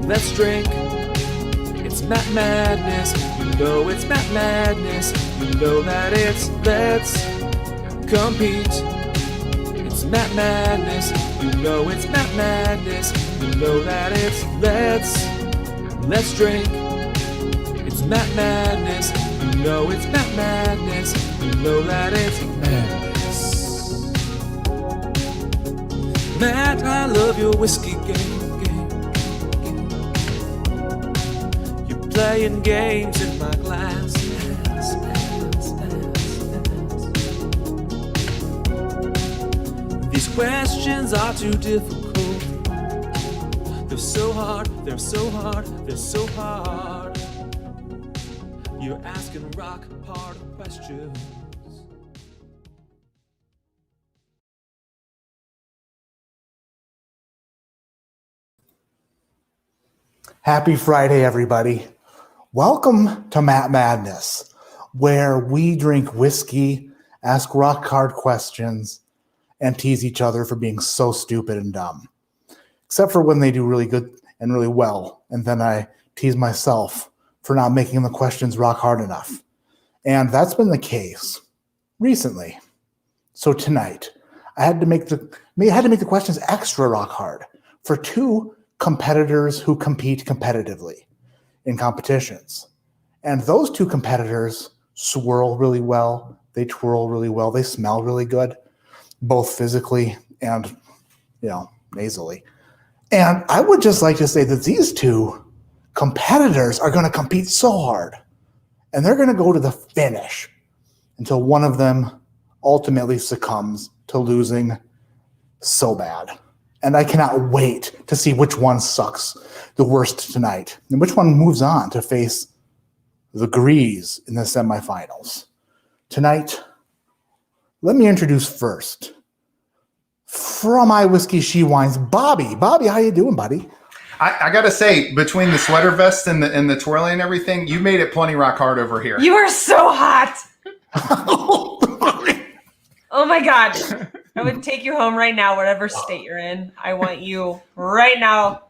Let's drink. It's Matt Madness. You know it's Matt Madness. You know that it's let's compete. It's Matt Madness. You know it's Matt Madness. You know that it's let's drink. It's Matt Madness. You know it's Matt Madness. You know that it's madness. Matt, I love your whiskey game. Playing games in my glass. These questions are too difficult. They're so hard, they're so hard, they're so hard. You're asking rock hard questions. Happy Friday, everybody. Welcome to Matt Madness, where we drink whiskey, ask rock hard questions, and tease each other for being so stupid and dumb. Except for when they do really good and really well, and then I tease myself for not making the questions rock hard enough. And that's been the case recently. So tonight, I had to make the questions extra rock hard for two competitors who compete competitively in competitions. And those two competitors swirl really well, they twirl really well, they smell really good, both physically and, nasally. And I would just like to say that these two competitors are going to compete so hard, and they're going to go to the finish until one of them ultimately succumbs to losing so bad. And I cannot wait to see which one sucks the worst tonight and which one moves on to face the Grease in the semifinals. Tonight, let me introduce first, from I Whiskey She Wines, Bobby. Bobby, how you doing, buddy? I got to say, between the sweater vest and the twirling and everything, you made it plenty rock hard over here. You are so hot. Oh, my God. I would take you home right now, whatever state you're in. I want you right now.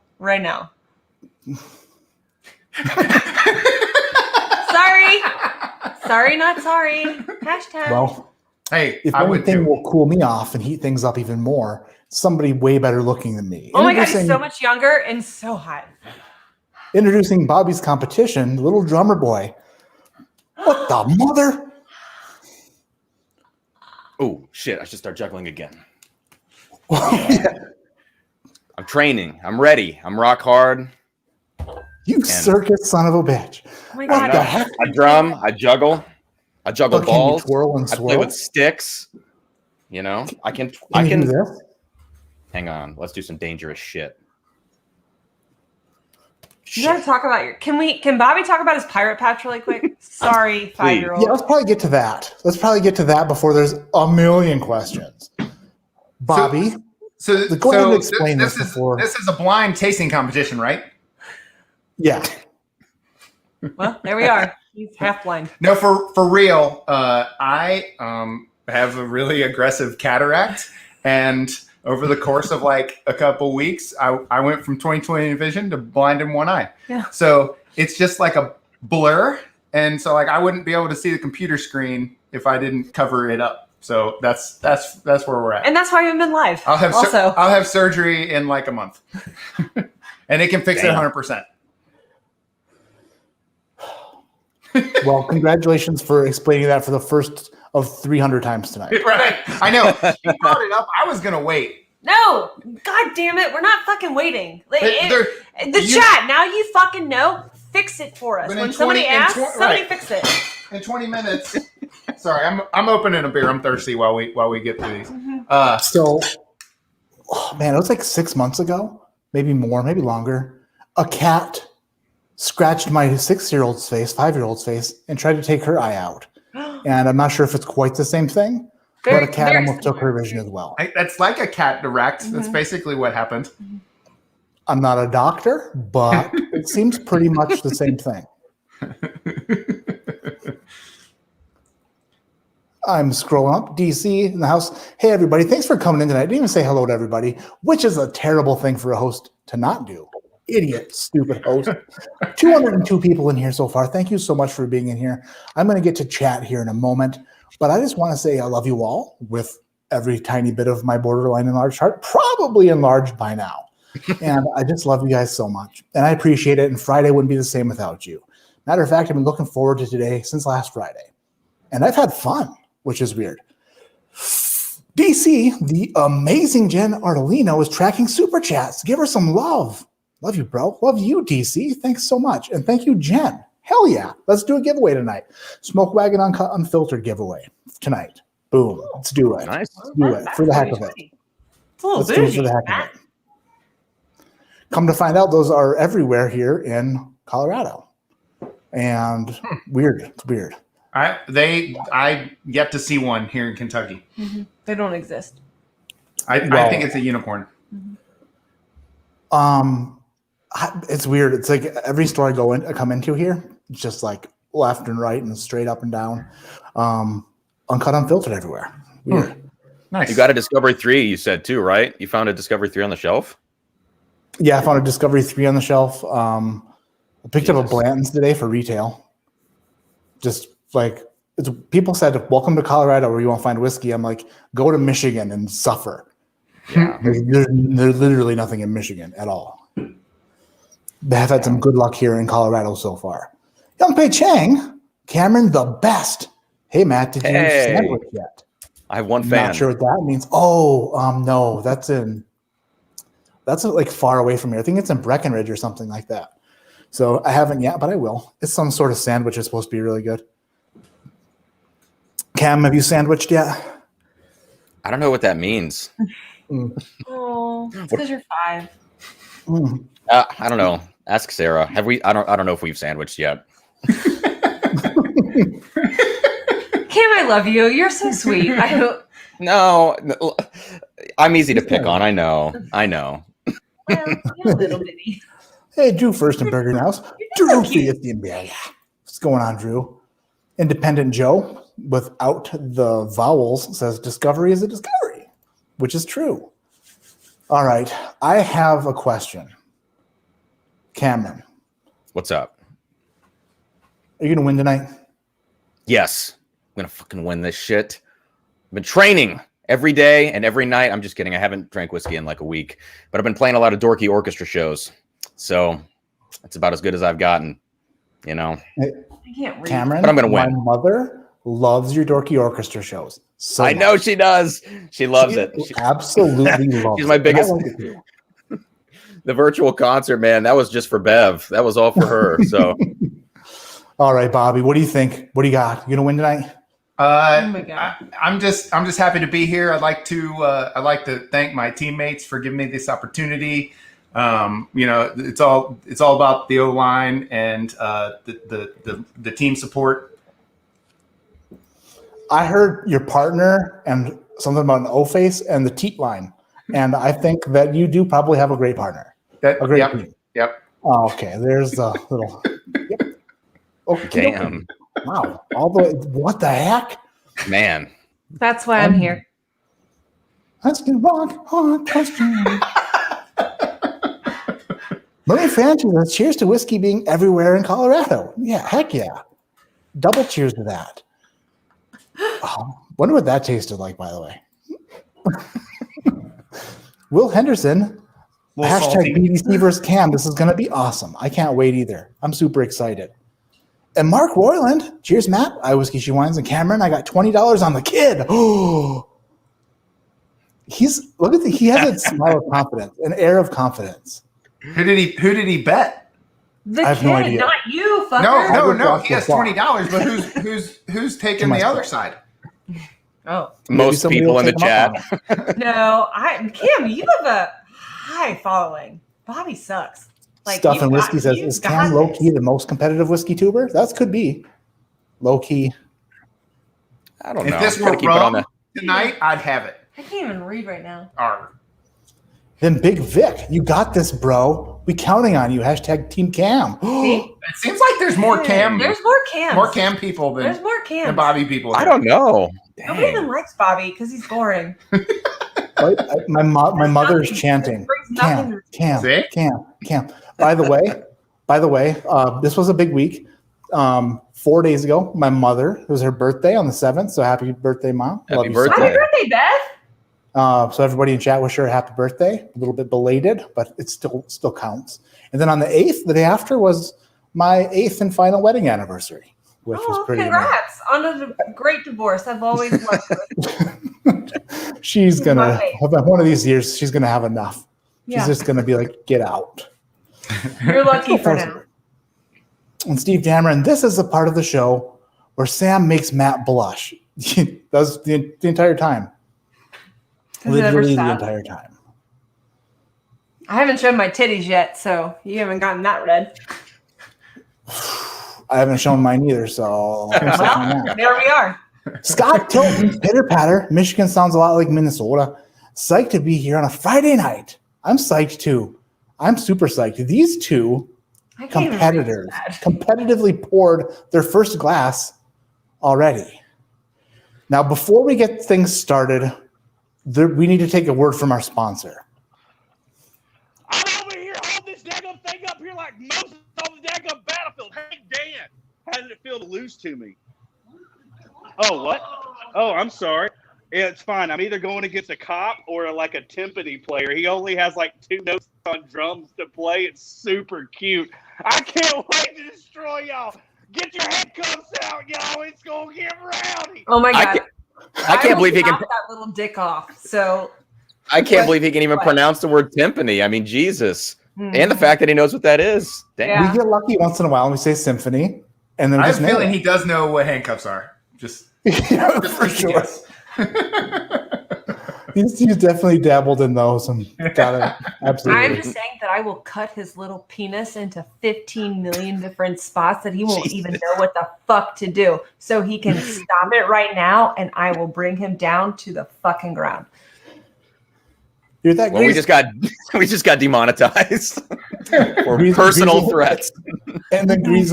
Sorry, not sorry. Hashtag. Well, hey, if anything will cool me off and heat things up even more, somebody way better looking than me. Oh my God, he's so much younger and so hot. Introducing Bobby's competition, little drummer boy. What the mother? Oh, shit, I should start juggling again. Yeah. I'm training. I'm ready. I'm rock hard. You circus son of a bitch. Oh my God. What the heck? I drum. I juggle. I juggle balls. Can you twirl and I swirl? play with sticks. I can. do this? Hang on. Let's do some dangerous shit. You gotta talk about can Bobby talk about his pirate patch really quick? Sorry, 5-year-old. Yeah, let's probably get to that before there's a million questions. Bobby, go ahead and explain this before. This is a blind tasting competition, right? Yeah. Well, there we are. He's half blind. No, for real. I have a really aggressive cataract, and over the course of like a couple weeks, I went from 20/20 vision to blind in one eye. Yeah. So it's just like a blur, and so like I wouldn't be able to see the computer screen if I didn't cover it up. So that's where we're at. And that's why we've been live. I'll have surgery in like a month, and it can fix it 100%. Well, congratulations for explaining that for the first of 300 times tonight. Right. I know. You brought it up. I was going to wait. No. God damn it. We're not fucking waiting. Chat, now you fucking know. Fix it for us. When somebody asks, somebody fix it. In 20 minutes. Sorry, I'm opening a beer. I'm thirsty while we get through these. Man, it was like 6 months ago, maybe more, maybe longer. A cat scratched my 6-year-old's face, 5-year-old's face, and tried to take her eye out. And I'm not sure if it's quite the same thing, But a cat almost took her vision as well. That's like a cat direct. Mm-hmm. That's basically what happened. I'm not a doctor, but it seems pretty much the same thing. I'm scrolling up. DC in the house. Hey, everybody. Thanks for coming in tonight. I didn't even say hello to everybody, which is a terrible thing for a host to not do. Idiot, stupid host. 202 people in here so far. Thank you so much for being in here. I'm going to get to chat here in a moment, but I just want to say I love you all with every tiny bit of my borderline enlarged heart, probably enlarged by now. And I just love you guys so much. And I appreciate it. And Friday wouldn't be the same without you. Matter of fact, I've been looking forward to today since last Friday. And I've had fun, which is weird. DC, the amazing Jen Artolino, is tracking super chats. Give her some love. Love you, bro. Love you, DC. Thanks so much. And thank you, Jen. Hell yeah. Let's do a giveaway tonight. Smoke Wagon Uncut Unfiltered giveaway tonight. Boom. Let's do it. Nice. Let's do it for the heck of it. It's a little Let's do it for bougie. the heck of it. Come to find out, those are everywhere here in Colorado. And weird. It's weird. I yet to see one here in Kentucky. Mm-hmm. They don't exist. I think it's a unicorn. It's weird. It's like every store I come into here, it's just like left and right and straight up and down. Uncut, unfiltered everywhere. Weird. Nice. You got a Discovery 3, you said too, right? You found a Discovery 3 on the shelf? Yeah, I found a Discovery 3 on the shelf. I picked up a Blanton's today for retail. Just like people said, welcome to Colorado where you won't find whiskey. I'm like, go to Michigan and suffer. Yeah. There's literally nothing in Michigan at all. They have had some good luck here in Colorado so far. Young Pei Chang, Cameron the best. Hey, Matt, did you sandwich yet? I have one fan. Not sure what that means. Oh, no, that's like far away from here. I think it's in Breckenridge or something like that. So I haven't yet, but I will. It's some sort of sandwich. It's supposed to be really good. Cam, have you sandwiched yet? I don't know what that means. Oh, it's because you're 5. I don't know. Ask Sarah. Have we? I don't know if we've sandwiched yet. Cam, I love you. You're so sweet. I hope. No, I'm easy to pick on. I know. Well, you're a little bitty. Hey, Drew Furstenberger in the house. Drew Fiestenberger. What's going on, Drew? Independent Joe, without the vowels, says discovery is a discovery, which is true. All right. I have a question. Cameron. What's up? Are you going to win tonight? Yes. I'm going to fucking win this shit. I've been training every day and every night. I'm just kidding. I haven't drank whiskey in like a week, but I've been playing a lot of dorky orchestra shows. So it's about as good as I've gotten, you know. I can't read. Cameron, but I'm going to win. My mother loves your dorky orchestra shows. So I know she does. She loves it. She absolutely loves it. She's my biggest. The virtual concert, man, that was just for Bev. That was all for her. So, all right, Bobby, what do you think? What do you got? You gonna win tonight? Oh my God. I'm just happy to be here. I'd like to thank my teammates for giving me this opportunity. You know, it's all about the O-line and the team support. I heard your partner and something about an O-face and the teat line, and I think that you do probably have a great partner. A great team. Yep. Oh, okay, there's a little. Yep. Okay. damn, Wow. What the heck? man. That's why I'm here. That's the rock hard question. Marie Francis says, cheers to whiskey being everywhere in Colorado. Yeah, heck yeah. Double cheers to that. Oh, wonder what that tasted like, by the way. Will Henderson, hashtag BDC versus Cam. This is going to be awesome. I can't wait either. I'm super excited. And Mark Royland, cheers, Matt. I Whiskey She Wines and Cameron. I got $20 on the kid. Oh, he has a smile of confidence, an air of confidence. Who did he bet? The I have kid, no idea. not you, fucker. No. He has $20, but who's taking the other side? Oh. Most somebody people will in the take them chat. up on it. No, Cam, you have a high following. Bobby sucks. Stuff and Whiskey says, is Cam low-key the most competitive whiskey tuber? That could be. Low-key. I don't If know. this Gotta were keep it on rum, tonight, I'd have it. I can't even read right now. Arr. Then Big Vic, you got this, bro. We counting on you. Hashtag Team Cam. See? It seems like there's more Cam. There's more Cams. More Cam people than, There's more Cams. than Bobby people. I don't know. Nobody even likes Bobby because he's boring. My mother's chanting. Cam, Cam, See? Cam. By the way, this was a big week. 4 days ago, my mother, it was her birthday on the 7th. So happy birthday, Mom. Happy birthday. Happy birthday, Beth. So everybody in chat wish her a happy birthday. A little bit belated, but it still counts. And then on the 8th, the day after, was my 8th and final wedding anniversary, which was pretty congrats on a great divorce. I've always loved her. She's gonna one of these years. She's gonna have enough. Yeah. She's just gonna be like, get out. You're lucky for now. And Steve Dameron, this is the part of the show where Sam makes Matt blush. He does the entire time. Literally the entire time. I haven't shown my titties yet, so you haven't gotten that read. I haven't shown mine either, so Well, there we are. Scott Tilton, Pitter Patter. Michigan sounds a lot like Minnesota. Psyched to be here on a Friday night. I'm psyched too. I'm super psyched. These two competitors competitively poured their first glass already. Now, before we get things started, we need to take a word from our sponsor. I'm over here holding this daggum thing up here like Moses on the daggum battlefield. Hey, Dan, how did it feel to lose to me? Oh, what? Oh, I'm sorry. Yeah, it's fine. I'm either going against a cop or like a timpani player. He only has like 2 notes on drums to play. It's super cute. I can't wait to destroy y'all. Get your handcuffs out, y'all. It's going to get rowdy. Oh, my God. I can't believe he can that little dick off. So I can't believe he can even pronounce the word timpani. I mean, Jesus. And the fact that he knows what that is. Damn. Yeah. We get lucky once in a while and we say symphony. And then I just have a feeling he does know what handcuffs are. Just for sure. He's definitely dabbled in those and got it. Absolutely. I'm just saying that I will cut his little penis into 15 million different spots that he won't even know what the fuck to do. So he can stop it right now, and I will bring him down to the fucking ground. You're that well, we just got demonetized for personal threats. And then Greens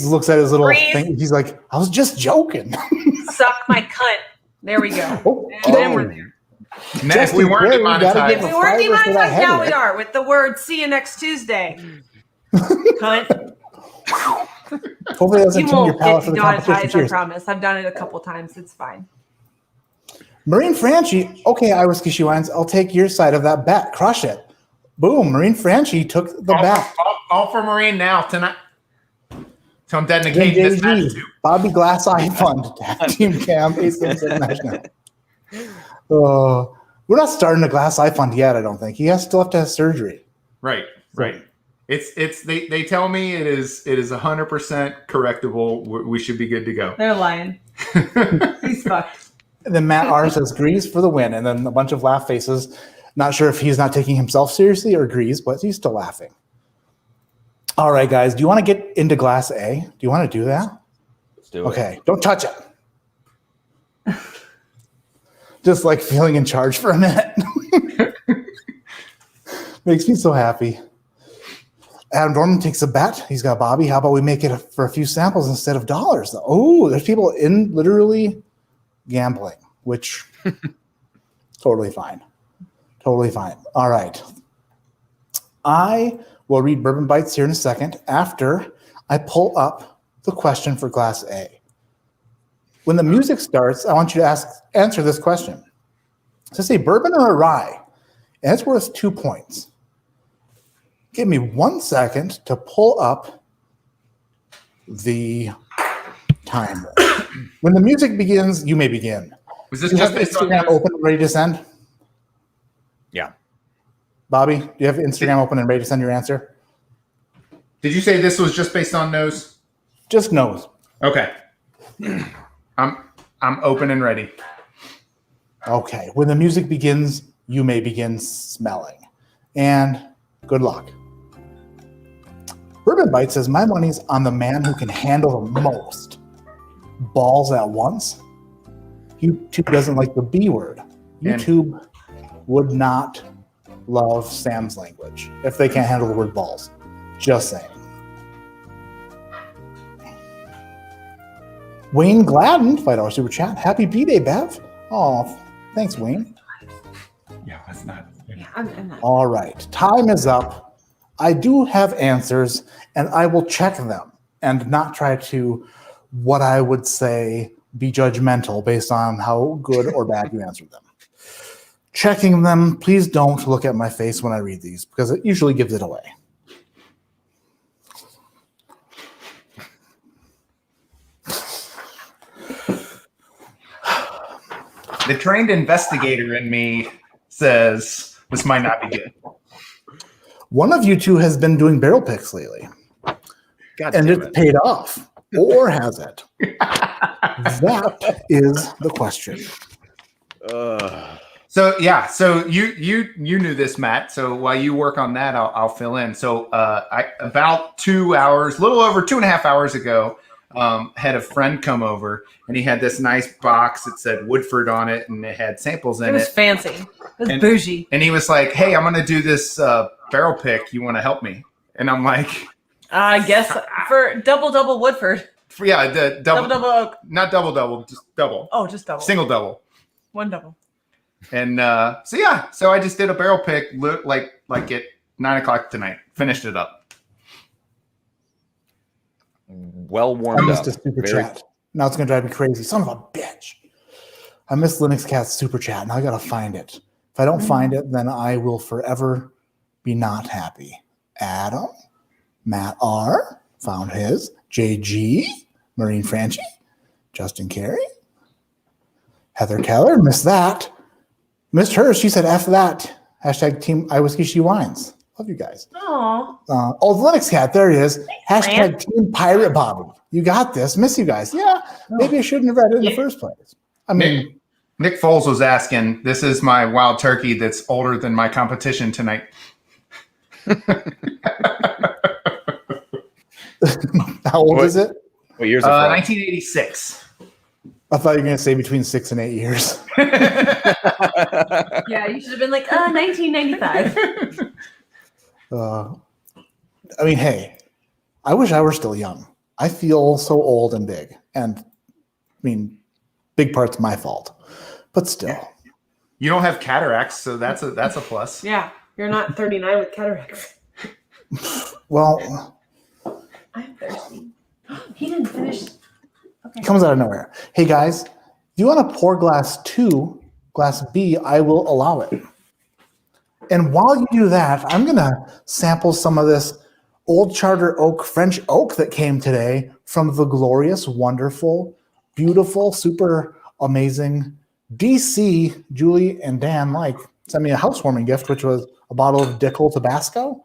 looks at his little thing. He's like, I was just joking. Suck my cunt. There we go. And then we're there. Now, if we weren't demonetized, If we weren't demonetized, now we are with the word "see you next Tuesday." Cunt. Hopefully, it doesn't You turn your won't palate get for the demonetized. competition. I Cheers. promise. I've done it a couple times. It's fine. Marine Franchi, okay, Iowa Ski Wines, I'll take your side of that bet. Crush it. Boom, Marine Franchi took the bet. all for Marine now tonight. So I'm dedicating this match to Bobby Glass Eye Fund, Team Cam, Ace International. We're not starting a Glass Eye Fund yet, I don't think. He still have to have surgery. Right. It's they tell me it is 100% correctable. We should be good to go. They're lying. He's fucked. And then Matt R says Grease for the win, and then a bunch of laugh faces. Not sure if he's not taking himself seriously or Grease, but he's still laughing. All right, guys, do you want to get into Glass A? Do you want to do that? Let's do it. Okay, don't touch it. Just like feeling in charge for a minute. Makes me so happy. Adam Dorman takes a bet. He's got Bobby. How about we make it for a few samples instead of dollars? Oh, there's people in literally gambling, which totally fine. Totally fine. All right. I will read Bourbon Bites here in a second after I pull up the question for Glass A. When the music starts, I want you to answer this question. So say bourbon or a rye, and it's worth 2 points. Give me 1 second to pull up the timer. When the music begins, you may begin. Was this Do you just have based on Instagram open and ready to send? Yeah. Bobby, do you have Instagram open and ready to send your answer? Did you say this was just based on nose? Just nose. Okay. I'm open and ready. Okay. When the music begins, you may begin smelling. And good luck. Bourbon Bite says, my money's on the man who can handle the most balls at once. YouTube doesn't like the B word. YouTube would not love Sam's language if they can't handle the word balls. Just saying. Wayne Gladden, $5 super chat. Happy B-Day, Bev. Oh, thanks, Wayne. Yeah, that's not. Yeah, I'm not. All right, time is up. I do have answers, and I will check them and not try to, what I would say, be judgmental based on how good or bad you answered them. Checking them, please don't look at my face when I read these because it usually gives it away. The trained investigator in me says this might not be good. One of you two has been doing barrel picks lately, God and damn it's it. paid off, or has it? That is the question. So yeah, so you knew this, Matt. So while you work on that, I'll fill in. So I about 2 hours, a little over 2.5 hours ago, had a friend come over, and he had this nice box that said Woodford on it, and it had samples in It it. was fancy. It was And- bougie. And he was like, "Hey, I'm gonna do this barrel pick. You want to help me?" And I'm like, I guess for double Woodford. "Yeah, the double, Double oak. not double, just double, Oh, just double. single double." One double. And so I just did a barrel pick, like at 9 o'clock tonight. Finished it up. Well I warmed missed up. a super Very- chat. Now it's going to drive me crazy. Son of a bitch. I missed Linux Cat's super chat. Now I got to find it. If I don't find it, then I will forever be not happy. Adam, Matt R, found his. JG, Maureen Franchi, Justin Carey, Heather Keller, missed that. Missed her. She said F that. Hashtag team I whiskey she wines. Love you guys. Aw. The Linux Cat, there he is. Hashtag Fran. Team Pirate Bobby. You got this. Miss you guys. Yeah, maybe I shouldn't have read it in the first place. I mean, Nick Foles was asking, "This is my wild turkey that's older than my competition tonight." how old is it? What years? Of 1986. I thought you were going to say between 6 and 8 years. Yeah, you should have been like, 1995. I mean, hey, I wish I were still young. I feel so old and big. And I mean, big part's my fault. But still. You don't have cataracts, so that's a plus. Yeah, you're not 39 with cataracts. Well, I'm thirsty. He didn't finish. Okay. it comes out of nowhere. Hey, guys, if you want to pour glass B, I will allow it. And while you do that, I'm going to sample some of this Old Charter Oak French oak that came today from the glorious, wonderful, beautiful, super amazing DC. Julie and Dan sent me a housewarming gift, which was a bottle of Dickel Tabasco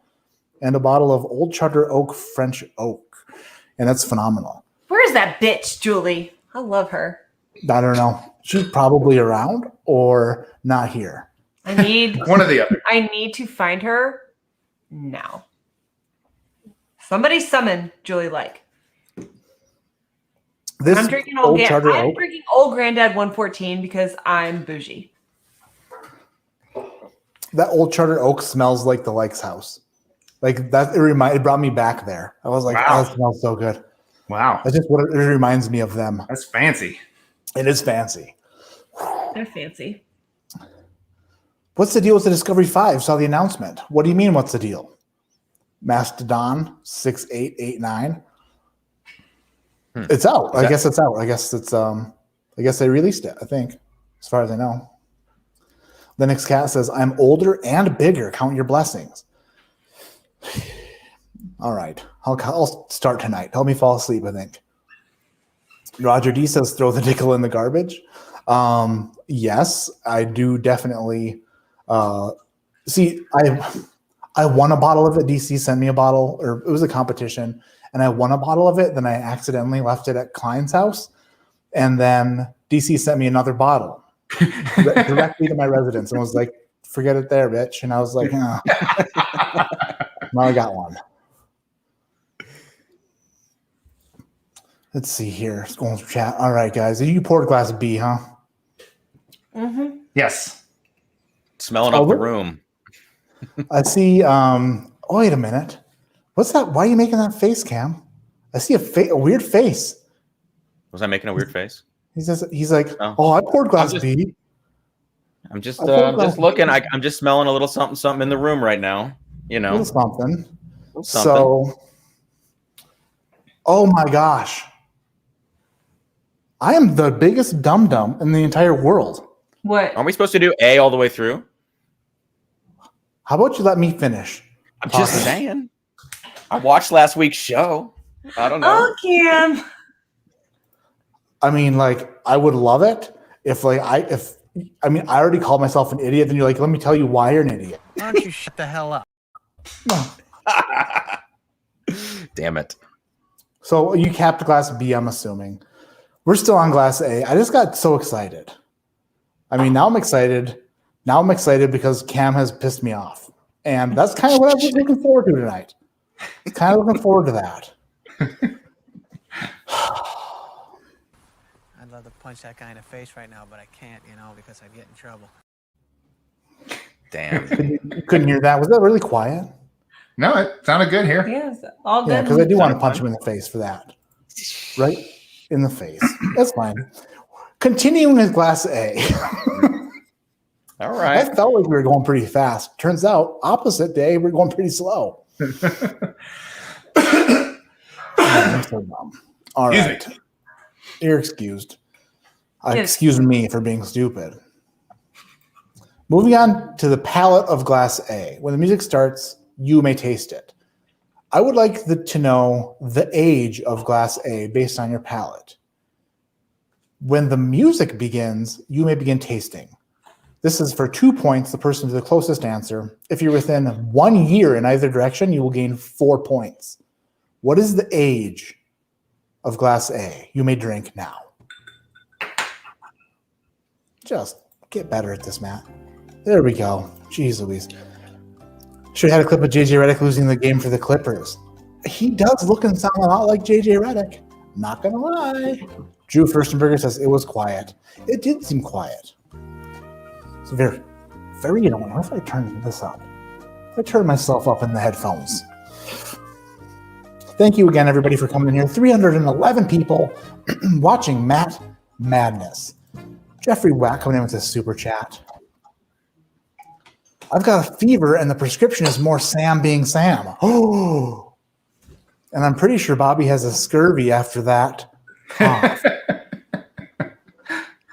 and a bottle of Old Charter Oak French oak. And that's phenomenal. Where's that bitch, Julie? I love her. I don't know. She's probably around or not here. I need One or the other. I need to find her now. Somebody summon Julie like. This I'm drinking Old Charter I'm Oak. drinking Old Granddad 114 because I'm bougie. That Old Charter Oak smells like the Likes house. Like that, it brought me back there. I was like, Wow. oh, it smells so good. Wow, That's just what it reminds me of them. that's fancy. It is fancy. They're fancy. What's the deal with the Discovery 5? Saw the announcement. What do you mean, what's the deal? Mastodon 6889. It's out. I guess it's out. I guess they released it, I think, as far as I know. Linux Cat says, I'm older and bigger. Count your blessings. All right. I'll start tonight. Help me fall asleep, I think. Roger D says, throw the nickel in the garbage. Yes, I do definitely. See, I won a bottle of it. DC sent me a bottle, or it was a competition, and I won a bottle of it. Then I accidentally left it at Klein's house, and then DC sent me another bottle directly to my residence, and was like, "Forget it there, bitch." And I was like, oh. Now I got one. Let's see here. Going through chat. All right, guys. You poured glass B, huh? Mm-hmm. Yes. Smelling up the room. I see. Wait a minute. What's that? Why are you making that face, Cam? I see a weird face. Was I making a weird face? He's like, Oh. oh, I poured glass B. I'm just looking. I'm just smelling a little something in the room right now. You know, A little something. something. So, oh my gosh. I am the biggest dum-dum in the entire world. What? Aren't we supposed to do A all the way through? How about you let me finish? I'm just saying. I watched last week's show. I don't know. Oh, Cam. I mean, like, I would love it if I already called myself an idiot, then you're like, let me tell you why you're an idiot. Why don't you shut the hell up? No. Damn it. So you capped glass B, I'm assuming. We're still on glass A. I just got so excited. I mean, now I'm excited. Now I'm excited because Cam has pissed me off. And that's kind of what I was looking forward to tonight. Kind of looking forward to that. I'd love to punch that guy in the face right now, but I can't, because I'd get in trouble. Damn. You couldn't hear that. Was that really quiet? No, it sounded good here. Yes, all good. Yeah, because I do want to punch him in the face for that. Right in the face. That's fine. Continuing with glass A. All right. I felt like we were going pretty fast. Turns out, opposite day, we're going pretty slow. I'm so dumb. All right. You're excused. Excuse me for being stupid. Moving on to the palate of glass A. When the music starts, you may taste it. I would like to know the age of glass A based on your palate. When the music begins, you may begin tasting. This is for 2 points, the person to the closest answer. If you're within 1 year in either direction, you will gain 4 points. What is the age of glass A? You may drink now. Just get better at this, Matt. There we go. Jeez Louise. Should have had a clip of JJ Redick losing the game for the Clippers. He does look and sound a lot like JJ Redick. Not gonna lie. Drew Furstenberger says it was quiet. It did seem quiet. It's very, very, what if I turn this up? If I turn myself up in the headphones. Thank you again, everybody, for coming in here. 311 people watching Matt Madness. Jeffrey Wack coming in with a super chat. I've got a fever and the prescription is more Sam being Sam. Oh, and I'm pretty sure Bobby has a scurvy after that cough.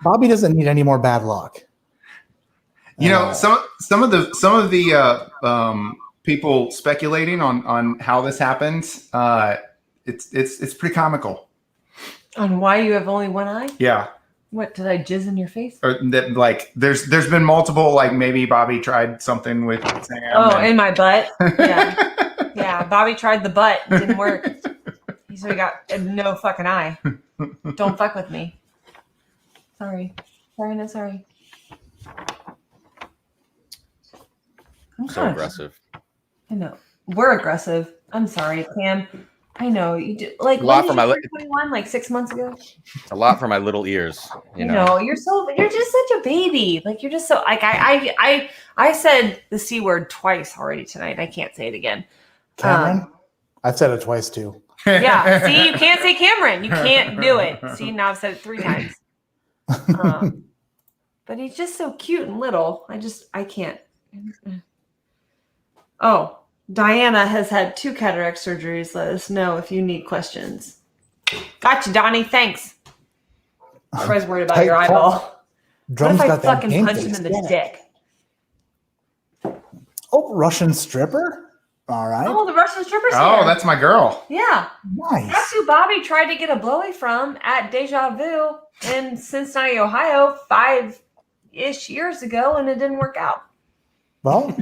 Bobby doesn't need any more bad luck. Some of the people speculating on how this happens, it's pretty comical. On why you have only one eye? Yeah. What, did I jizz in your face? Or that, like, there's been multiple, like, maybe Bobby tried something with Sam. Oh, in my butt? Yeah. Yeah, Bobby tried the butt. It didn't work. So he got no fucking eye. Don't fuck with me. Sorry. No, sorry. So aggressive. I know. We're aggressive. I'm sorry, Cam. I know you do. Like, A lot when for did my you turn 21? Like 6 months ago. A lot for my little ears. You know, you're just such a baby. Like, you're just so like I said the C word twice already tonight. I can't say it again. Cameron? I've said it twice too. Yeah. See, you can't say Cameron. You can't do it. See, now I've said it 3 times. But he's just so cute and little. I can't. Oh, Diana has had 2 cataract surgeries. Let us know if you need questions. Gotcha, Donnie. Thanks. I was worried about your eyeball. Drum's what if I got that fucking game punch face. him in the dick? Oh, Russian stripper? All right. Oh, the Russian stripper's Oh, here. that's my girl. Yeah. Nice. That's who Bobby tried to get a blowy from at Deja Vu in Cincinnati, Ohio, 5-ish years ago, and it didn't work out. Well,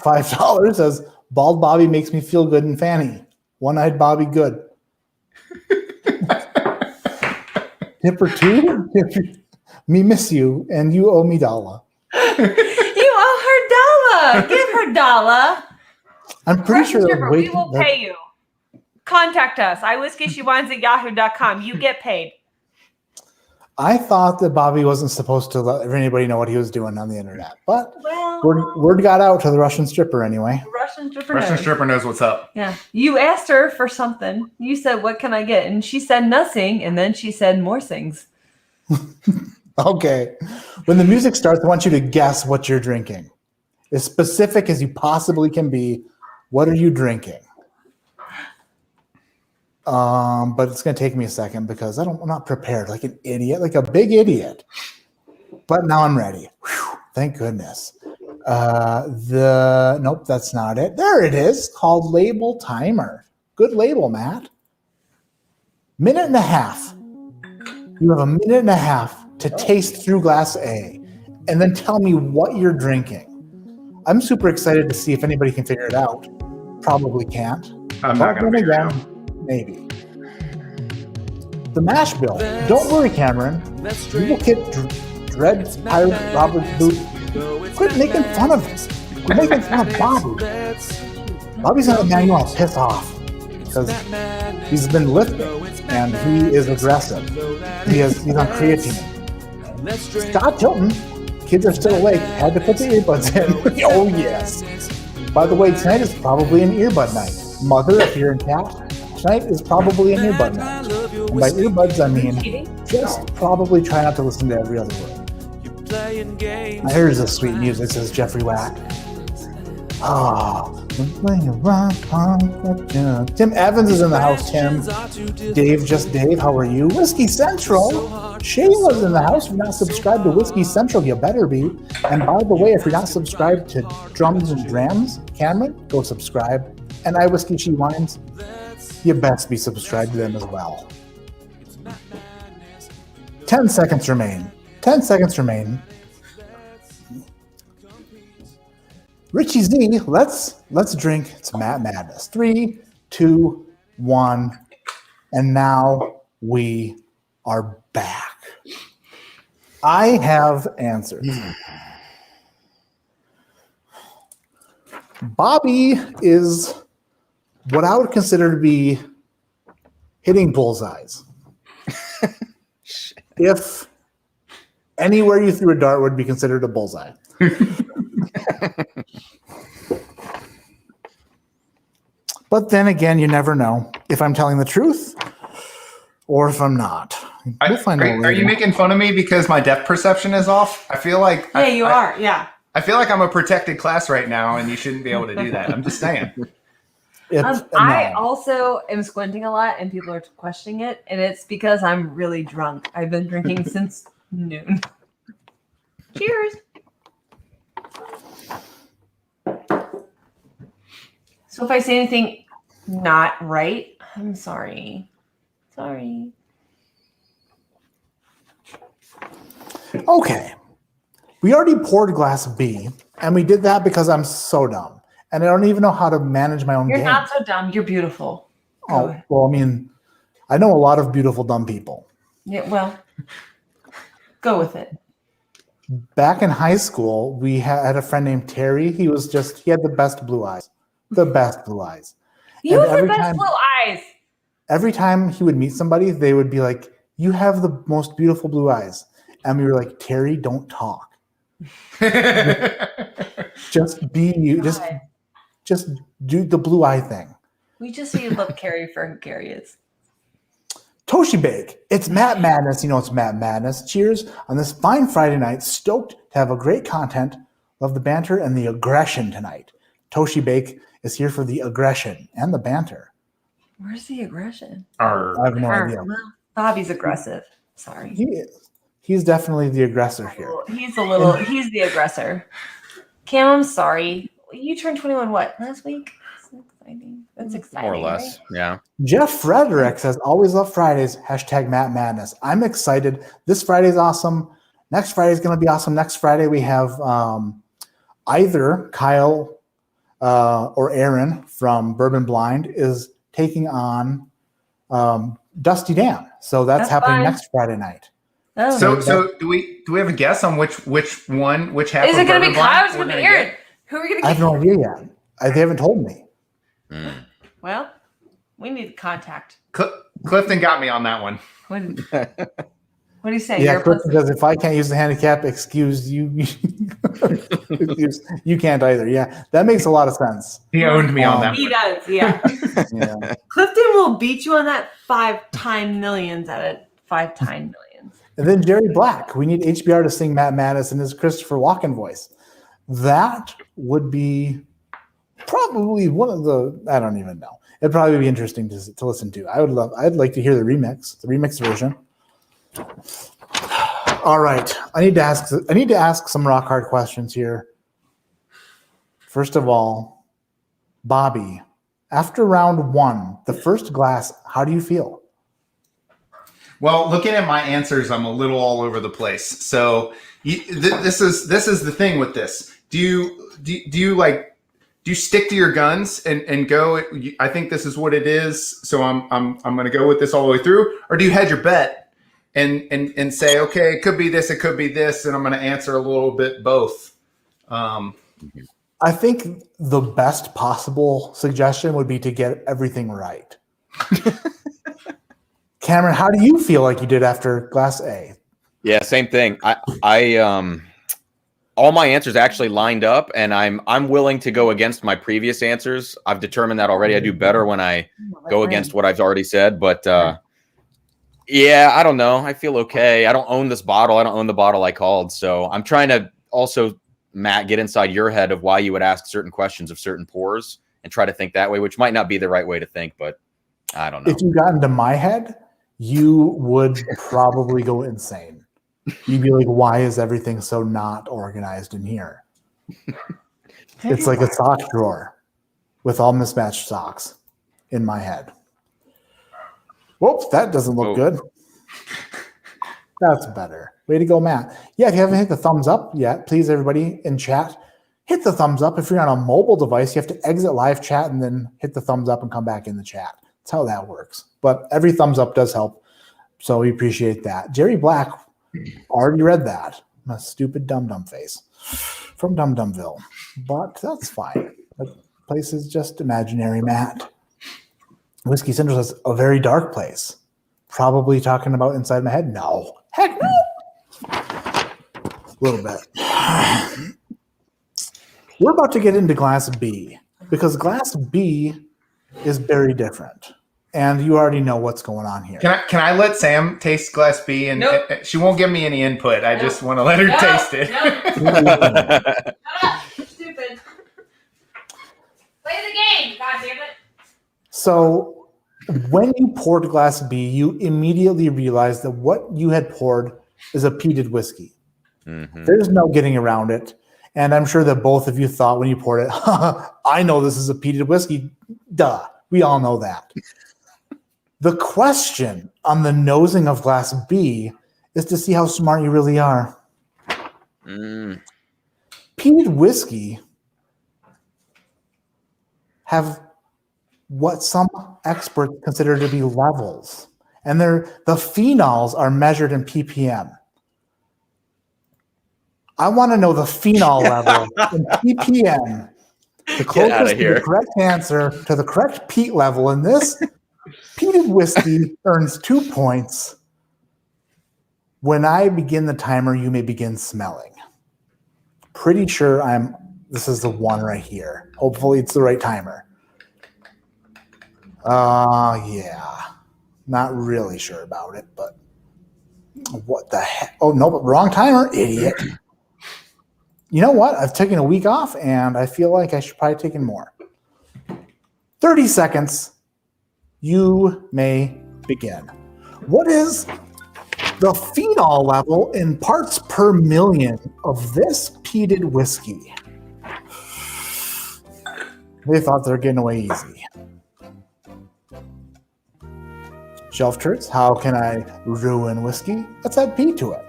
$5 says, bald Bobby makes me feel good and fanny. One-eyed Bobby good. Tipper 2? Me miss you, and you owe me $1. You owe her $1. Give her $1. I'm pretty Russian sure stripper, we will pay you. Contact us. iwhiskeyshewines@yahoo.com. You get paid. I thought that Bobby wasn't supposed to let anybody know what he was doing on the internet, but word got out to the Russian stripper anyway. Russian stripper Russian knows. stripper knows what's up. Yeah. You asked her for something. You said, what can I get? And she said nothing. And then she said more things. Okay. When the music starts, I want you to guess what you're drinking. As specific as you possibly can be. What are you drinking? But it's going to take me a second because I'm not prepared like an idiot, like a big idiot. But now I'm ready. Whew, thank goodness. Nope, that's not it. There it is, called Label Timer. Good label, Matt. Minute and a half. You have a minute and a half to taste through glass A and then tell me what you're drinking. I'm super excited to see if anybody can figure it out. Probably can't. I'm not going to figure it out. Maybe. The mash bill. Don't worry, Cameron. You will get Dread Pirate Robert Boot. Quit making fun of us. Quit making fun of Bobby. Bobby's not a man you want to piss off because he's been lifting and he is aggressive. He's on creatine. Scott Tilton. Kids are still awake. Had to put the earbuds in. Oh yes. By the way, tonight is probably an earbud night. Mother, if you're in chat, tonight is probably an earbud night. And by earbuds, I mean just probably try not to listen to every other word. Here's the sweet music, says Jeffrey Wack. Tim Evans is in the house, Tim. Dave, just Dave, how are you? Whiskey Central. Shayla's in the house. If you're not subscribed to Whiskey Central, you better be. And by the way, if you're not subscribed to Drums and Drams, Cameron, go subscribe. And I Whiskey She Wines, you best be subscribed to them as well. 10 seconds remain. 10 seconds remain. Richie Z, let's drink. It's Matt Madness. 3, 2, 1, and now we are back. I have answers. Bobby is what I would consider to be hitting bullseyes. If anywhere you threw a dart would be considered a bullseye. But then again, you never know if I'm telling the truth or if I'm not. We'll find out later. Are you making fun of me because my depth perception is off? I feel like you are. Yeah. I feel like I'm a protected class right now, and you shouldn't be able to do that. I'm just saying. I also am squinting a lot, and people are questioning it, and it's because I'm really drunk. I've been drinking since noon. Cheers. So if I say anything not right, I'm sorry. Sorry. Okay. We already poured glass B, and we did that because I'm so dumb. And I don't even know how to manage my own game. You're not so dumb. You're beautiful. Oh, well, I mean, I know a lot of beautiful dumb people. Yeah, well, go with it. Back in high school, we had a friend named Terry. He had the best blue eyes. The best blue eyes. You have the best blue eyes. Every time he would meet somebody, they would be like, "You have the most beautiful blue eyes." And we were like, "Terry, don't talk. Just be you. Just do the blue eye thing." We just say you love Carrie for who Carrie is. Toshi Bake. It's Matt Madness. You know it's Matt Madness. Cheers on this fine Friday night. Stoked to have a great content. Love the banter and the aggression tonight. Toshi Bake is here for the aggression and the banter. Where's the aggression? I have no idea. Well, Bobby's aggressive. Sorry. He is. He's definitely the aggressor here. He's the aggressor. Cam, I'm sorry. You turned 21 what? Last week? That's exciting. That's exciting. More or less. Right? Yeah. Jeff Frederick says, always love Fridays. # Matt Madness. I'm excited. This Friday's awesome. Next Friday's going to be awesome. Next Friday we have either Kyle or Aaron from Bourbon Blind is taking on Dusty Dan. So that's happening fun. Next Friday night. Oh. So do we have a guess on which half is of it going to be Bourbon Kyle or Blind is it going we're to be gonna Aaron? get? Who are we going to I get? have no idea yet. They haven't told me. Well, we need contact. Clifton got me on that one. What do you say? Yeah, You're a Chris pussy. says if I can't use the handicap, excuse you. You can't either. Yeah, that makes a lot of sense. He owned me on that. He one. does, yeah. Yeah. Clifton will beat you on that 5 time millions at it. 5 time millions. And then Jerry Black. We need HBR to sing Matt Madison in his Christopher Walken voice. That would be probably one of the. I don't even know. It'd probably be interesting to listen to. I'd like to hear the remix version. All right, I need to ask some rock hard questions here. First of all, Bobby, after round 1, the first glass, how do you feel? Well, looking at my answers, I'm a little all over the place. So this is the thing with this. Do you stick to your guns and go? I think this is what it is. So I'm going to go with this all the way through, or do you hedge your bet and say, okay, it could be this, it could be this, and I'm going to answer a little bit both. I think the best possible suggestion would be to get everything right. Cameron, how do you feel like you did after glass A? Yeah, same thing. I all my answers actually lined up, and I'm willing to go against my previous answers. I've determined that already. I do better when I go against what I've already said. But yeah, I don't know. I feel okay. I don't own this bottle. I don't own the bottle I called. So I'm trying to also, Matt, get inside your head of why you would ask certain questions of certain pours and try to think that way, which might not be the right way to think, but I don't know. If you got into my head, you would probably go insane. You'd be like, why is everything so not organized in here? It's like a sock drawer with all mismatched socks in my head. Whoops, that doesn't look good. That's better. Way to go, Matt. Yeah, if you haven't hit the thumbs up yet, please, everybody in chat, hit the thumbs up. If you're on a mobile device, you have to exit live chat and then hit the thumbs up and come back in the chat. That's how that works. But every thumbs up does help, so we appreciate that. Jerry Black, already read that. My stupid dum-dum face from Dum-Dumville. But that's fine. The place is just imaginary, Matt. Whiskey Central says, a very dark place. Probably talking about inside my head? No. Heck no. A little bit. We're about to get into glass B, because glass B is very different. And you already know what's going on here. Can I let Sam taste glass B? And Nope. she won't give me any input. I just want to let her taste it. Shut up. You're stupid. Play the game, goddammit. So when you poured glass B, you immediately realized that what you had poured is a peated whiskey. Mm-hmm. There's no getting around it. And I'm sure that both of you thought when you poured it, I know this is a peated whiskey. Duh. We all know that. The question on the nosing of glass B is to see how smart you really are. Mm. Peated whiskey have what some experts consider to be levels, and the phenols are measured in ppm. I want to know the phenol level in ppm. The closest to the correct answer to the correct peat level in this peated whiskey earns 2 points. When I begin the timer, you may begin smelling. Pretty sure this is the one right here. Hopefully it's the right timer. Yeah. Not really sure about it, but what the heck? Oh, no, but wrong timer, idiot. You know what? I've taken a week off, and I feel like I should probably take in more. 30 seconds. You may begin. What is the phenol level in parts per million of this peated whiskey? They thought they were getting away easy. Shelf turds, how can I ruin whiskey? Let's add peat to it.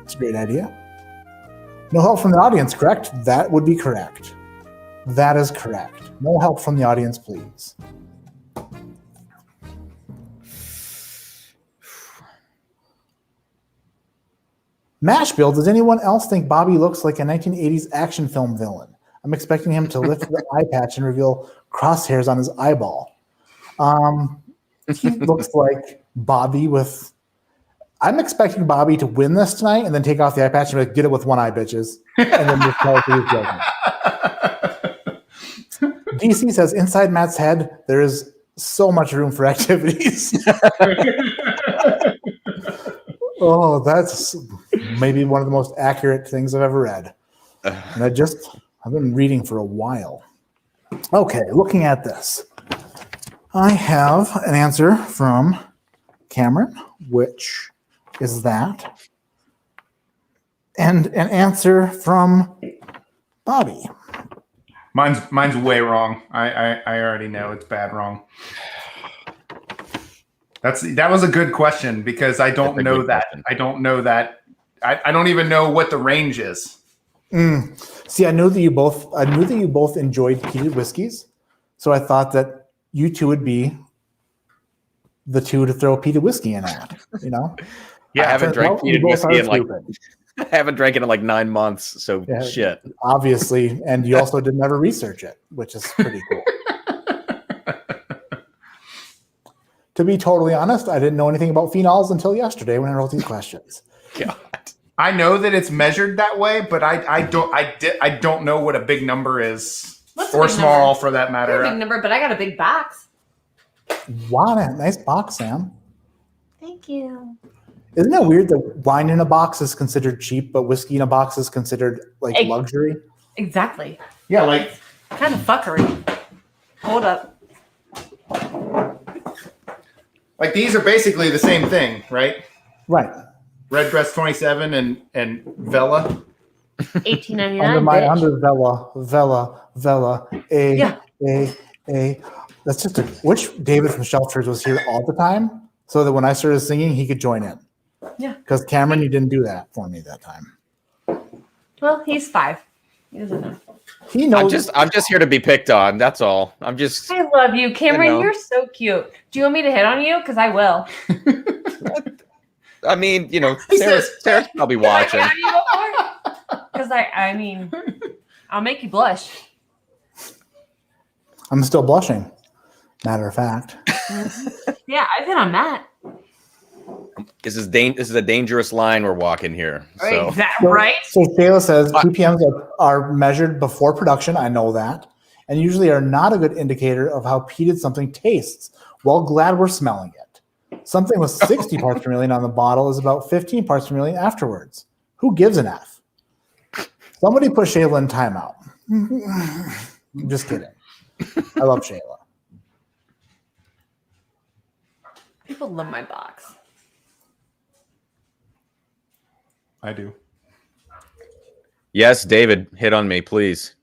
It's a great idea. No help from the audience, correct? That would be correct. That is correct. No help from the audience, please. Mashbill, does anyone else think Bobby looks like a 1980s action film villain? I'm expecting him to lift the eye patch and reveal crosshairs on his eyeball. He looks like Bobby with I'm expecting Bobby to win this tonight and then take off the eye patch and be like, get it with one eye, bitches. And then just tell us who's joking. DC says, inside Matt's head, there is so much room for activities. Oh, that's maybe one of the most accurate things I've ever read. And I've been reading for a while. Okay, looking at this. I have an answer from Cameron, which is that. And an answer from Bobby. Mine's way wrong. I already know it's bad wrong. That was a good question because I don't know that. I don't know that. I don't even know what the range is. See, I knew that you both enjoyed peated whiskeys, so I thought that you two would be the two to throw a peated whiskey in at. You know? Yeah, I haven't drank peated whiskey in I haven't drank it in like 9 months. So shit. Obviously, and you also didn't ever research it, which is pretty cool. To be totally honest, I didn't know anything about phenols until yesterday when I wrote these questions. God. I know that it's measured that way, but I don't know what a big number is. What's a or big small number? for that matter. Big number, but I got a big box. Wow, nice box, Sam. Thank you. Isn't it weird that wine in a box is considered cheap, but whiskey in a box is considered like luxury? Exactly. Yeah, like Kind of fuckery. Hold up. like these are basically the same thing, right? Right. Redbreast 27 and Vela. $18.99. Under Vela, A. That's just which David from Shelters was here all the time, so that when I started singing, he could join in. Yeah. Because Cameron, you didn't do that for me that time. Well, he's 5. He doesn't know. He knows. I'm just here to be picked on. That's all. I love you, Cameron. You're so cute. Do you want me to hit on you? Because I will. I mean, Sarah's probably watching. Because I mean, I'll make you blush. I'm still blushing. Matter of fact. Yeah, I've hit on Matt. This is a dangerous line we're walking here. So. Is that right? So Shayla says ppms are measured before production. I know that, and usually are not a good indicator of how peated something tastes. Well, glad we're smelling it. Something with 60 parts per million on the bottle is about 15 parts per million afterwards. Who gives an F? Somebody put Shayla in timeout. I'm just kidding. I love Shayla. People love my box. I do. Yes, David, hit on me, please.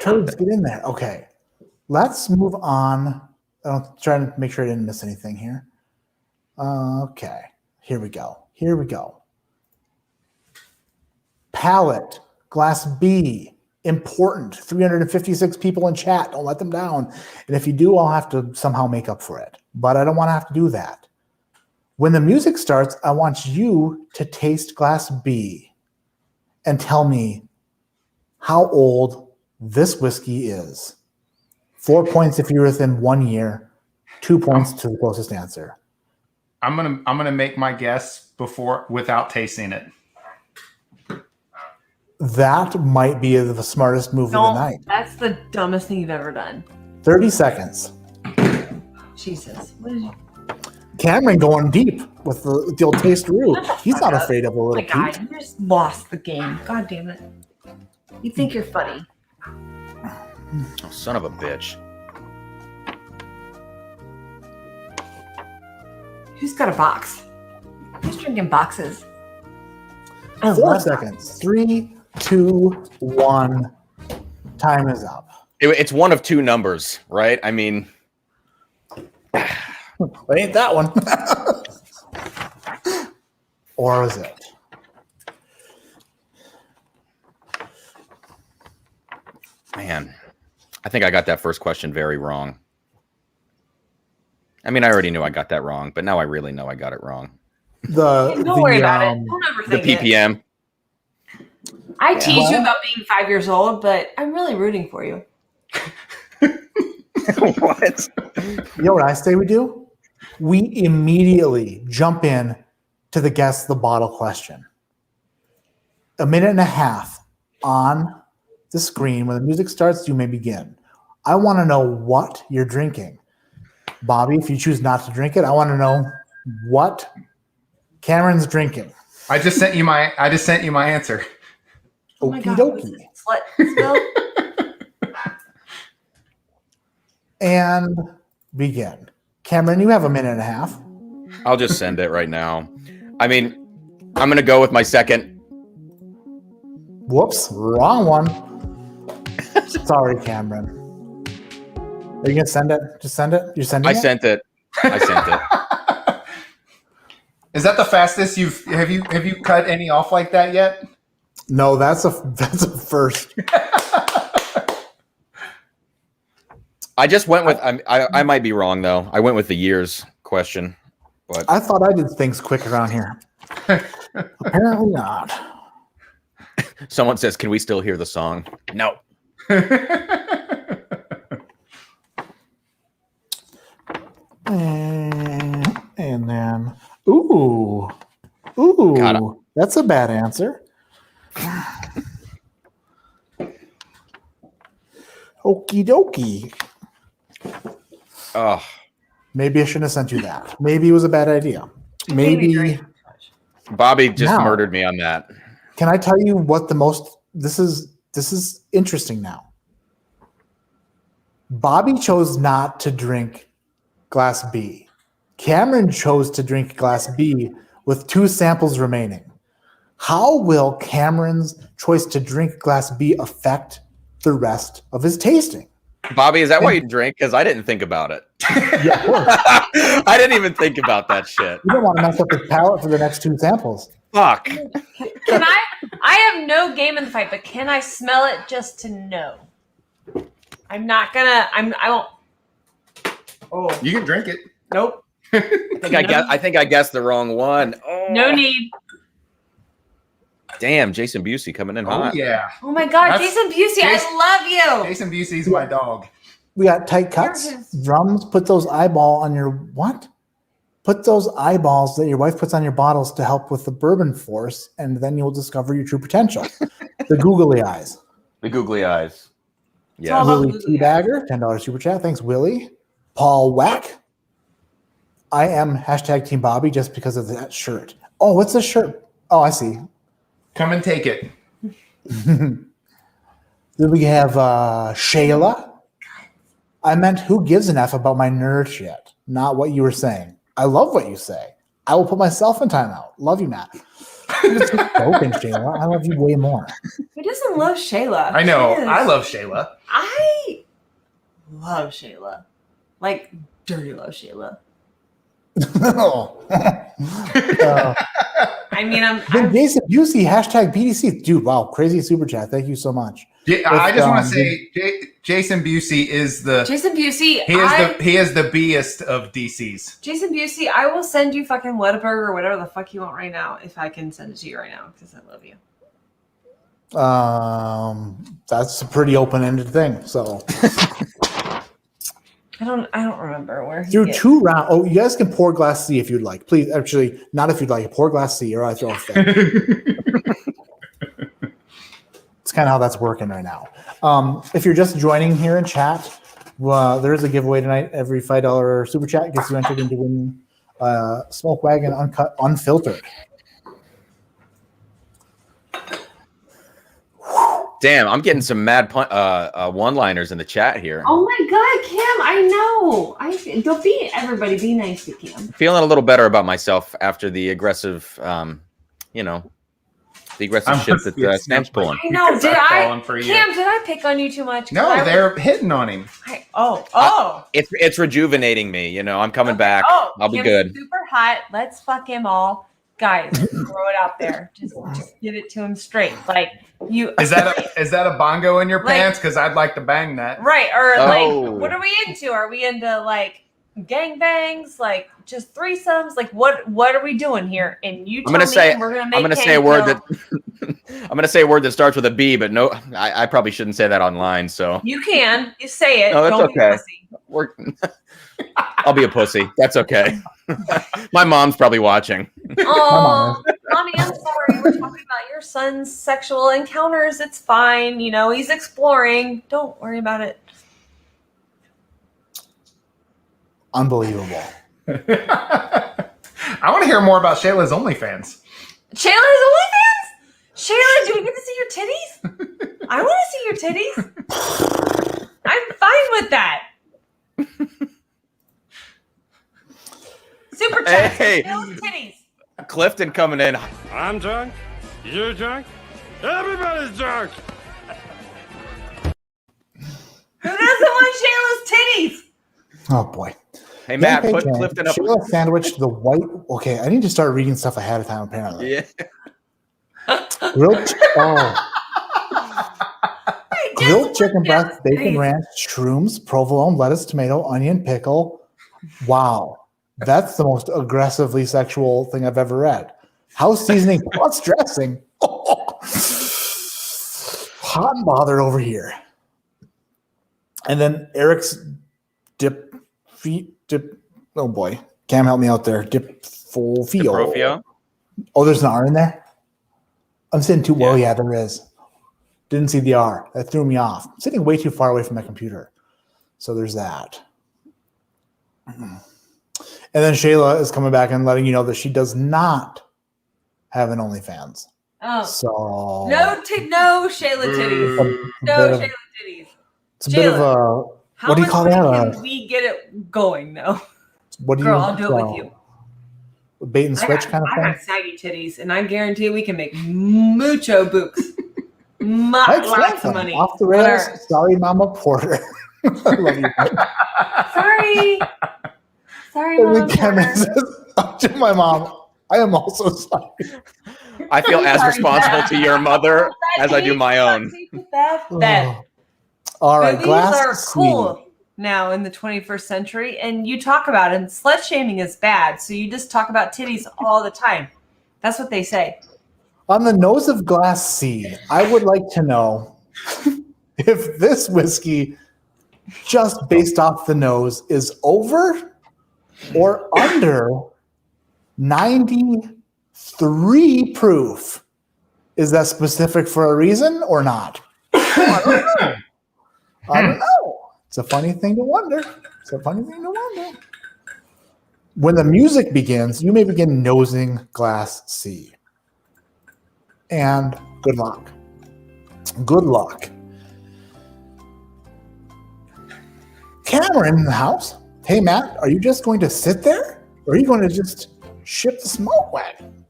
Toads, get in there. Okay. Let's move on. I'm trying to make sure I didn't miss anything here. Okay. Here we go. Palette, glass B, important. 356 people in chat. Don't let them down. And if you do, I'll have to somehow make up for it. But I don't want to have to do that. When the music starts, I want you to taste glass B and tell me how old this whiskey is. 4 points if you're within 1 year, 2 points to the closest answer. I'm gonna make my guess without tasting it. That might be the smartest move of the night. That's the dumbest thing you've ever done. 30 seconds. Jesus. What is Cameron going deep with the old taste-a-roo. He's not afraid of a little my God, peat. you just lost the game. God damn it. You think you're funny. Oh, son of a bitch. Who's got a box? Who's drinking boxes? 4 seconds. 3, 2, 1. Time is up. It's one of two numbers, right? I mean, It ain't that one. Or is it? man, I think I got that first question very wrong. I mean, I already knew I got that wrong, but now I really know I got it wrong. Don't worry about it. Don't The overthink it. ppm. I tease you about being 5 years old, but I'm really rooting for you. What? You know what I say we do? we immediately jump in to the guess the bottle question. A minute and a half on the screen. When the music starts, you may begin. I want to know what you're drinking. Bobby, if you choose not to drink it, I want to know what Cameron's drinking. I just sent you my answer. Oh my Okie God, dokie. slut spill? And begin. Cameron, you have a minute and a half. I'll just send it right now. I mean, I'm going to go with my second. Whoops, wrong one. Sorry, Cameron. Are you going to send it? Just send it? You're sending it? I sent it. Is that the fastest have you cut any off like that yet? No, that's a first. I just went with, I might be wrong though. I went with the years question, but I thought I did things quick around here. Apparently not. someone says, can we still hear the song? No. And then, ooh, that's a bad answer. Okie dokie. Oh, Maybe I shouldn't have sent you that. Maybe it was a bad idea. Maybe. Bobby just Now, murdered me on that. Can I tell you what the most? This is interesting now. Bobby chose not to drink glass B. Cameron chose to drink glass B with 2 samples remaining. How will Cameron's choice to drink glass B affect the rest of his tasting? Bobby, is that why you drink? Because I didn't think about it. Yeah, of course. I didn't even think about that shit. You don't want to mess up his palate for the next 2 samples. Fuck. Can I have no game in the fight, but can I smell it just to know? I'm not gonna. I won't. Oh, You can drink it. nope. I think I guessed the wrong one. Oh, No need. Damn, Jason Busey coming in Oh hot. yeah. Oh my God, That's- Jason Busey, I love you. Jason Busey's my dog. We got tight cuts. There it is. Drums, put those eyeball on your what? Put those eyeballs that your wife puts on your bottles to help with the bourbon force, and then you'll discover your true potential. The googly eyes. The googly eyes. It's Yeah. all about Willie googly Teabagger, $10 super chat. Thanks, Willie. Paul Wack. I am hashtag Team Bobby just because of that shirt. Oh, what's this shirt? Oh, I see. Come and take it. Then we have Shayla. I meant who gives an F about my nerd shit, not what you were saying. I love what you say. I will put myself in timeout. Love you, Matt. I'm just joking, Shayla. I love you way more. Who doesn't love Shayla? I know. Yes. I love Shayla. I love Shayla. Like, dirty love Shayla. I mean, Then Jason Busey, hashtag BDC. Dude, wow, crazy super chat. Thank you so much. I just want to say Jason Busey is the Jason Busey. he is the Best of DCs. Jason Busey, I will send you fucking Whataburger or whatever the fuck you want right now if I can send it to you right now because I love you. That's a pretty open-ended thing. So I don't remember where he through is. 2 rounds. Oh, you guys can pour glass C if you'd like. Please, actually, not if you'd like. Pour glass C or I throw a fit. It's kind of how that's working right now. If you're just joining here in chat, there is a giveaway tonight. Every $5 super chat gets you entered into winning Smoke Wagon Uncut Unfiltered. Damn, I'm getting some mad one-liners in the chat here. Oh my God, Cam! I know. Don't be everybody. Be nice to Cam. Feeling a little better about myself after the aggressive, shit that Sam's pulling. I know. Because Did I've I? fallen for you. Cam, did I pick on you too much? 'Cause No, they're hitting on him. It's rejuvenating me. I'm coming back. I'll be Cam's good. Super hot. Let's fuck him all, guys. Throw it out there. Just give it to him straight. Like you. Is that a bongo in your Like- pants? Because I'd like to bang that. Right, or Oh. like, what are we into? Are we into like gangbangs, like just threesomes? Like, what are we doing here? And you, I'm gonna say a word Cam that I'm gonna say a word that starts with a B, but no, I probably shouldn't say that online. So you can. You say it. No, that's Don't be okay. pussy. we're I'll be a pussy. That's okay. My mom's probably watching. Oh, mommy, I'm sorry. We're talking about your son's sexual encounters. It's fine. You know, he's exploring. Don't worry about it. Unbelievable. I want to hear more about Shayla's OnlyFans. Shayla's OnlyFans? Shayla, do we get to see your titties? I want to see your titties. I'm fine with that. Super chat. Hey. Shayla's titties. Clifton coming in. I'm drunk. You're drunk. Everybody's drunk. Who doesn't want Shayla's titties? Oh boy. Hey, Matt, Hey, put Jen, Clifton up. Sheila sandwiched the white. Okay, I need to start reading stuff ahead of time. Apparently, Yeah. grilled. Oh, Hey, grilled just chicken look at breast, bacon titties. ranch, shrooms, provolone, lettuce, tomato, onion, pickle. Wow, that's the most aggressively sexual thing I've ever read. House seasoning plus dressing. Hot and bothered over here. And then Eric's dip. Oh boy, Cam, help me out there. Profio. Oh, there's an R in there. I'm sitting too. Well, yeah, there is. Didn't see the R. That threw me off. I'm sitting way too far away from my computer. So there's that. And then Shayla is coming back and letting you know that she does not have an OnlyFans. Oh. So No Shayla titties. No Shayla titties. it's a bit of a. How What do you much call money that? can we get it going though? What do Girl, you? I'll do it with you. Bait and switch kind of I thing. got saggy titties, and I guarantee we can make mucho books. That's Lots of money. Off the rails. Whatever. Sorry, Mama Porter. I love you. Sorry. Sorry, And then Mom. Kevin says, up to my mom, I am also sorry. I feel as Sorry, responsible Beth. to your mother as I do my own. Beth. Oh. All right, Movies glass are C. cool now in the 21st century, and you talk about it. And slut shaming is bad, so you just talk about titties all the time. That's what they say. On the nose of glass C, I would like to know if this whiskey, just based off the nose, is over or under 93 proof. Is that specific for a reason or not? I don't know. I don't know. It's a funny thing to wonder. When the music begins, you may begin nosing glass C. And good luck. Good luck. Cameron in the house. Hey, Matt, are you just going to sit there? Or are you going to just ship the smoke wagon?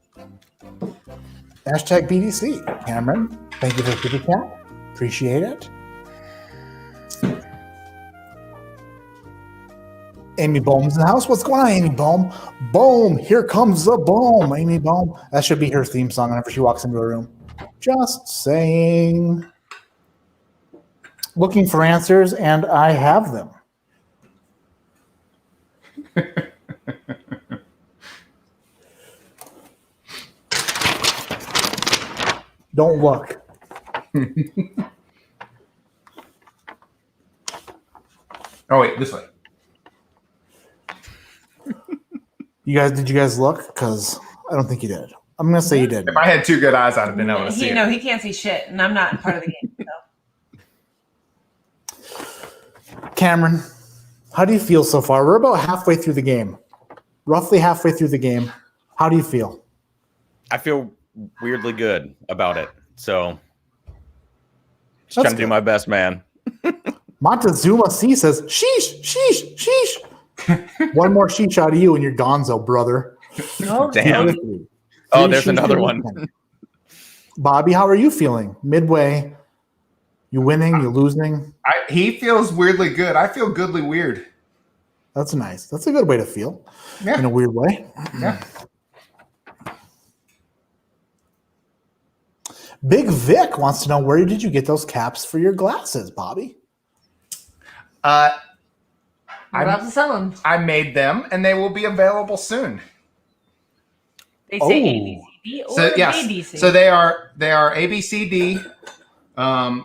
Hashtag BDC. Cameron, thank you for the super chat. Appreciate it. Amy Bohm's in the house. What's going on, Amy Bohm? Boom, here comes the boom. Amy Bohm. That should be her theme song whenever she walks into a room. Just saying. Looking for answers, and I have them. Don't look. Oh, wait, this way. Did you guys look? Because I don't think you did. I'm going to say you did. If I had two good eyes, I'd have been able to see it. No, he can't see shit, and I'm not part of the game. So. Cameron, how do you feel so far? We're about halfway through the game. Roughly halfway through the game. How do you feel? I feel weirdly good about it. So just That's trying to do my best, man. Montezuma C says, sheesh, sheesh, sheesh. One more sheesh out of you and you're gonzo, brother. No, Damn. Three Oh, there's sheesh another in one. weekend. Bobby, how are you feeling? Midway. You winning? You losing? He feels weirdly good. I feel goodly weird. That's nice. That's a good way to feel. Yeah. In a weird way. Yeah. Big Vic wants to know, where did you get those caps for your glasses, Bobby? We're about to sell them. I made them, and they will be available soon. They say ABCD or So yes, ABC. so they are ABCD, and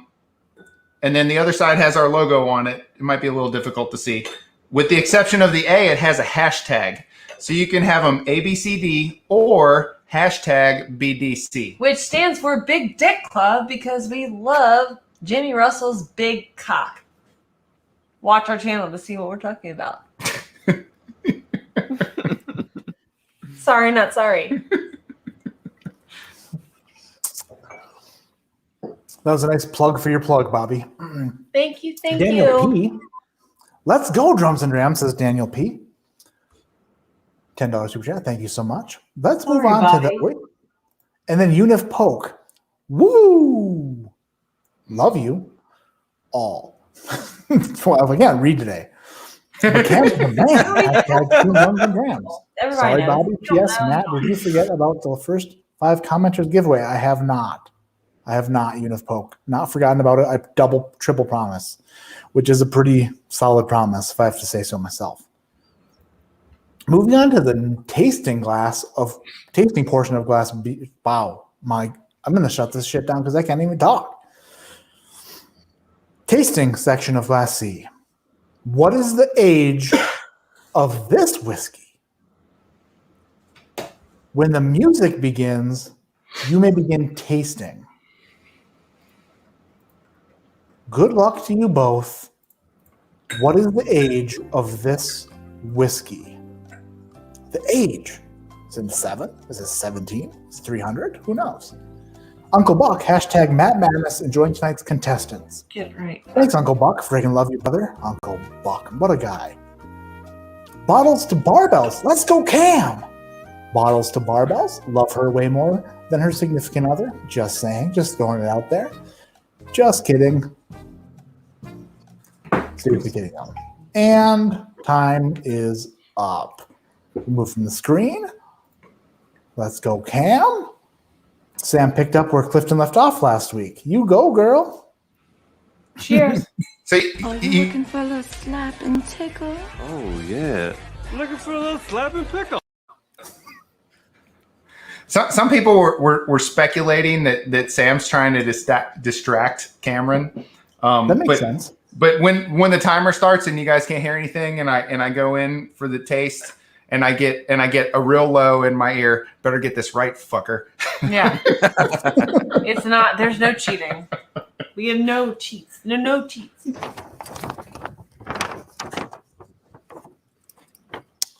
then the other side has our logo on it. It might be a little difficult to see, With the exception of the A, it has a hashtag. So you can have them ABCD or hashtag BDC. Which stands for Big Dick Club because we love Jimmy Russell's big cock. Watch our channel to see what we're talking about. Sorry, not sorry. That was a nice plug for your plug, Bobby. Thank you, thank Daniel you. P. Let's go, Drums and Drams, says Daniel P. $10 super chat. Thank you so much. Let's move Sorry, on Bobby. to the. Wait. And then Unif Poke. Woo! Love you all. Well, again, read today. But Cam's the man. Hashtag Team Drums and Drams. Everybody Sorry, knows. Bobby. We don't P.S. know. Matt, did you forget about the first 5 commenters giveaway? I have not. Unif Poke. Not forgotten about it. I triple promise, which is a pretty solid promise, if I have to say so myself. Moving on to the tasting portion of Glass B. Wow, I'm going to shut this shit down because I can't even talk. Tasting section of Glass C. What is the age of this whiskey? When the music begins, you may begin tasting. Good luck to you both. What is the age of this whiskey? The age. Is it 7? Is it 17? Is it 300? Who knows? Uncle Buck, hashtag Matt Madness, enjoying tonight's contestants. Get it right. Thanks, Uncle Buck. Freaking love you, brother. Uncle Buck. What a guy. Bottles to barbells. Let's go, Cam. Bottles to barbells. Love her way more than her significant other. Just saying. Just throwing it out there. Just kidding. Seriously kidding. And time is up. Move from the screen. Let's go, Cam. Sam picked up where Clifton left off last week. You go, girl. Cheers. So Are you looking for a little slap and tickle? Oh, yeah. Looking for a little slap and pickle. some people were speculating that Sam's trying to distract Cameron. That makes sense. But when the timer starts and you guys can't hear anything, and I go in for the taste, and I get a real low in my ear. Better get this right, fucker. Yeah. It's not, there's no cheating. We have no cheats. No cheats.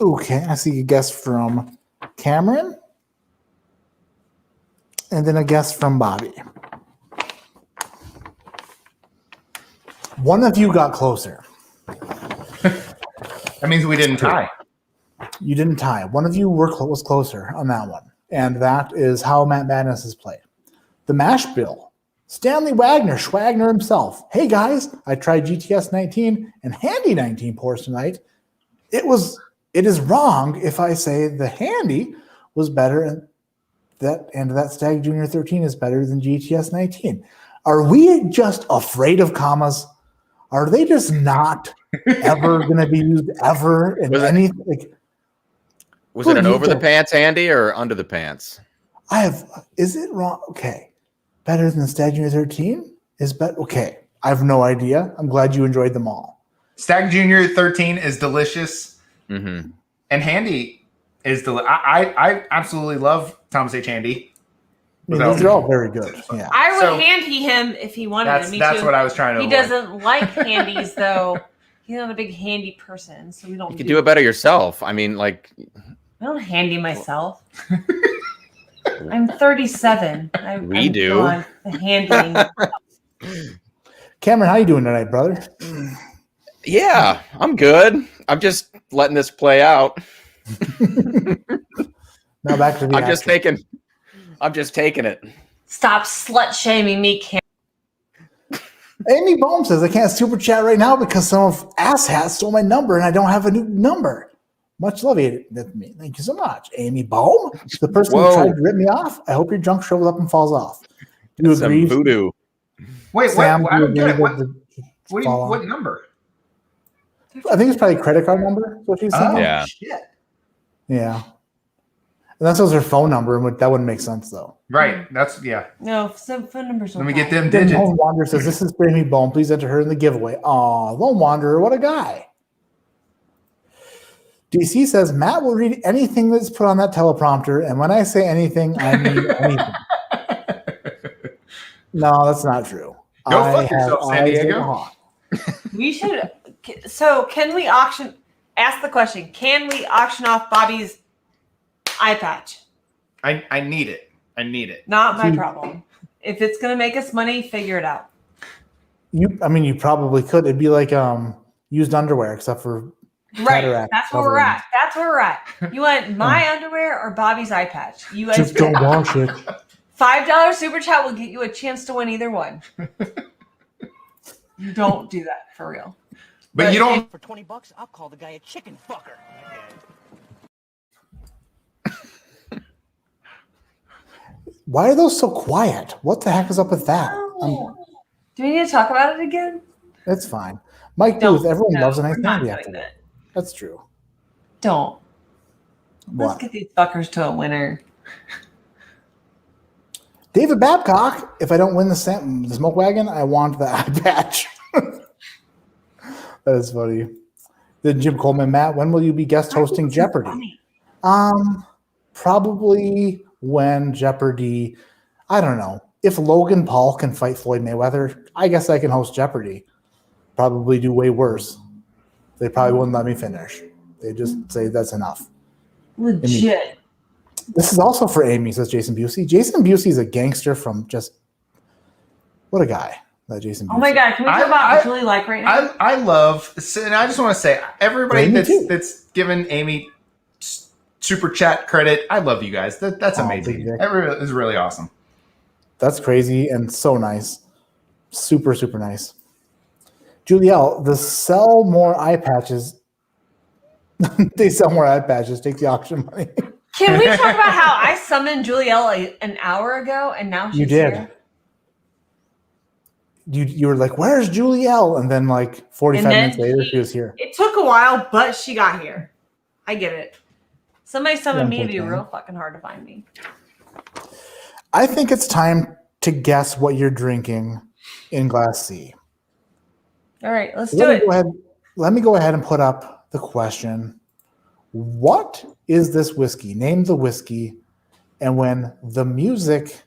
Okay, I see a guess from Cameron. And then a guess from Bobby. One of you got closer. That means we didn't tie. You didn't tie. One of you was closer on that one. And that is how Matt Madness is played. The mash bill. Stanley Schwagner himself. Hey guys, I tried GTS 19 and Handy 19 pours tonight. It is wrong if I say the Handy was better and that Stag Junior 13 is better than GTS 19. Are we just afraid of commas? Are they just not ever going to be used ever in anything? Was it an over the pants Andy or under the pants? Is it wrong? Okay. Better than Stag Junior 13 is better. Okay. I have no idea. I'm glad you enjoyed them all. Stag Junior 13 is delicious. Mm-hmm. And Handy is I absolutely love Thomas H. Handy. I mean, these are all very good. Yeah. I would handy him if he wanted to. Me that's too. what I was trying to He avoid. doesn't like handies, though. He's not a big handy person, so we don't. You could do it better yourself. I mean, like, I don't handy myself. I'm 37. I'm do. done handling. Cameron, how you doing tonight, brother? yeah, I'm good. I'm just letting this play out. Now back to the I'm just taking it. Stop slut shaming me, Cam. Amy Bohm says, I can't super chat right now because some of asshat stole my number and I don't have a new number. Much love you. Thank you so much. Amy Bohm, the person who tried to rip me off. I hope your junk shrivels up and falls off. Do you agree? Some voodoo. Wait, Sam, I don't get it. What What number? I think it's probably a credit card number. Is what she's saying. Yeah. Shit. Yeah. And that's her phone number, and that wouldn't make sense though. Right. That's No, so phone numbers. Let me get them Then digits. Lone Wanderer says, this is Amy Bohm. Please enter her in the giveaway. Aw, Lone Wanderer, what a guy. DC says Matt will read anything that's put on that teleprompter, and when I say anything, I mean anything. No, that's not true. Go I fuck yourself, have San eyes Diego. like a hawk. We should. So, can we auction? Ask the question. Can we auction off Bobby's eye patch? I need it. I need it. Not my problem. If it's gonna make us money, figure it out. You probably could. It'd be like used underwear, except for Right. cataract That's where we're covering. at. That's where we're at. You want my underwear or Bobby's eye patch? You guys Just don't wash it. $5 super chat will get you a chance to win either one. You don't do that for real. But you don't. For $20, I'll call the guy a chicken fucker. Why are those so quiet? What the heck is up with that? Do we need to talk about it again? It's fine. Mike Don't. Booth, everyone No, loves a nice we're not candy doing after that. that. That's true. Don't. Let's What? get these fuckers to a winner. David Babcock, if I don't win the smoke wagon, I want the eye patch. That is funny. Then Jim Coleman, Matt, when will you be guest hosting Jeopardy? Probably when Jeopardy, I don't know. If Logan Paul can fight Floyd Mayweather, I guess I can host Jeopardy. Probably do way worse. They probably wouldn't let me finish. They just say that's enough. Legit. This is also for Amy, says Jason Busey. Jason Busey is a gangster from just what a guy. That Jason Busey. Oh my God, can we talk about Julie like right now? I love, and I just want to say, everybody Me too. that's given Amy super chat credit, I love you guys. That's amazing. big dick. That is really awesome. That's crazy and so nice. Super, super nice. Julielle, the sell more eye patches. They sell more eye patches. Take the auction money. Can we talk about how I summoned Julielle an hour ago and now she's You did. here? You were like, where's Julielle? And then like 45 And then minutes later, she was here. It took a while, but she got here. I get it. Somebody summoned me to be okay. real fucking hard to find me. I think it's time to guess what you're drinking in Glass C. All right, let's do it. Let me go ahead and put up the question. What is this whiskey? Name the whiskey. And when the music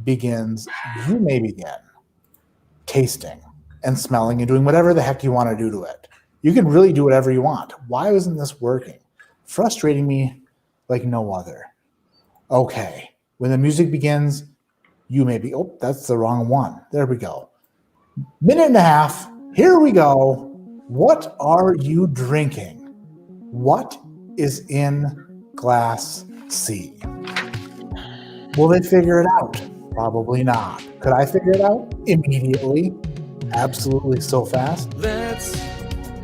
begins, you may begin tasting and smelling and doing whatever the heck you want to do to it. You can really do whatever you want. Why isn't this working? Frustrating me like no other. Okay. When the music begins, you may be, oh, that's the wrong one. There we go. Minute and a half. Here we go. What are you drinking? What is in Glass C? Will they figure it out? Probably not. Could I figure it out immediately? Absolutely, so fast.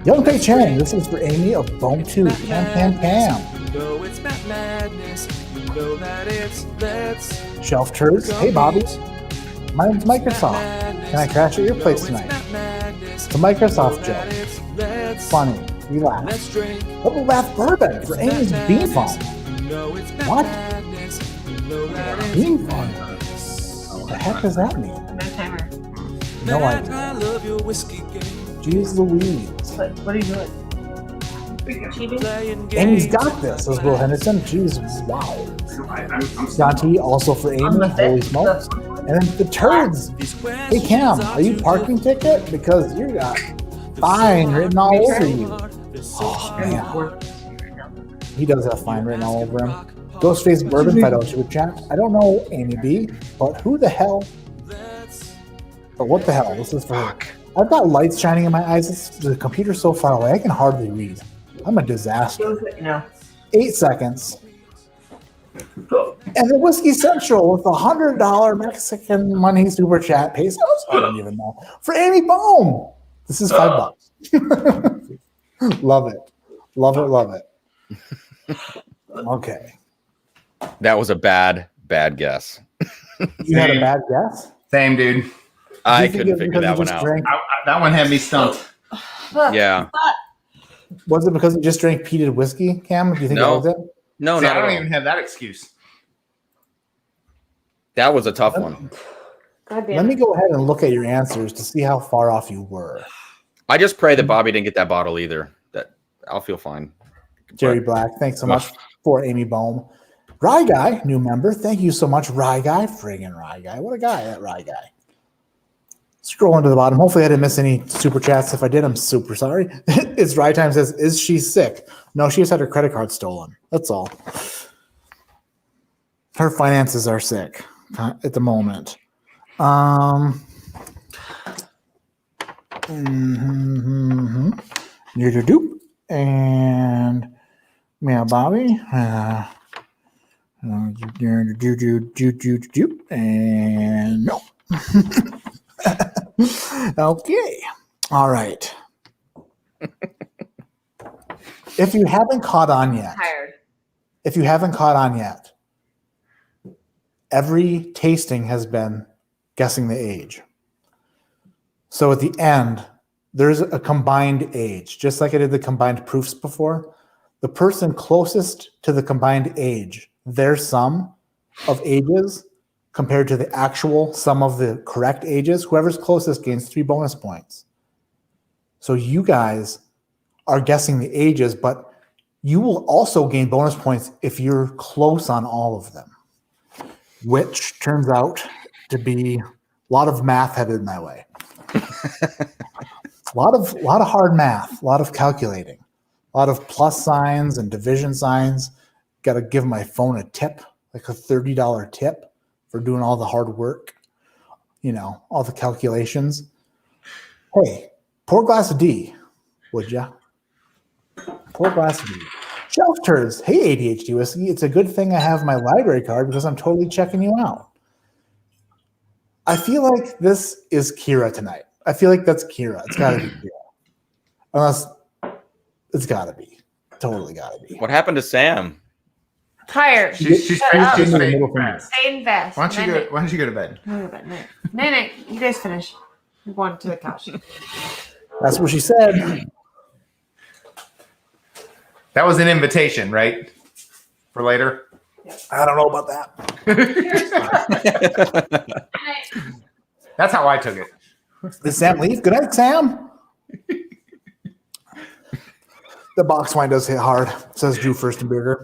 Young Pei Chang, this is for Amy of Bone 2. Cam. You know it's Matt Madness. You know that it's Let's Shelf Turds. Hey, Bobby. My name's Microsoft. Can I crash at your place tonight? It's a Microsoft joke. Funny. Relax. Let's drink. Double bath bourbon for Amy's bean farm. You know it's Matt What? Madness. You know that it's Bean farm? What the heck does that mean? No timer. No Matt, idea. I love your whiskey game. Jeez Louise. What are you doing? Cheating? Playing Amy's games. got this, says Will Henderson. Jeez, wow. Dante, also for Amy. On the Holy fifth? smokes. And then the turds. Hey, Cam, are you parking ticket? Because you got fine written all over you. Oh, man. He does have fine written all over him. Ghostface Bourbon, Fido Super Chat. I don't know Amy B, but who the hell? But what the hell? This is for her. I've got lights shining in my eyes. The computer's so far away, I can hardly read. I'm a disaster. No. 8 seconds. And the Whiskey Central with $100 Mexican money super chat pesos. I don't even know. For Amy Bohm. This is $5. Love it. Love it. Love it. Okay. That was a bad guess. You had a bad guess? Same, dude. I Do you think couldn't it's figure because that you one just out. drank- That one had me stumped. Yeah. Was it because you just drank peated whiskey, Cam? Do you think No. that was it? No, See, not I at don't all. even have that excuse. That was a tough one. God damn Let me it. go ahead and look at your answers to see how far off you were. I just pray that Bobby didn't get that bottle either. That I'll feel fine. Jerry Black, thanks so much for Amy Bohm. Rye Guy, new member. Thank you so much, Rye Guy. Friggin' Rye Guy. What a guy, that Rye Guy. Scrolling to the bottom. Hopefully I didn't miss any super chats. If I did, I'm super sorry. It's Rye Time says, is she sick? No, she just had her credit card stolen. That's all. Her finances are sick at the moment. You and yeah, Bobby. And no. Okay. All right. If you haven't caught on yet, every tasting has been guessing the age. So at the end, there's a combined age, just like I did the combined proofs before. The person closest to the combined age, their sum of ages compared to the actual sum of the correct ages, whoever's closest gains 3 bonus points. So you guys are guessing the ages, but you will also gain bonus points if you're close on all of them, which turns out to be a lot of math headed my way. A lot of hard math, a lot of calculating, a lot of plus signs and division signs. Got to give my phone a tip, like a $30 tip for doing all the hard work, all the calculations. Hey, pour a glass of D, would ya? Pour a glass of D. Shelf turds. Hey, ADHD Whiskey. It's a good thing I have my library card because I'm totally checking you out. I feel like this is Kira tonight. I feel like that's Kira. It's got to be Kira. Unless it's got to be. Totally got to be. What happened to Sam? Tired. She's Stay in vest. Why don't you go to bed? Nay, you guys finish. I'm going to the couch. That's what she said. That was an invitation, right? For later? I don't know about that. That's how I took it. Did Sam leave? Good night, Sam. The box wine does hit hard, says Drew Furstenberger.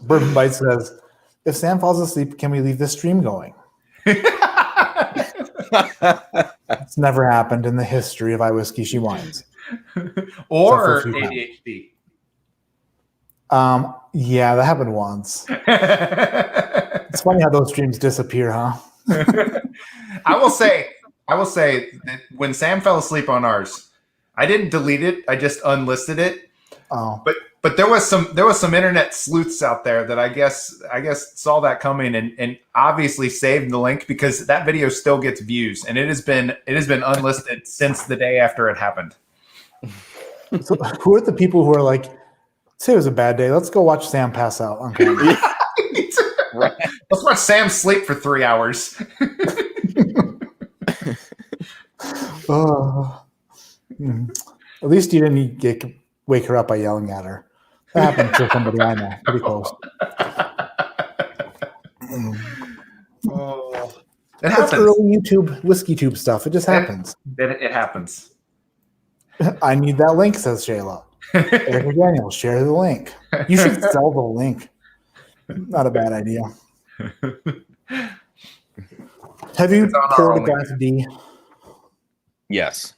Bourbon Bite says, if Sam falls asleep, can we leave the stream going? It's never happened in the history of I Whiskey She Wines. Or ADHD. Yeah, that happened once. It's funny how those streams disappear, huh? I will say that when Sam fell asleep on ours, I didn't delete it. I just unlisted it. Oh. But there was some internet sleuths out there that I guess saw that coming and obviously saved the link because that video still gets views and it has been unlisted since the day after it happened. So who are the people who are like, say it was a bad day, let's go watch Sam pass out on camera. Right. Let's watch Sam sleep for 3 hours. At least you didn't wake her up by yelling at her. That happened to somebody I know. Pretty close. It That's happens. early YouTube whiskey tube stuff. It just happens. It happens. I need that link, says Shayla. Eric Daniel, share the link. You should sell the link. Not a bad idea. Have you poured a glass of D? Yes.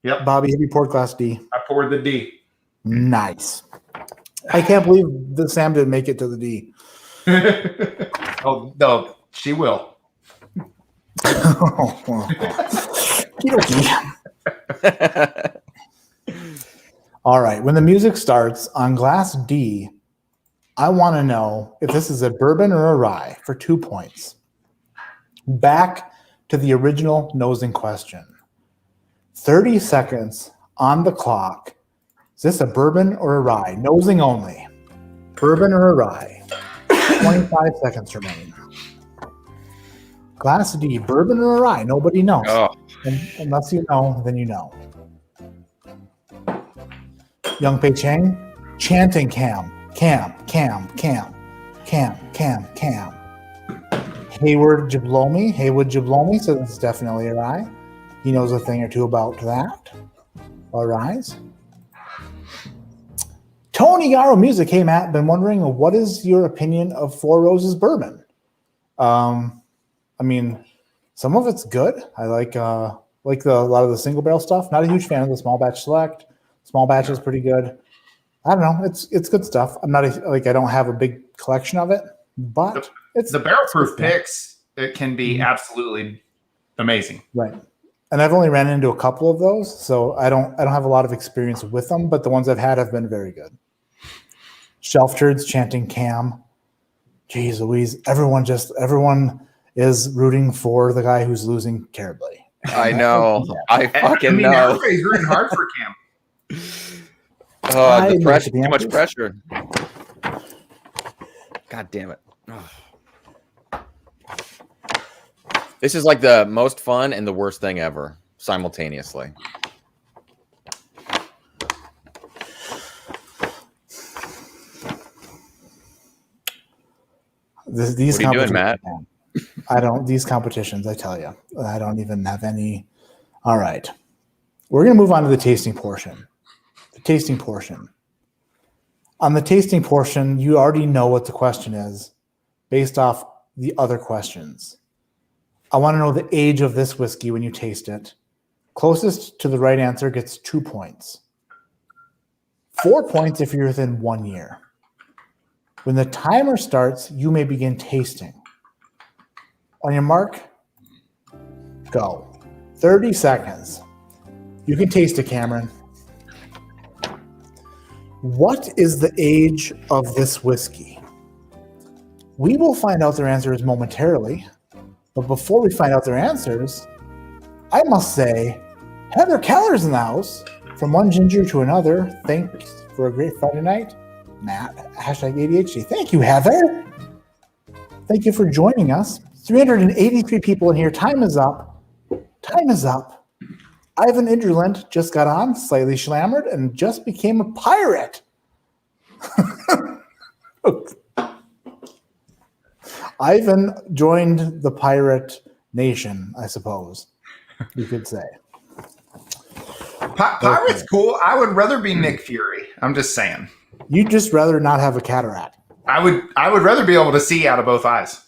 Yep. Bobby, have you poured glass D? I poured the D. Nice. I can't believe that Sam didn't make it to the D. Oh no, she will. All right. When the music starts on glass D, I want to know if this is a bourbon or a rye for 2 points. Back to the original nosing question. 30 seconds on the clock. Is this a bourbon or a rye? Nosing only. Bourbon or a rye? 25 seconds remain. Glass D, bourbon or a rye? Nobody knows. Oh. And unless you know, then you know. Young Pei Chang, chanting Cam. Haywood Jablomi says it's definitely a rye. He knows a thing or two about that. All rise. Tony Garrow Music. Hey, Matt, been wondering, what is your opinion of Four Roses bourbon? I mean, some of it's good. I like a lot of the single barrel stuff. Not a huge fan of the small batch select. Small batch is pretty good. I don't know. It's good stuff. I'm not I don't have a big collection of it, but it's the barrel proof picks. It can be absolutely amazing. Right. And I've only ran into a couple of those, so I don't have a lot of experience with them, but the ones I've had have been very good. Shelf turds chanting Cam. Jeez Louise. Everyone is rooting for the guy who's losing terribly. I know. I fucking know. Everybody's rooting hard for Cam. Oh, the pressure, too much pressure. God damn it. Oh. This is like the most fun and the worst thing ever simultaneously. These what are you doing, Matt? These competitions, I tell you, I don't even have any. All right. We're going to move on to the tasting portion. The tasting portion. On the tasting portion, you already know what the question is based off the other questions. I want to know the age of this whiskey when you taste it. Closest to the right answer gets 2 points. 4 points if you're within 1 year. When the timer starts, you may begin tasting. On your mark, go. 30 seconds. You can taste it, Cameron. What is the age of this whiskey? We will find out their answers momentarily, but before we find out their answers, I must say, Heather Keller's in the house. From one ginger to another, thanks for a great Friday night. Matt, hashtag ADHD. Thank you, Heather. Thank you for joining us. 383 people in here. Time is up. Time is up. Ivan Idreland just got on, slightly slammered, and just became a pirate. Ivan joined the pirate nation, I suppose you could say. Pirate's cool. I would rather be Nick Fury. I'm just saying. You'd just rather not have a cataract. I would rather be able to see out of both eyes.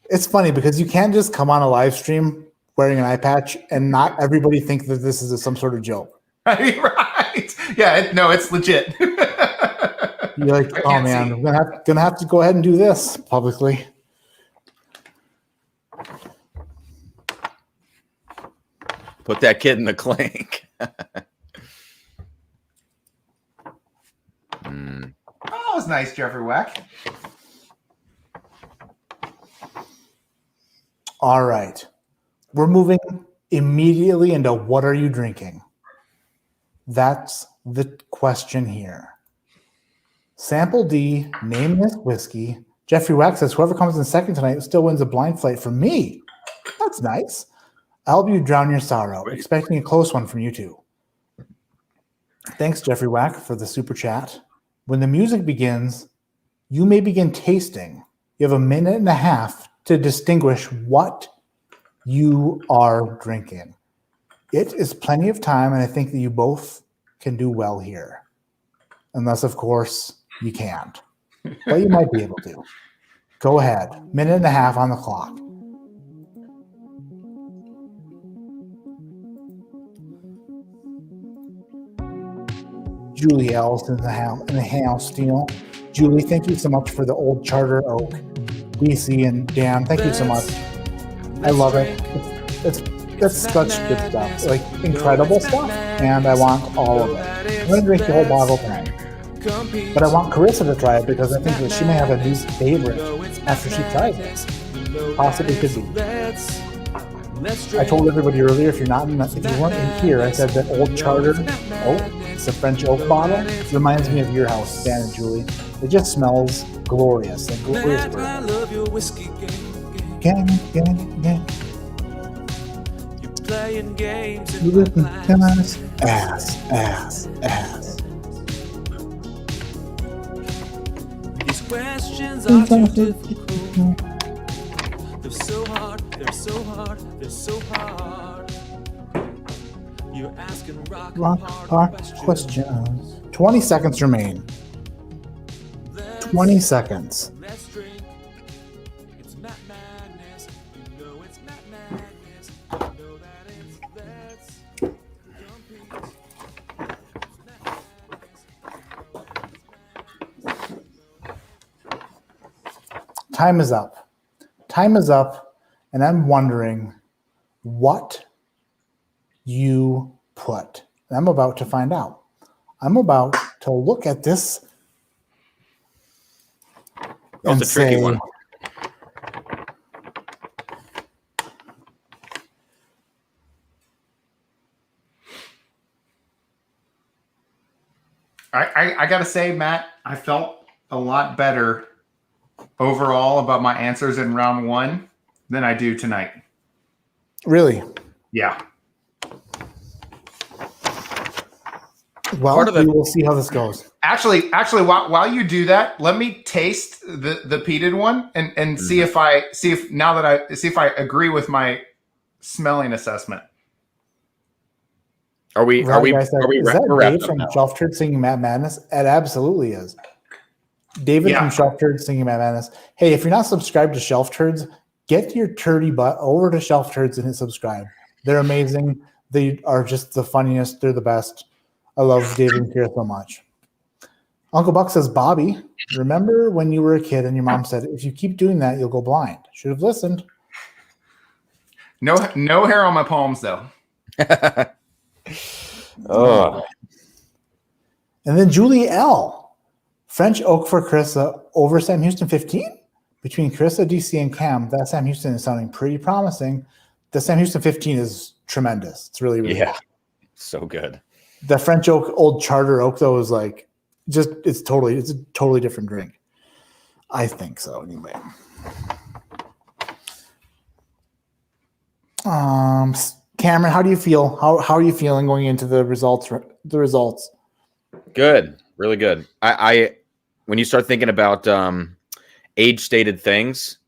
It's funny because you can't just come on a live stream wearing an eye patch and not everybody think that this is some sort of joke. Right. Yeah, no, it's legit. You're like, oh man, I'm gonna have to go ahead and do this publicly. Put that kid in the clink. Oh, that was nice, Jeffrey Wack. All right. We're moving immediately into what are you drinking? That's the question here. Sample D, name this whiskey. Jeffrey Wack says, whoever comes in second tonight still wins a blind flight from me. That's nice. I'll help you drown your sorrow. Expecting a close one from you two. Thanks, Jeffrey Wack, for the super chat. When the music begins, you may begin tasting. You have 1.5 minutes to distinguish what you are drinking. It is plenty of time, and I think that you both can do well here. Unless, of course, you can't. But you might be able to. Go ahead. 1.5 minutes on the clock. Julie L's in the house, Steel. Julie, thank you so much for the old Charter Oak. BC and Dan, thank you so much. I love it. It's such good stuff. Like incredible stuff. And I want all of it. I'm gonna drink the whole bottle tonight. But I want Carissa to try it because I think that she may have a new favorite after she tries it. Possibly could be. I told everybody earlier, if you weren't in here, I said that old Charter Oak, the French oak bottle, reminds me of your house, Dan and Julie. It just smells glorious. Like glorious gang. You're playing games You looking nice. Ass. These questions are too difficult. They're so hard. You're asking rock Rock hard questions. 20 seconds remain. 20 seconds. Let's drink. It's Matt Madness. You know it's Matt Madness. You know that it's let's compete. It's Matt Madness. Time is up. Time is up, and I'm wondering what you put. And I'm about to find out. I'm about to look at this. That's a tricky one. I gotta say, Matt, I felt a lot better overall about my answers in round one than I do tonight. Really? Yeah. Well, Part of the- we will see how this goes. Actually, while you do that, let me taste the peated one and see if I agree with my smelling assessment. Are we Right, we're that wrapped Dave up from now. Shelf Turd singing Matt Madness? It absolutely is. David Yeah. from Shelf Turd singing Matt Madness. Hey, if you're not subscribed to Shelf Turds, get your turdy butt over to Shelf Turds and hit subscribe. They're amazing. They are just the funniest. They're the best. I love David and Kira so much. Uncle Buck says, Bobby, remember when you were a kid and your mom said, if you keep doing that, you'll go blind? Should have listened. No hair on my palms though. Oh, And then Julie L. French Oak for Carissa over Sam Houston 15? Between Carissa, DC, and Cam, that Sam Houston is sounding pretty promising. The Sam Houston 15 is tremendous. It's really, really yeah, good. so good. The French Oak, old Charter Oak, though, is like it's a totally different drink. I think so, anyway. Cameron, how do you feel? How are you feeling going into the results? Good, really good. I when you start thinking about age stated things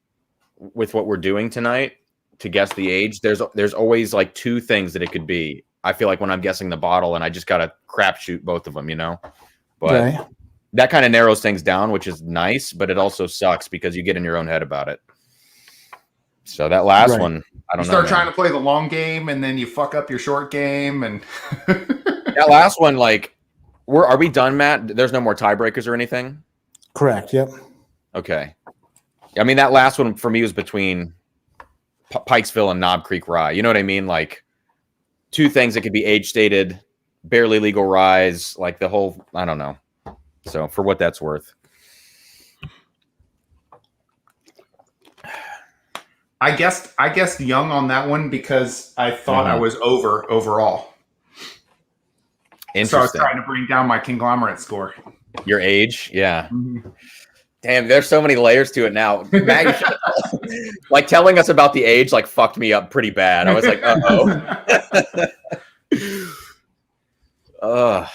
with what we're doing tonight to guess the age, there's always like two things that it could be. I feel like when I'm guessing the bottle and I just gotta crapshoot both of them, you know. But Okay. that kind of narrows things down, which is nice, but it also sucks because you get in your own head about it. So that last Right. one, I don't You know. start trying to play the long game and then you fuck up your short game and That last one, like, are we done, Matt? There's no more tiebreakers or anything? Correct. Yep. Okay. I mean, that last one for me was between Pikesville and Knob Creek Rye. You know what I mean? Like, two things that could be age stated, barely legal ryes, like the whole, I don't know. So for what that's worth. I guessed young on that one because I thought I was over overall. So I was Interesting. trying to bring down my conglomerate score. Your age? Yeah. Damn, there's so many layers to it now. Matt, you should- like telling us about the age like fucked me up pretty bad. I was like, uh-oh.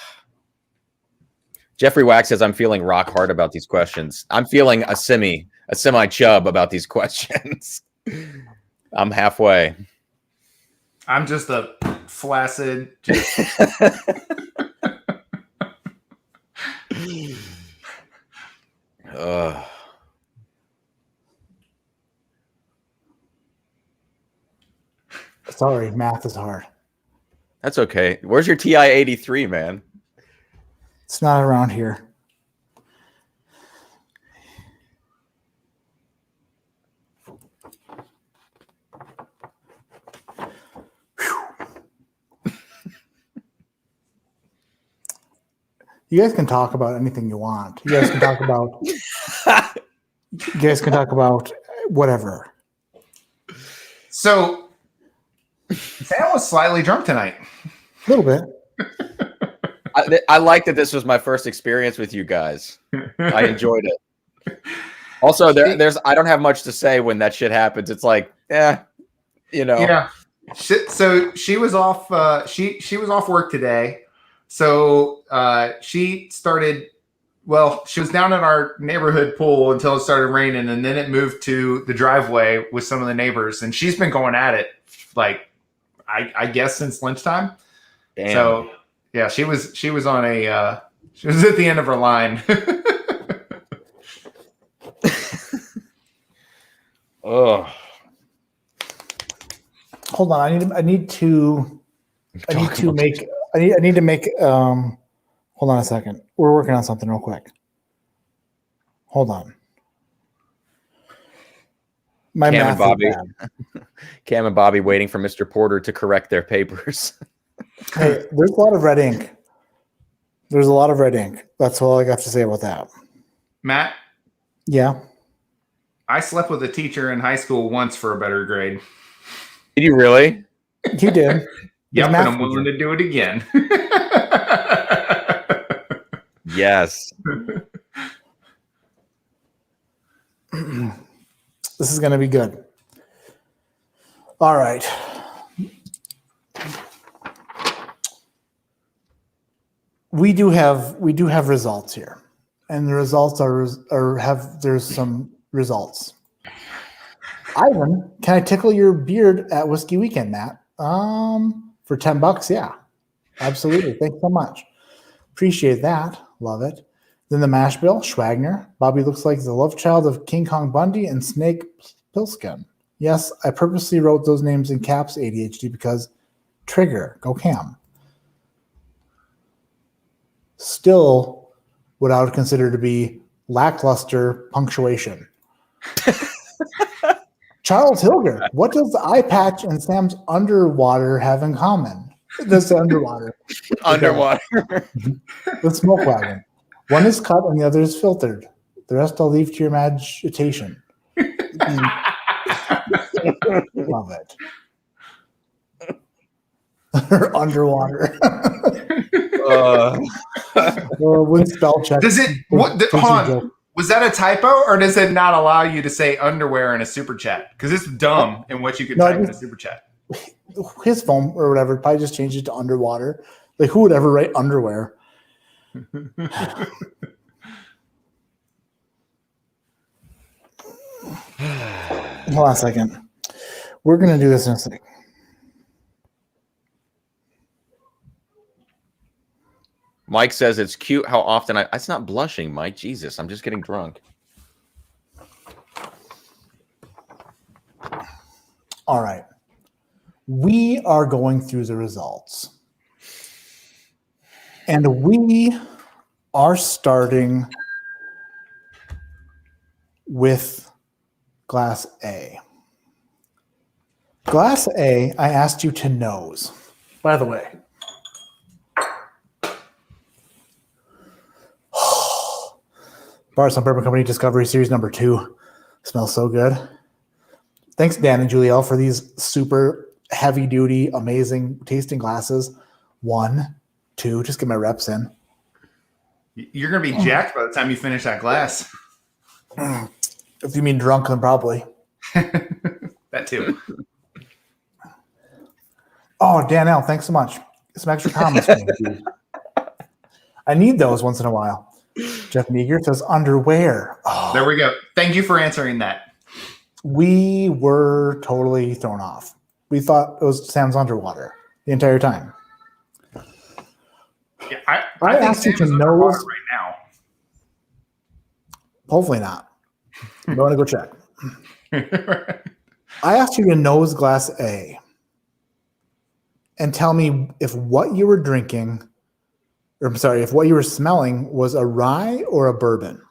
Jeffrey Wax says, I'm feeling rock hard about these questions. I'm feeling a semi-chub about these questions. I'm halfway. I'm just a flaccid. Sorry, math is hard. That's okay. Where's your TI 83, man? It's not around here. You guys can talk about anything you want. You guys can talk about. You guys can talk about whatever. So Sam was slightly drunk tonight. A little bit. I like that this was my first experience with you guys. I enjoyed it. Also, there's I don't have much to say when that shit happens. It's like, you know. Yeah. So she was off. She was off work today. So she started. Well, she was down at our neighborhood pool until it started raining, and then it moved to the driveway with some of the neighbors. And she's been going at it, like I guess since lunchtime. Damn. So yeah, she was on a she was at the end of her line. Oh, Hold on. I need to make. Hold on a second. We're working on something real quick. Hold on. My Cam math and Bobby. is bad. Cam and Bobby waiting for Mr. Porter to correct their papers. Hey, there's a lot of red ink. There's a lot of red ink. That's all I got to say about that. Matt, Yeah. I slept with a teacher in high school once for a better grade. Did you really? You did. Yep, and math I'm willing to do it again. Yes. This is going to be good. All right. We do have results here, and the results there's some results. Ivan, can I tickle your beard at Whiskey Weekend, Matt? For $10, yeah, absolutely. Thanks so much. Appreciate that. Love it. Then the mash bill, Schwagner. Bobby looks like the love child of King Kong Bundy and Snake Plissken. Yes, I purposely wrote those names in caps, ADHD, because trigger, go Cam. Still what I would consider to be lackluster punctuation. Charles Hilger, what does the eye patch and Sam's underwater have in common? That's underwater. Underwater. The smoke wagon. One is cut and the other is filtered. The rest I'll leave to your imagination. Love it. Underwater. With spell check. Does it? What? Hold on. Was that a typo, or does it not allow you to say underwear in a super chat? Because it's dumb in what you can type in a super chat. His phone or whatever probably just changed it to underwater. Like, who would ever write underwear? Hold on a second. We're going to do this in a second. Mike says it's cute how often it's not blushing, Mike. Jesus, I'm just getting drunk. All right. We are going through the results. And we are starting with Glass A. Glass A, I asked you to nose. By the way, Bars on Bourbon Company Discovery Series number 2. Smells so good. Thanks, Dan and Julielle, for these super heavy-duty, amazing tasting glasses. 1, 2, just get my reps in. You're going to be jacked by the time you finish that glass. If you mean drunk, then probably. That too. Oh, Danielle, thanks so much. Some extra comments for me, dude. I need those once in a while. Jeff Meager says underwear. Oh, there we go. Thank you for answering that. We were totally thrown off. We thought it was Sam's underwater the entire time. Yeah, I think asked you Sam to is know underwater right now. Hopefully not. I'm going to go check. I asked you to nose Glass A and tell me if what you were drinking, or I'm sorry, if what you were smelling was a rye or a bourbon.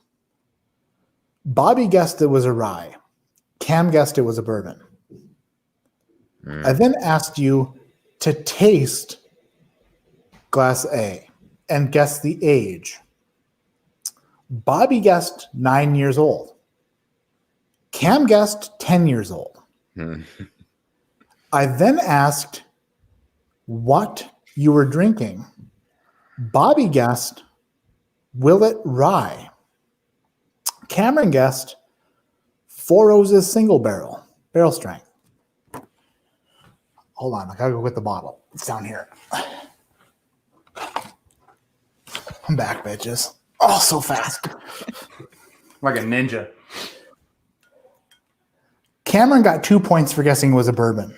Bobby guessed it was a rye. Cam guessed it was a bourbon. I then asked you to taste Glass A and guess the age. Bobby guessed 9 years old. Cam guessed 10 years old. I then asked what you were drinking. Bobby guessed Willet Rye. Cameron guessed Four Roses single barrel strength. Hold on, I gotta go get the bottle. It's down here. I'm back, bitches. Oh, so fast. Like a ninja. Cameron got 2 points for guessing it was a bourbon.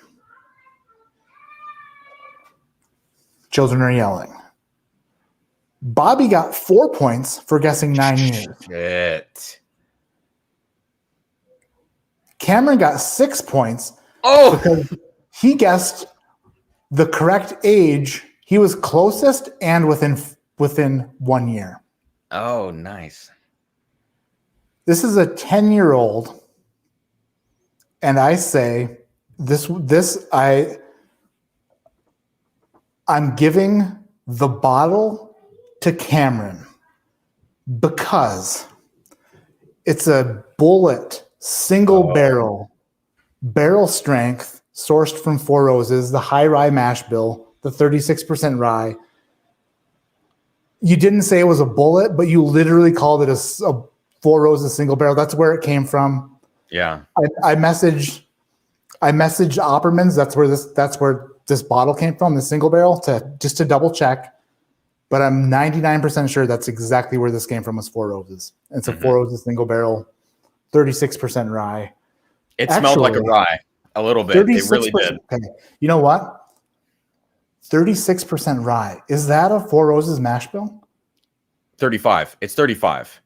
Children are yelling. Bobby got 4 points for guessing 9 years. Shit. Cameron got 6 points Oh, because he guessed the correct age. He was closest and within 1 year. oh, nice. This is a 10-year-old, and I say I'm giving the bottle to Cameron because it's a bullet single barrel strength sourced from Four Roses, the high rye mash bill, the 36% rye. You didn't say it was a bullet, but you literally called it a Four Roses single barrel. That's where it came from. Yeah. I messaged Opperman's. That's where this bottle came from, the single barrel, just to double check. But I'm 99% sure that's exactly where this came from, was Four Roses. It's a Four Roses single barrel, 36% rye. It smelled like a rye a little bit. It really did. Okay. You know what? 36% rye. Is that a Four Roses mash bill? 35. It's 35.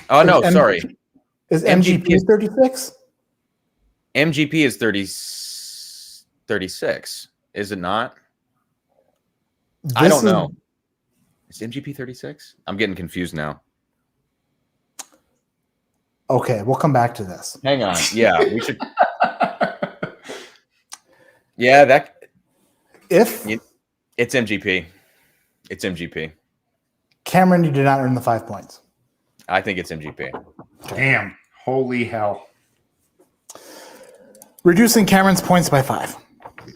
Oh, no, sorry. Is MGP 36? MGP is 36. Is it not? I don't know. Is MGP 36? I'm getting confused now. Okay, we'll come back to this. Hang on. Yeah, we should. Yeah, it's MGP. It's MGP. Cameron, you did not earn the 5 points. I think it's MGP. Damn. Holy hell. Reducing Cameron's points by 5.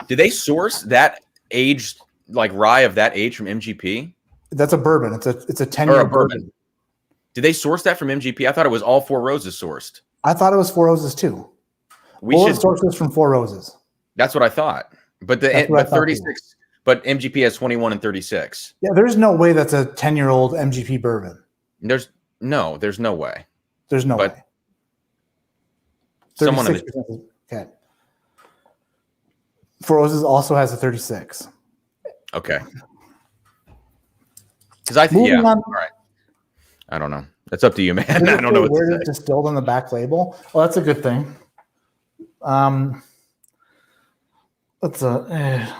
Did they source that age, like rye of that age, from MGP? That's a bourbon. It's a 10-year bourbon. Did they source that from MGP? I thought it was all Four Roses sourced. I thought it was Four Roses too. Sources from Four Roses. That's what I thought. But the 36. But MGP has 21 and 36. Yeah, there's no way that's a 10-year-old MGP bourbon. There's no way. There's no way. Someone okay. Four Roses also has a 36. Okay. Because I think, yeah. All right. I don't know. It's up to you, man. I don't know what where to it's say. distilled on the back label. Well, that's a good thing. That's a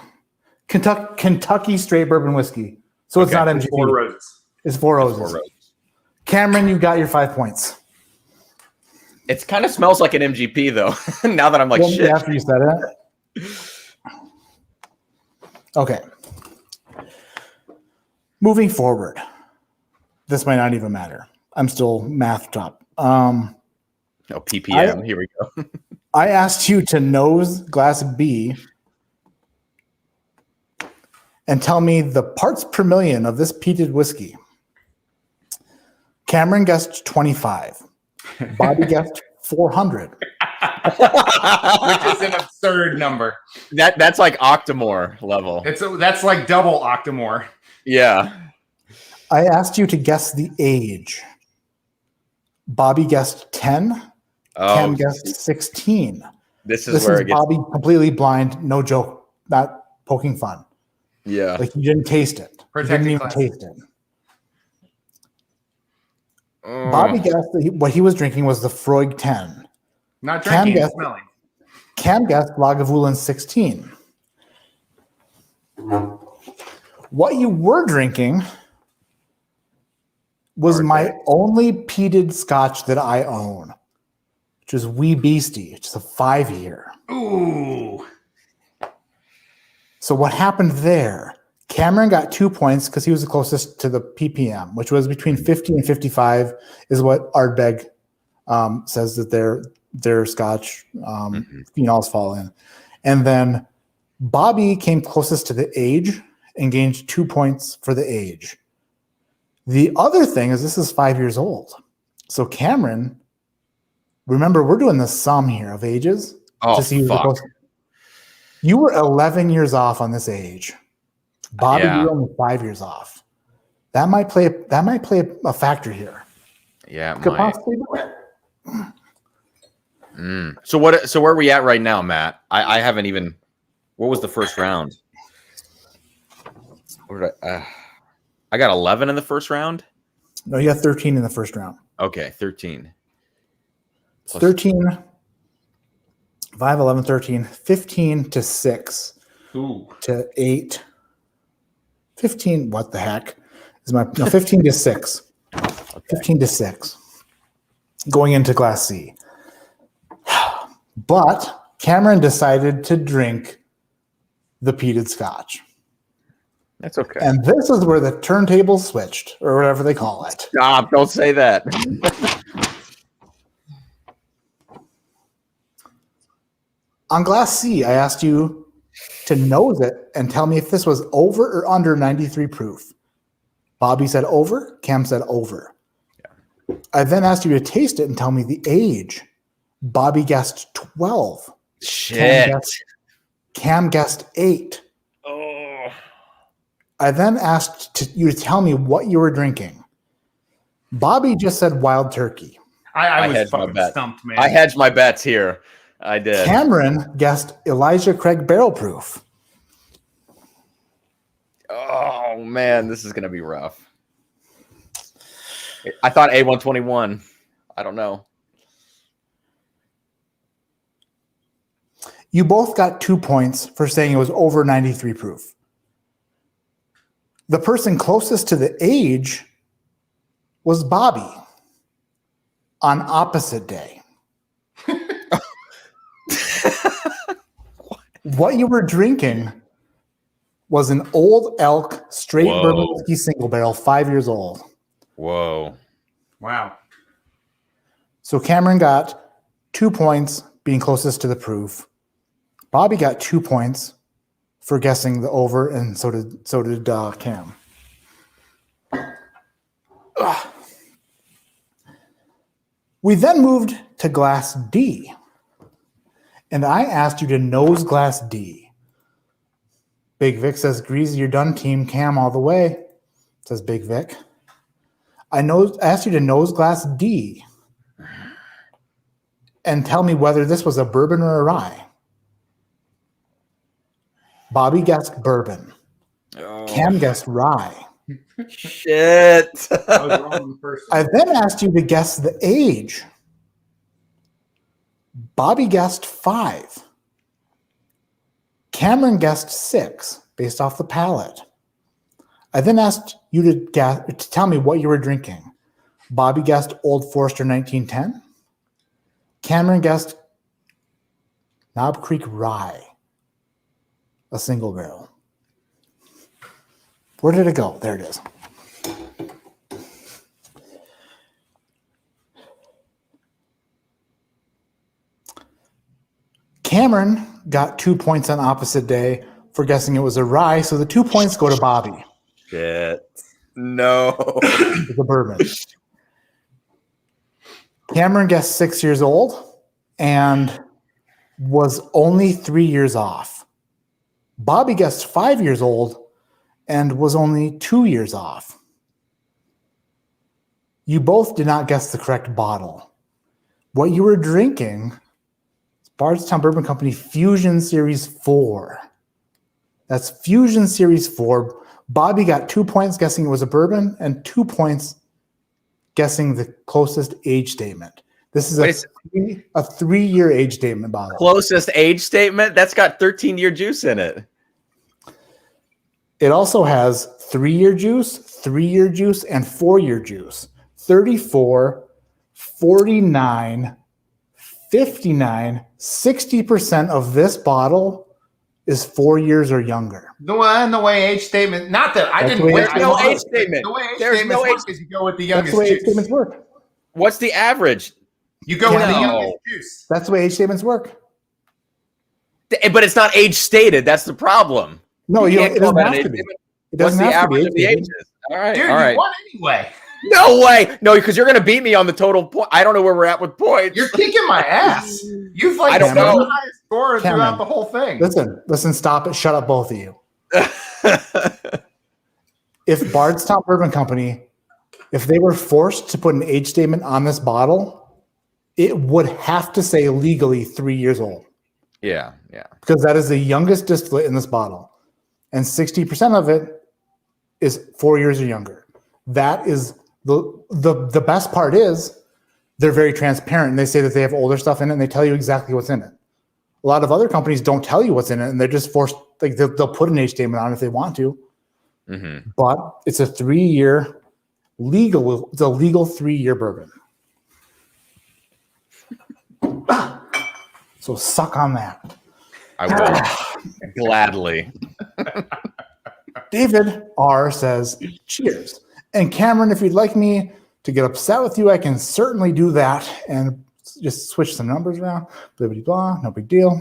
Kentucky straight bourbon whiskey. So it's not MGP. Four Roses. It's Four Roses. Cameron, you got your 5 points. It kind of smells like an MGP, though. Now that I'm like, shit. After you said it. Okay. Moving forward. This might not even matter. I'm still math top. PPM. Here we go. I asked you to nose glass B and tell me the parts per million of this peated whiskey. Cameron guessed 25. Bobby guessed 400. Which is an absurd number. That's like Octomore level. That's like double Octomore. Yeah. I asked you to guess the age. Bobby guessed 10. Cam guessed 16. This is where it gets... Bobby completely blind, no joke, not poking fun. Yeah. Like you didn't taste it. You didn't even taste it. Bobby guessed that what he was drinking was the Freud 10. Not drinking, smelling. Cam guessed Lagavulin 16. What you were drinking was my only peated scotch that I own, which is Wee Beastie, which is a 5-year. Ooh. So what happened there? Cameron got 2 points because he was the closest to the ppm, which was between 50 and 55, is what Ardbeg says that their scotch phenols fall in. And then Bobby came closest to the age and gained 2 points for the age. The other thing is this is 5 years old. So Cameron, remember, we're doing the sum here of ages. Oh, fuck. You were 11 years off on this age. Bobby, you're only 5 years off. That might play a factor here. Yeah, it could might. possibly do it. So where are we at right now, Matt? I haven't even. What was the first round? I got 11 in the first round. No, you got 13 in the first round. Okay, 13. Plus 13, 5, 11, 13, 15 to 6 to 8. 15, what the heck? 15 to 6. Okay. 15 to 6. Going into Glass C. But Cameron decided to drink the peated scotch. That's okay. And this is where the turntables switched, or whatever they call it. Stop, don't say that. On Glass C, I asked you to nose it and tell me if this was over or under 93 proof. Bobby said over, Cam said over. Yeah. I then asked you to taste it and tell me the age. Bobby guessed 12. Shit. Cam guessed 8. Oh. I then asked you to tell me what you were drinking. Bobby just said wild turkey. I was fucking stumped, man. I hedged my bets here. I did. Cameron guessed Elijah Craig Barrel Proof. Oh, man, this is going to be rough. I thought A121. I don't know. You both got 2 points for saying it was over 93 proof. The person closest to the age was Bobby on opposite day. What you were drinking was an Old Elk straight bourbon whiskey single barrel, 5 years old. Whoa. Wow. So Cameron got 2 points being closest to the proof. Bobby got 2 points for guessing the over, and so did Cam. Ugh. We then moved to Glass D. And I asked you to nose Glass D. Big Vic says, Greasy, you're done. Team Cam all the way, says Big Vic. I asked you to nose Glass D and tell me whether this was a bourbon or a rye. Bobby guessed bourbon. Oh. Cam guessed rye. Shit. I was wrong on the first one. I then asked you to guess the age. Bobby guessed 5. Cameron guessed 6 based off the palate. I then asked you to tell me what you were drinking. Bobby guessed Old Forester 1910. Cameron guessed Knob Creek Rye, a single barrel. Where did it go? There it is. Cameron got 2 points on opposite day for guessing it was a rye, so the 2 points go to Bobby. Shit. No. The bourbon. Cameron guessed 6 years old and was only 3 years off. Bobby guessed 5 years old and was only 2 years off. You both did not guess the correct bottle. What you were drinking, Bardstown Bourbon Company Fusion Series 4. That's Fusion Series 4. Bobby got 2 points guessing it was a bourbon and 2 points guessing the closest age statement. This is a 3-year age statement bottle. Closest age statement? That's got 13-year juice in it. It also has 3-year juice, 3-year juice, and 4-year juice. 34, 49, 59, 60% of this bottle is 4 years or younger. The way age statement, not that I didn't. There's no age statement. The way age There's statements no age. work is you go with the That's youngest the way age juice. statements work. What's the average? You go with the No. youngest juice. That's the way age statements work. But it's not age stated. That's the problem. No, You it can't call doesn't that have an to age be. statement. It What's doesn't the have to be average age of the statement. ages? All right. Dude, all right. you won anyway. No way. No, because you're going to beat me on the total point. I don't know where we're at with points. You're kicking my ass. You've I don't got know. the highest score Cameron. throughout the whole thing. Listen, stop it. Shut up, both of you. If Bardstown Bourbon Company, if they were forced to put an age statement on this bottle, it would have to say legally 3 years old Yeah, yeah. because that is the youngest distillate in this bottle. And 60% of it is 4 years or younger. That is the best part is they're very transparent, and they say that they have older stuff in it, and they tell you exactly what's in it. A lot of other companies don't tell you what's in it, and they're just forced, like they'll put an age statement on if they want to. Mm-hmm. But it's a 3-year legal. It's a legal 3-year bourbon. So suck on that. I will gladly. David R says, cheers. And Cameron, if you'd like me to get upset with you, I can certainly do that and just switch some numbers around. Blah, blah, blah. No big deal.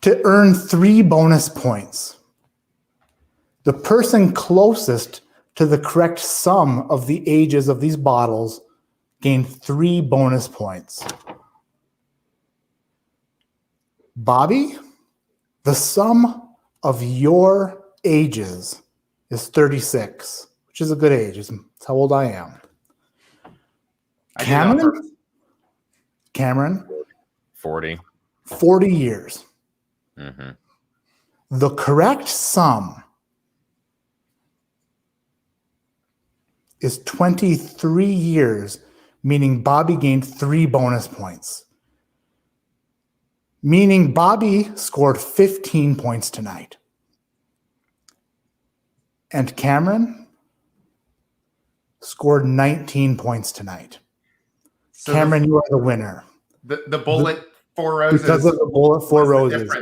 To earn 3 bonus points, the person closest to the correct sum of the ages of these bottles gain 3 bonus points. Bobby, the sum of your ages is 36, which is a good age. It's how old I am. Cameron, 40. 40 years. Mm-hmm. The correct sum is 23 years, meaning Bobby gained 3 bonus points. Meaning Bobby scored 15 points tonight. And Cameron scored 19 points tonight. So Cameron, you are the winner. The bullet 4 roses. Because of the bullet 4 roses.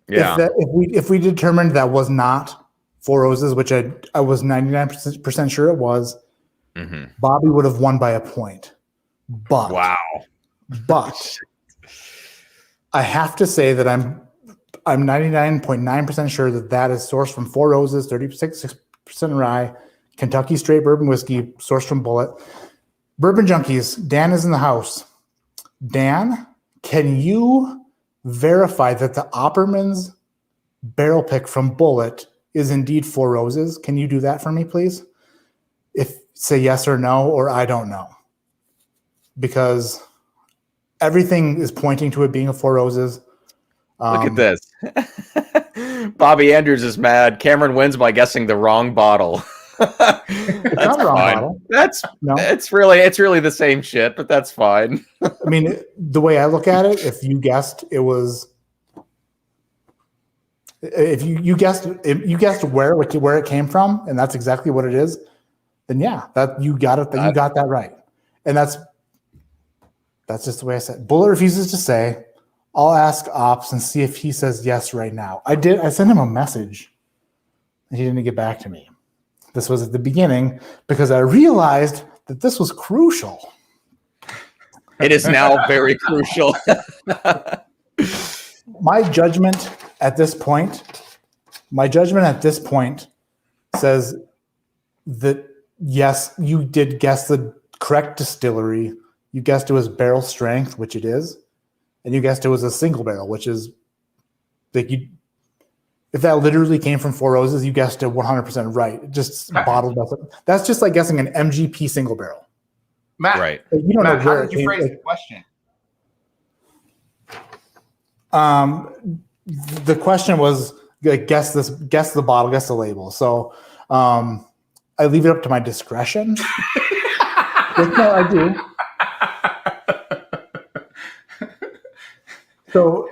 If we determined that was not 4 roses, which I was 99% sure it was, mm-hmm. Bobby would have won by a point. But But I have to say that I'm 99.9% sure that is sourced from 4 Roses, 36% rye, Kentucky straight bourbon whiskey, sourced from Bullet. Bourbon Junkies, Dan is in the house. Dan, can you verify that the Opperman's barrel pick from Bullet is indeed 4 Roses? Can you do that for me, please? Say yes or no, or I don't know. Because everything is pointing to it being a 4 Roses. Look at this. Bobby Andrews is mad. Cameron wins by guessing the wrong bottle. It's not wrong bottle. It's really the same shit, but that's fine. I mean, the way I look at it, if you guessed it was, if you guessed where it came from, and that's exactly what it is, then yeah, that you got it. You got that right, and that's just the way I said. Bullet refuses to say. I'll ask Ops and see if he says yes right now. I sent him a message, and he didn't get back to me. This was at the beginning because I realized that this was crucial. It is now very crucial. My judgment at this point says that yes, you did guess the correct distillery. You guessed it was barrel strength, which it is. And you guessed it was a single barrel, which is like if that literally came from 4 Roses, you guessed it 100% right. It just bottled up. That's just like guessing an MGP single barrel. Matt, right. You don't know how did you phrase the question? The question was like, guess the bottle, guess the label. So I leave it up to my discretion. No, I do. So,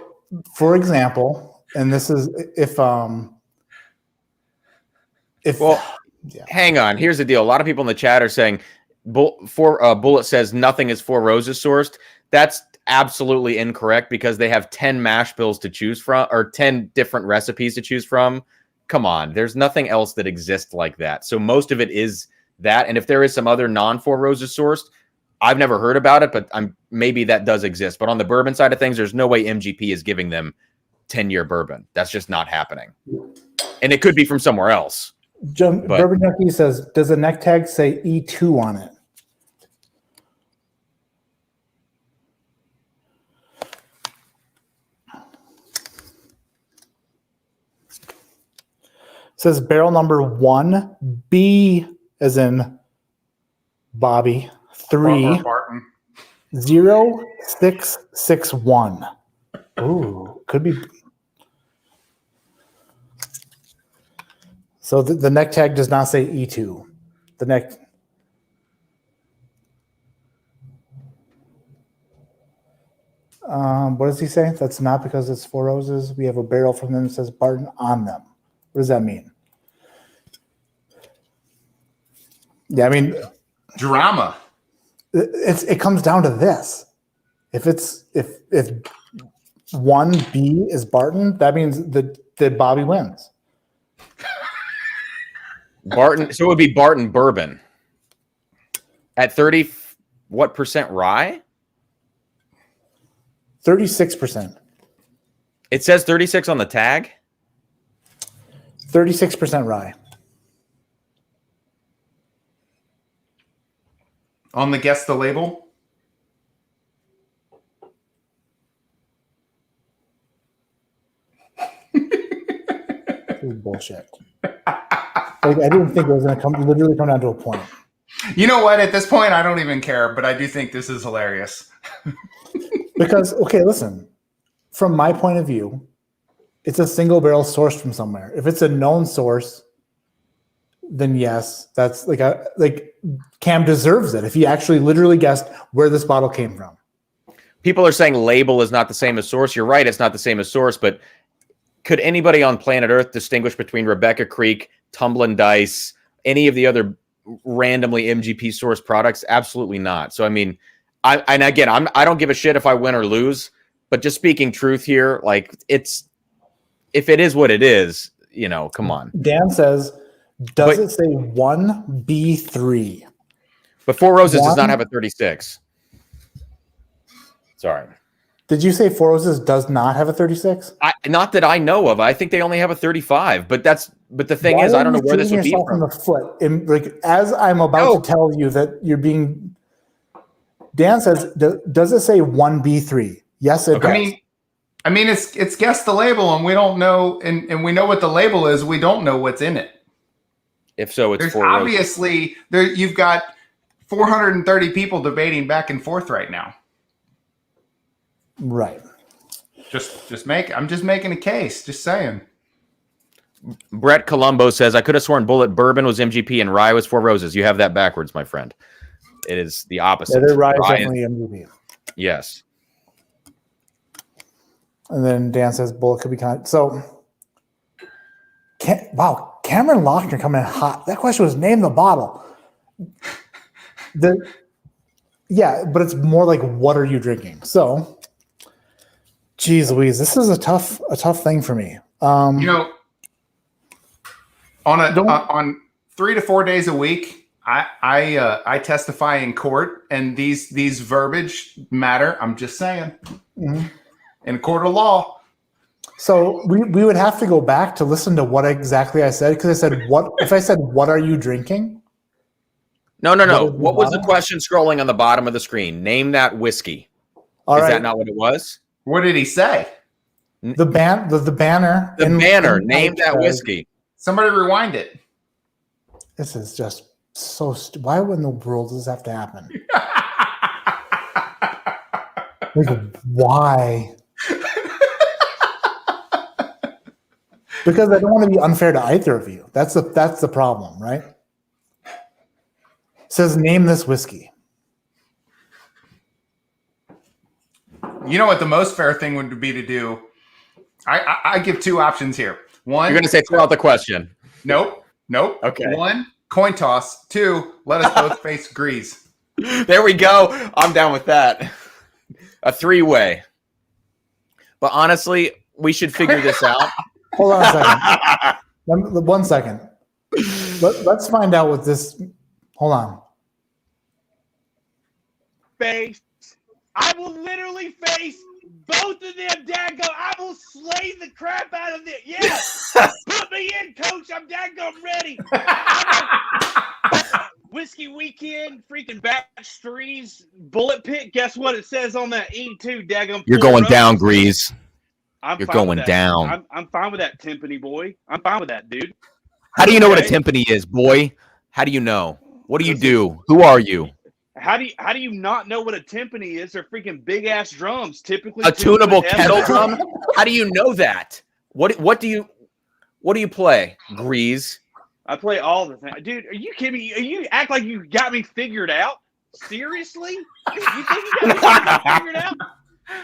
for example, and this is hang on. Here's the deal. A lot of people in the chat are saying Bullet says nothing is 4 Roses sourced. That's absolutely incorrect because they have 10 mash bills to choose from, or 10 different recipes to choose from. Come on, there's nothing else that exists like that. So most of it is that, and if there is some other non-4 Roses sourced, I've never heard about it, but maybe that does exist. But on the bourbon side of things, there's no way MGP is giving them 10-year bourbon. That's just not happening. And it could be from somewhere else. Bourbon Junkie says, does the neck tag say E2 on it? It says barrel number 1, B as in Bobby, 3, 0661. Ooh, could be. So the neck tag does not say E2. The neck. What does he say? That's not because it's Four Roses. We have a barrel from them that says Barton on them. What does that mean? Yeah, I mean, Drama. it comes down to this. If 1B is Barton, that means that Bobby wins. Barton. So it would be Barton bourbon at 30. What percent rye? 36%. It says 36 on the tag. 36% rye. On the guess the label. This is bullshit. Like, I didn't think it was going to literally come down to a point. You know what? At this point, I don't even care, but I do think this is hilarious. Because, okay, listen, from my point of view, it's a single barrel sourced from somewhere. If it's a known source, then yes, that's like Cam deserves it if he actually literally guessed where this bottle came from. People are saying label is not the same as source. You're right, it's not the same as source, but could anybody on planet Earth distinguish between Rebecca Creek, Tumblin' Dice, any of the other randomly MGP source products? Absolutely not. So, I mean, I don't give a shit if I win or lose, but just speaking truth here, like if it is what it is, you know, come on. Dan says, does it say 1B3? But Four Roses does not have a 36. Sorry. Did you say Four Roses does not have a 36? Not that I know of. I think they only have a 35. But the thing is, I don't know where this would be from. In the foot, like as I'm about to tell you that you're being. Dan says, does it say 1B3? Yes, it does. I mean, it's guess the label, and we don't know, and we know what the label is. We don't know what's in it. If so, it's There's obviously there. You've got 430 people debating back and forth right now. Right. I'm just making a case. Just saying. Brett Colombo says, I could have sworn Bullet Bourbon was MGP and Rye was Four Roses. You have that backwards, my friend. It is the opposite. Yeah, Rye is definitely MGP. Yes. And then Dan says Bullet could be kind of, so. Wow, Cameron Lochner coming in hot. That question was name the bottle. Yeah, but it's more like what are you drinking? So, geez Louise, this is a tough thing for me. You know, on 3 to 4 days a week, I testify in court, and these verbiage matter. I'm just saying, in a court of law. So we would have to go back to listen to what exactly I said, because I said what if I said what are you drinking? No. What was the question scrolling on the bottom of the screen? Name that whiskey. Is that not what it was? What did he say? The banner. The banner. Name that whiskey. Somebody rewind it. This is just so why in the world does this have to happen? Like, why? Because I don't want to be unfair to either of you. That's the problem, right? It says name this whiskey. You know what the most fair thing would be to do? I give two options here. One, you're going to say throw out the question. Nope. Okay. 1, coin toss. 2, let us both face Grease. There we go. I'm down with that. A 3-way. But honestly, we should figure this out. Hold on a second. 1 second. Let's find out what this. Hold on. Face. I will literally face both of them, daggum. I will slay the crap out of them. Yes. Put me in, coach. I'm daggum ready. Whiskey Weekend, freaking Batch Trees, Bullet Pit. Guess what it says on that E2, daggum? You're going down, Grease. You're going down. I'm fine with that, Timpani boy. I'm fine with that, dude. How do you know what a timpani is, boy? How do you know? What do you do? Who are you? How do you not know what a timpani is? They're freaking big ass drums, typically A tunable with kettle F- drum? How do you know that? What do you play? Grease. I play all the things. Dude, are you kidding me? You act like you got me figured out? Seriously? You think you got me figured out?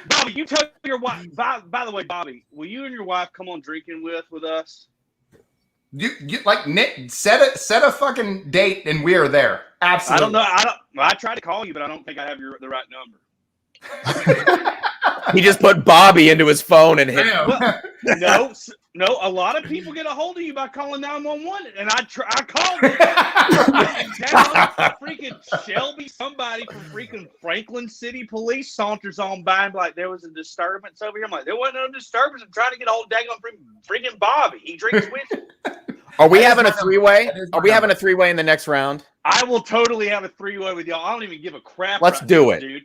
Bobby, you tell your wife. By the way, Bobby, will you and your wife come on drinking with us? You like Nick set a fucking date and we are there. Absolutely. I don't know. I tried to call you, but I don't think I have the right number. He just put Bobby into his phone and hit. No. A lot of people get a hold of you by calling 911, and I called it. Freaking Shelby, somebody from freaking Franklin City Police saunters on by and like there was a disturbance over here. I'm like, there wasn't no disturbance. I'm trying to get a hold of daggone freaking Bobby. He drinks whiskey. Are we having a three-way? Are we having a three-way in the next round? I will totally have a three-way with y'all. I don't even give a crap. Let's do it, dude.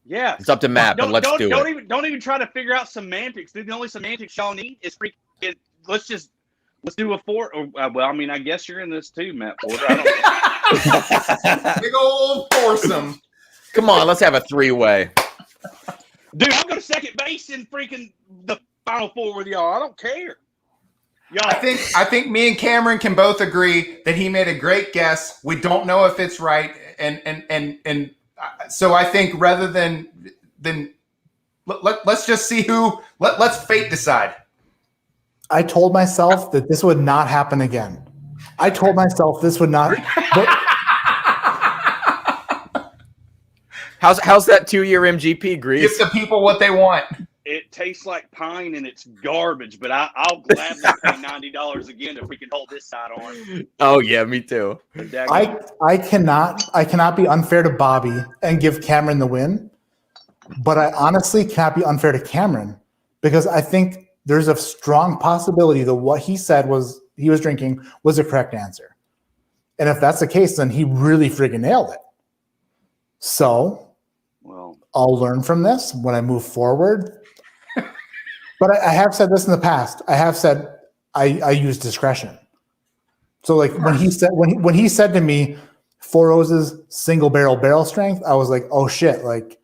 Yeah, it's up to Matt, but let's do it. Don't even try to figure out semantics. Dude, the only semantics y'all need is freaking. Let's do a four. Well, I mean, I guess you're in this too, Matt Porter. I don't know. Big old foursome. Come on, let's have a three-way. Dude, I'm going to second base in freaking the Final Four with y'all. I don't care. Y'all. I think me and Cameron can both agree that he made a great guess. We don't know if it's right, and so I think rather than let's just see who. Let's fate decide. I told myself that this would not happen again. I told myself this would not. But how's that 2-year MGP, Grease? Give the people what they want. It tastes like pine and it's garbage, but I'll gladly pay $90 again if we can hold this side on. Oh yeah, me too. I cannot be unfair to Bobby and give Cameron the win, but I honestly cannot be unfair to Cameron because I think there's a strong possibility that what he said he was drinking was the correct answer. And if that's the case, then he really friggin' nailed it. So I'll learn from this when I move forward. But I have said this in the past. I have said I use discretion. So like when he said to me, Four Roses single barrel strength, I was like, oh shit, like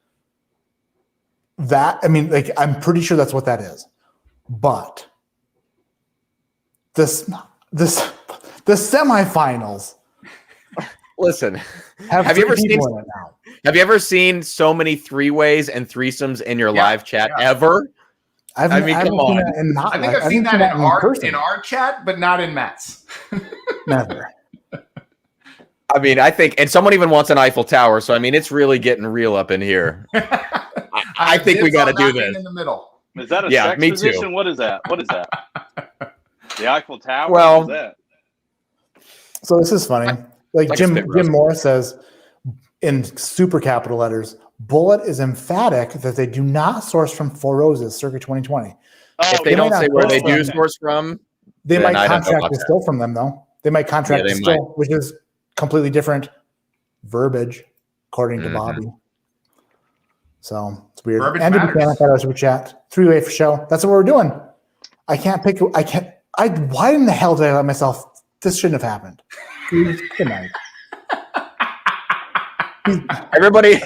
that. I mean, like I'm pretty sure that's what that is. But the semifinals. Listen, have you ever seen so many three-ways and threesomes in your live chat ever? I mean, come on. I think I've seen that in our chat, but not in Matt's. Never. I mean, I think, and someone even wants an Eiffel Tower, so I mean, it's really getting real up in here. I think we got to do this. In the middle. Is that a sex me position? too. What is that? The Eiffel Tower? Well, what is that? So this is funny. Like Jim Morris says in super capital letters, Bullet is emphatic that they do not source from Four Roses circa 2020. If they don't say where they do source from, they might contract to steal from them, though. They might contract to steal, which is completely different verbiage, according to Bobby. So it's weird. Verbiage Andy matters. Buchanan thought I was super chat. Three-way for show. That's what we're doing. I can't pick. Why in the hell did I let myself? This shouldn't have happened. Good night. Everybody,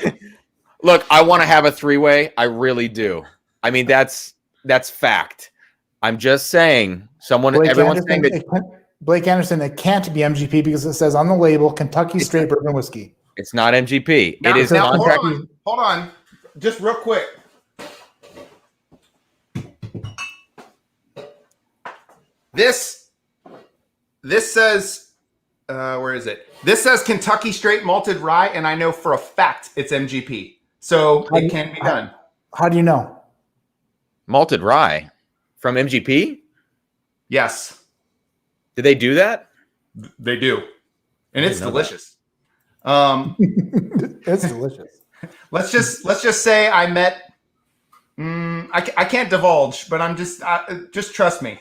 look, I want to have a three-way. I really do. I mean, that's fact. I'm just saying. Everyone's saying that Blake Anderson, it can't be MGP because it says on the label Kentucky Straight Bourbon Whiskey. It's not MGP. Now, it is now, contract. Hold on. Just real quick. This says, where is it? This says Kentucky Straight Malted Rye, and I know for a fact it's MGP. So it can be done. How do you know? Malted rye from MGP? Yes. Did they do that? They do. And it's delicious. It's delicious. Let's just say I met. I can't divulge, but I'm just trust me.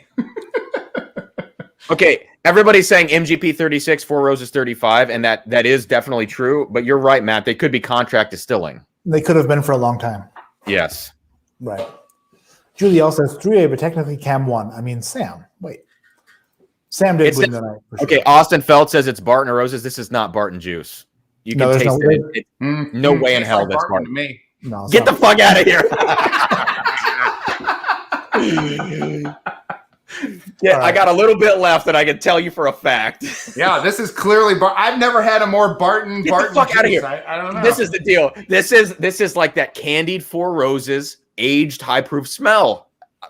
Okay, everybody's saying MGP 36, Four Roses 35, and that is definitely true. But you're right, Matt. They could be contract distilling. They could have been for a long time. Yes. Right. Julie L says 3A, but technically Cam won. I mean, Sam. Wait. Sam did win the night. For sure. Okay, Austin Feld says it's Barton Roses. This is not Barton Juice. You No, can there's taste no- it. No way in Tastes hell like that's Barton Barton. to me. No, Get the fuck out of here. Yeah, I got a little bit left that I can tell you for a fact. Yeah, this is clearly I've never had a more Barton. Get Barton the fuck out of juice. here. I don't know. This is the deal. This is like that candied Four Roses aged high proof smell.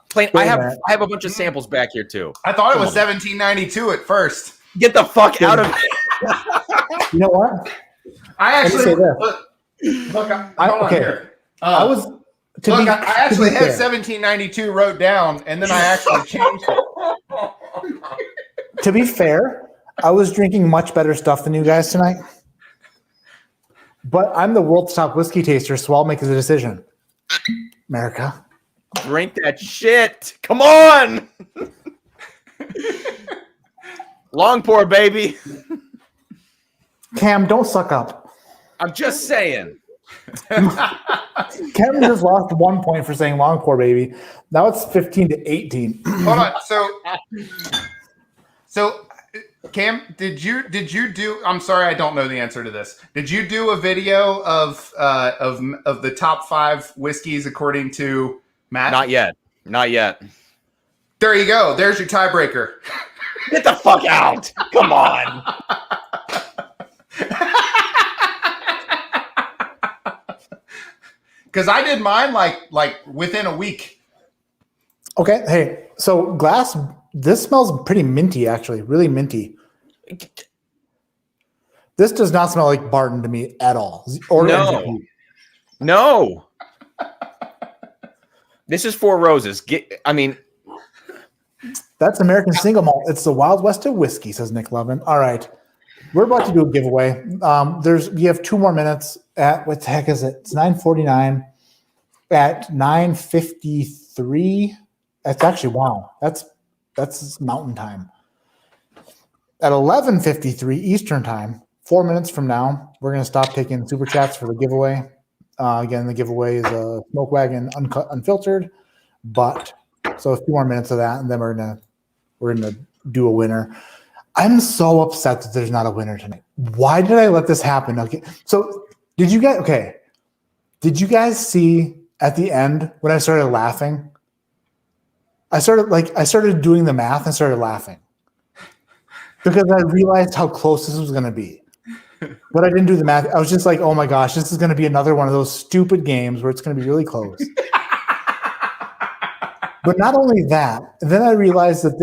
Plain. I have a bunch of samples back here too. I thought it was 1792 at first. Get the fuck out of here. You know what? I actually say this. look. Hold on here. I was. Look, I actually had 1792 wrote down, and then I actually changed it. To be fair, I was drinking much better stuff than you guys tonight. But I'm the world's top whiskey taster, so I'll make the decision. America. Drink that shit. Come on. Long pour, baby. Cam, don't suck up. I'm just saying. Cam just lost 1 point for saying long pour, baby. Now it's 15-18. Hold on. So, Cam, did you do? I'm sorry, I don't know the answer to this. Did you do a video of the top 5 whiskeys according to Matt? Not yet. There you go. There's your tiebreaker. Get the fuck out. Come on. Because I did mine like within a week. Okay, hey, so glass, this smells pretty minty, actually, really minty. This does not smell like Barton to me at all. Or No. This is Four Roses. That's American single malt. It's the Wild West of whiskey, says Nick Levin. All right. We're about to do a giveaway. You have 2 more minutes at, what the heck is it? It's 9:49. At 9:53. That's actually, wow. That's mountain time. At 11:53 Eastern time, 4 minutes from now, we're going to stop taking super chats for the giveaway. Again, the giveaway is a Smoke Wagon uncut, unfiltered. But so a few more minutes of that, and then we're gonna do a winner. I'm so upset that there's not a winner tonight. Why did I let this happen? Okay, so did you guys see at the end when I started laughing? I started doing the math and started laughing because I realized how close this was going to be. But I didn't do the math. I was just like, oh my gosh, this is going to be another one of those stupid games where it's going to be really close. But not only that, then I realized that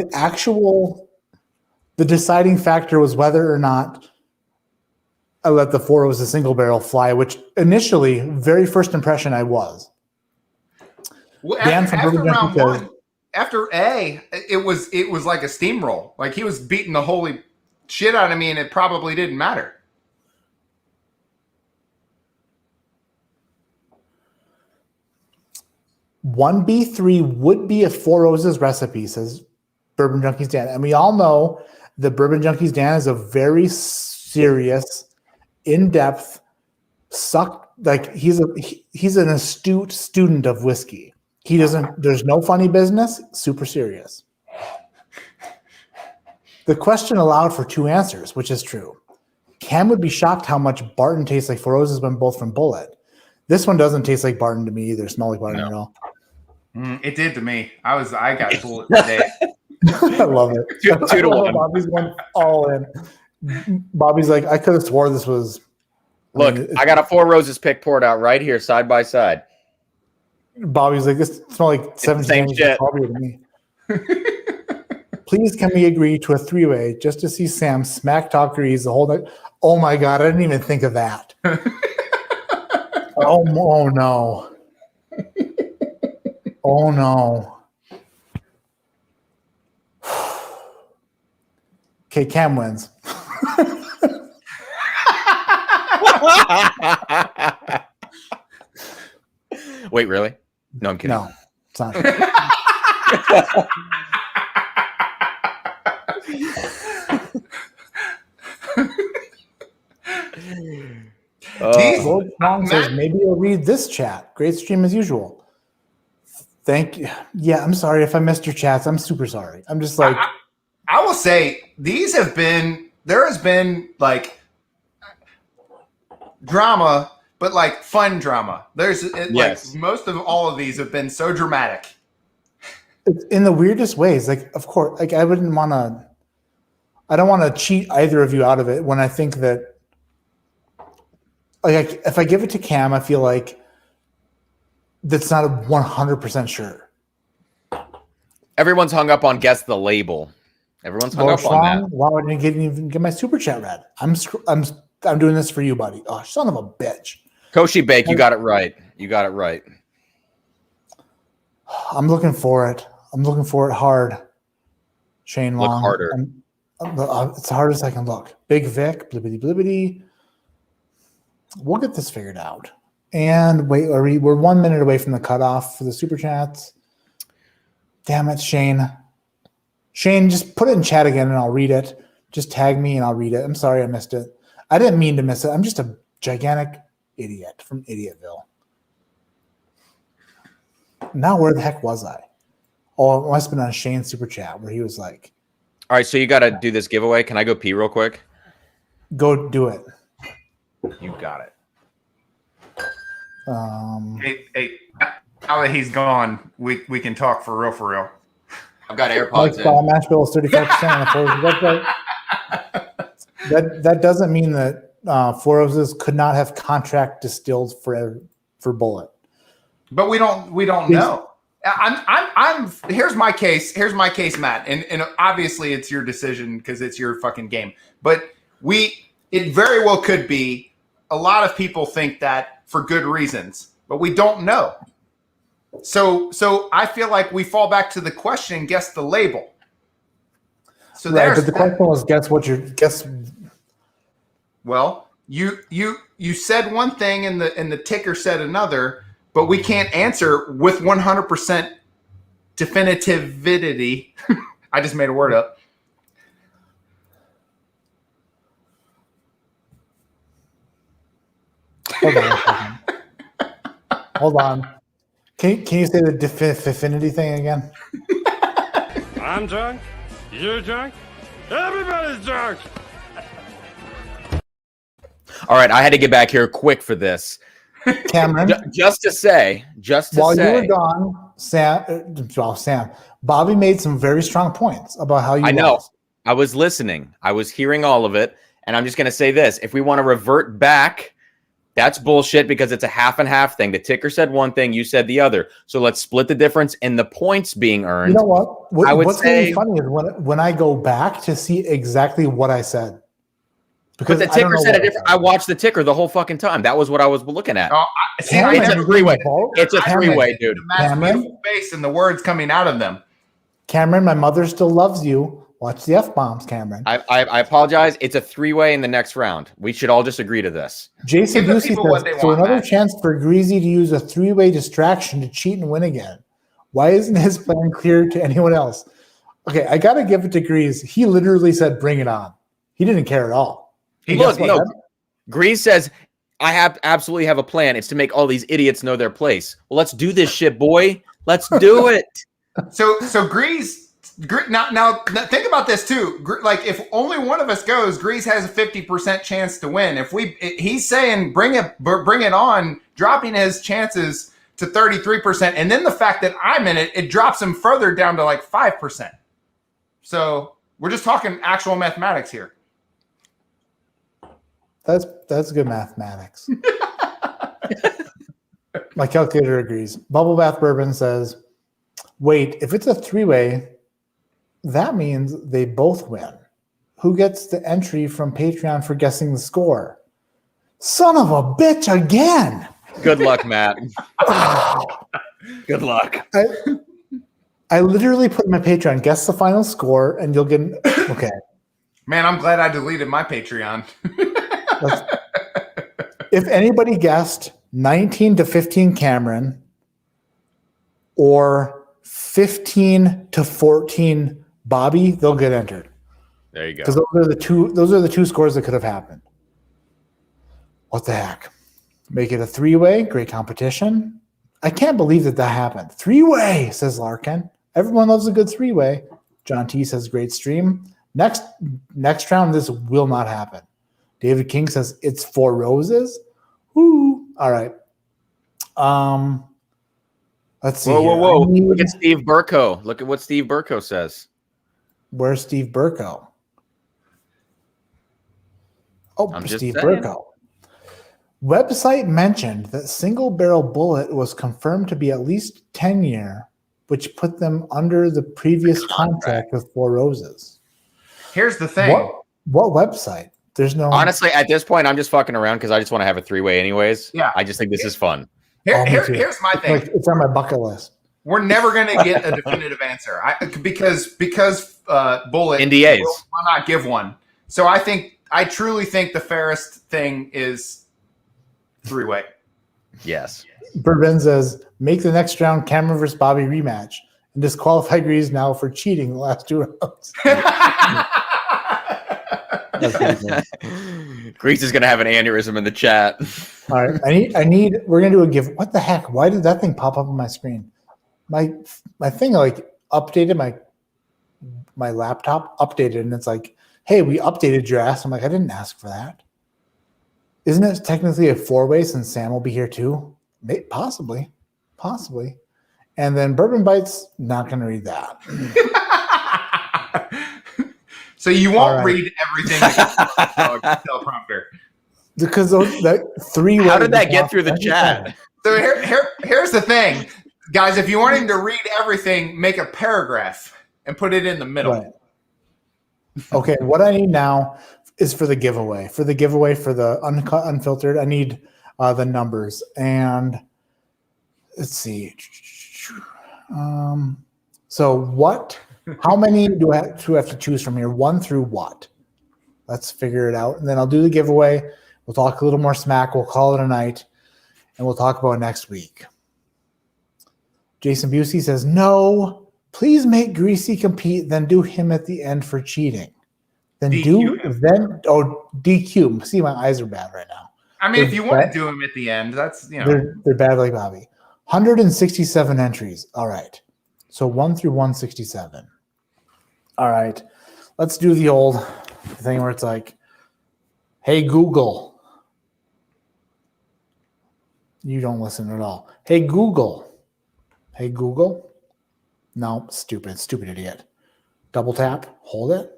the deciding factor was whether or not I let the Four Roses single barrel fly, which initially, very first impression, I was. Well, Dan from after Bourbon round Junkie one, says, after A, it was like a steamroll. Like he was beating the holy shit out of me, and it probably didn't matter. 1B3 would be a Four Roses recipe, says Bourbon Junkies Dan. And we all know that Bourbon Junkies Dan is a very serious, in-depth, he's an astute student of whiskey. There's no funny business, super serious. The question allowed for 2 answers, which is true. Cam would be shocked how much Barton tastes like Four Roses when both from Bullet. This one doesn't taste like Barton to me either. Smell like Barton at all. It did to me. I got Bullet today. I love it. 2 to 1. Bobby's going all in. Bobby's like, I could have swore this was. Look, I got a Four Roses pick poured out right here, side by side. Bobby's like, this smells like 17 shit. to me. Please, can we agree to a 3-way just to see Sam smack talk Grease the whole night? Oh my God, I didn't even think of that. Oh no. Oh no. Okay, Cam wins. Wait, really? No, I'm kidding. No, it's not. Lord Long says, maybe you'll read this chat. Great stream as usual. Thank you. Yeah, I'm sorry if I missed your chats. I'm super sorry. I'm just like. I will say there has been like drama, but like fun drama. There's Yes. like most of all of these have been so dramatic. In the weirdest ways. Like, of course, like I don't want to cheat either of you out of it when I think that, like, if I give it to Cam, I feel like that's not a 100% sure. Everyone's hung up on guess the label. Everyone's hung up on that. Wow, I didn't even get my super chat read. I'm doing this for you, buddy. Oh, son of a bitch. Koshi Bake, you got it right. You got it right. I'm looking for it. I'm looking for it hard. Shane Look Long. harder. It's the hardest I can look. Big Vic, blibbity blibbity. We'll get this figured out. And wait, we're 1 minute away from the cutoff for the super chats. Damn it, Shane. Shane, just put it in chat again and I'll read it. Just tag me and I'll read it. I'm sorry I missed it. I didn't mean to miss it. I'm just a gigantic idiot from Idiotville. Now where the heck was I? Oh, it must have been on Shane's super chat where he was like, All right, so you got to do this giveaway. Can I go pee real quick? go do it. You got it. Hey, now that he's gone, we can talk for real. I've got AirPods Mike's in. Ball Nashville is 35% on the Four website. That doesn't mean that Four Roses could not have contract distilled for Bullet. But we don't know. I'm here's my case, Matt. And obviously it's your decision because it's your fucking game. But it very well could be a lot of people think that for good reasons, but we don't know. So I feel like we fall back to the question, guess the label. So right, but the question was guess. Well, you said one thing and the ticker said another, but we can't answer with 100% definitivity. I just made a word up. Hold on a second. Hold on. Can you say the definity thing again? I'm drunk. You're drunk. Everybody's drunk. All right, I had to get back here quick for this. Cameron, Just to say, while you were gone, Sam, Bobby made some very strong points about how you I know. lost. I was listening. I was hearing all of it. And I'm just going to say this. If we want to revert back, that's bullshit because it's a half and half thing. The ticker said one thing, you said the other. So let's split the difference in the points being earned. You know what? What's say, really funny is when I go back to see exactly what I said. Because the ticker said a different. I watched the ticker the whole fucking time. That was what I was looking at. It's a three-way. It's a three-way, dude. Cameron, face and the words coming out of them. Cameron, my mother still loves you. Watch the F-bombs, Cameron. I apologize. It's a three-way in the next round. We should all just agree to this. Jason Ducey says, so another chance for Greasy to use a three-way distraction to cheat and win again. Why isn't his plan clear to anyone else? Okay, I got to give it to Grease. He literally said, bring it on. He didn't care at all. Grease says, I absolutely have a plan. It's to make all these idiots know their place. Well, let's do this shit, boy. Let's do it. So Grease, now think about this too. Like if only one of us goes, Grease has a 50% chance to win. He's saying bring it on, dropping his chances to 33%, and then the fact that I'm in it drops him further down to like 5%. So we're just talking actual mathematics here. That's good mathematics. My calculator agrees. Bubble Bath Bourbon says, wait, if it's a three-way, that means they both win. Who gets the entry from Patreon for guessing the score? Son of a bitch again. Good luck, Matt. Good luck. I literally put in my Patreon, guess the final score, and you'll get okay. Man, I'm glad I deleted my Patreon. If anybody guessed 19 to 15 Cameron or 15 to 14 Bobby, they'll get entered. There you go. Because those are the two scores that could have happened. What the heck? Make it a three-way, great competition. I can't believe that happened. Three-way, says Larkin. Everyone loves a good three-way. John T says great stream. Next round, this will not happen. David King says it's Four Roses. Woo. All right. Let's see. Whoa, here. whoa, whoa! I need- Look at Steve Burko. Look at what Steve Burko says. Where's Steve Burko? Oh, I'm just Steve saying. Burko. Website mentioned that single barrel bullet was confirmed to be at least 10-year, which put them under the previous contract with Four Roses. Here's the thing. What website? There's no. Honestly, at this point, I'm just fucking around because I just want to have a three-way anyways. Yeah. I just think this is fun. Here's my thing. It's on my bucket list. We're never going to get a definitive answer because Bullet NDAs will not give one. So I truly think the fairest thing is three-way. Yes. Bourbon says, make the next round Cameron versus Bobby rematch and disqualify Grease now for cheating the last 2 rounds. Grease is gonna have an aneurysm in the chat. All right, we're gonna do a give. What the heck? Why did that thing pop up on my screen? My thing like updated my laptop updated, and it's like, hey, we updated your ass. I'm like, I didn't ask for that. Isn't it technically a 4-way since Sam will be here too? Possibly. And then Bourbon Bites, not gonna read that. So you won't right. read everything that teleprompter. Because that 3-way. How did that get through the chat? So here's the thing, guys. If you want him to read everything, make a paragraph and put it in the middle. Right. Okay, what I need now is for the giveaway. For the uncut, unfiltered, I need the numbers. And let's see. So how many do I have to choose from here? 1 through what? Let's figure it out. And then I'll do the giveaway. We'll talk a little more smack. We'll call it a night. And we'll talk about it next week. Jason Busey says, no, please make Greasy compete, then do him at the end for cheating. Then DQ. See, my eyes are bad right now. I mean, if you want to do him at the end, that's, They're bad like Bobby. 167 entries. All right. So 1 through 167. All right. Let's do the old thing where it's like, hey, Google. You don't listen at all. Hey, Google. Hey, Google. No, stupid idiot. Double tap, hold it.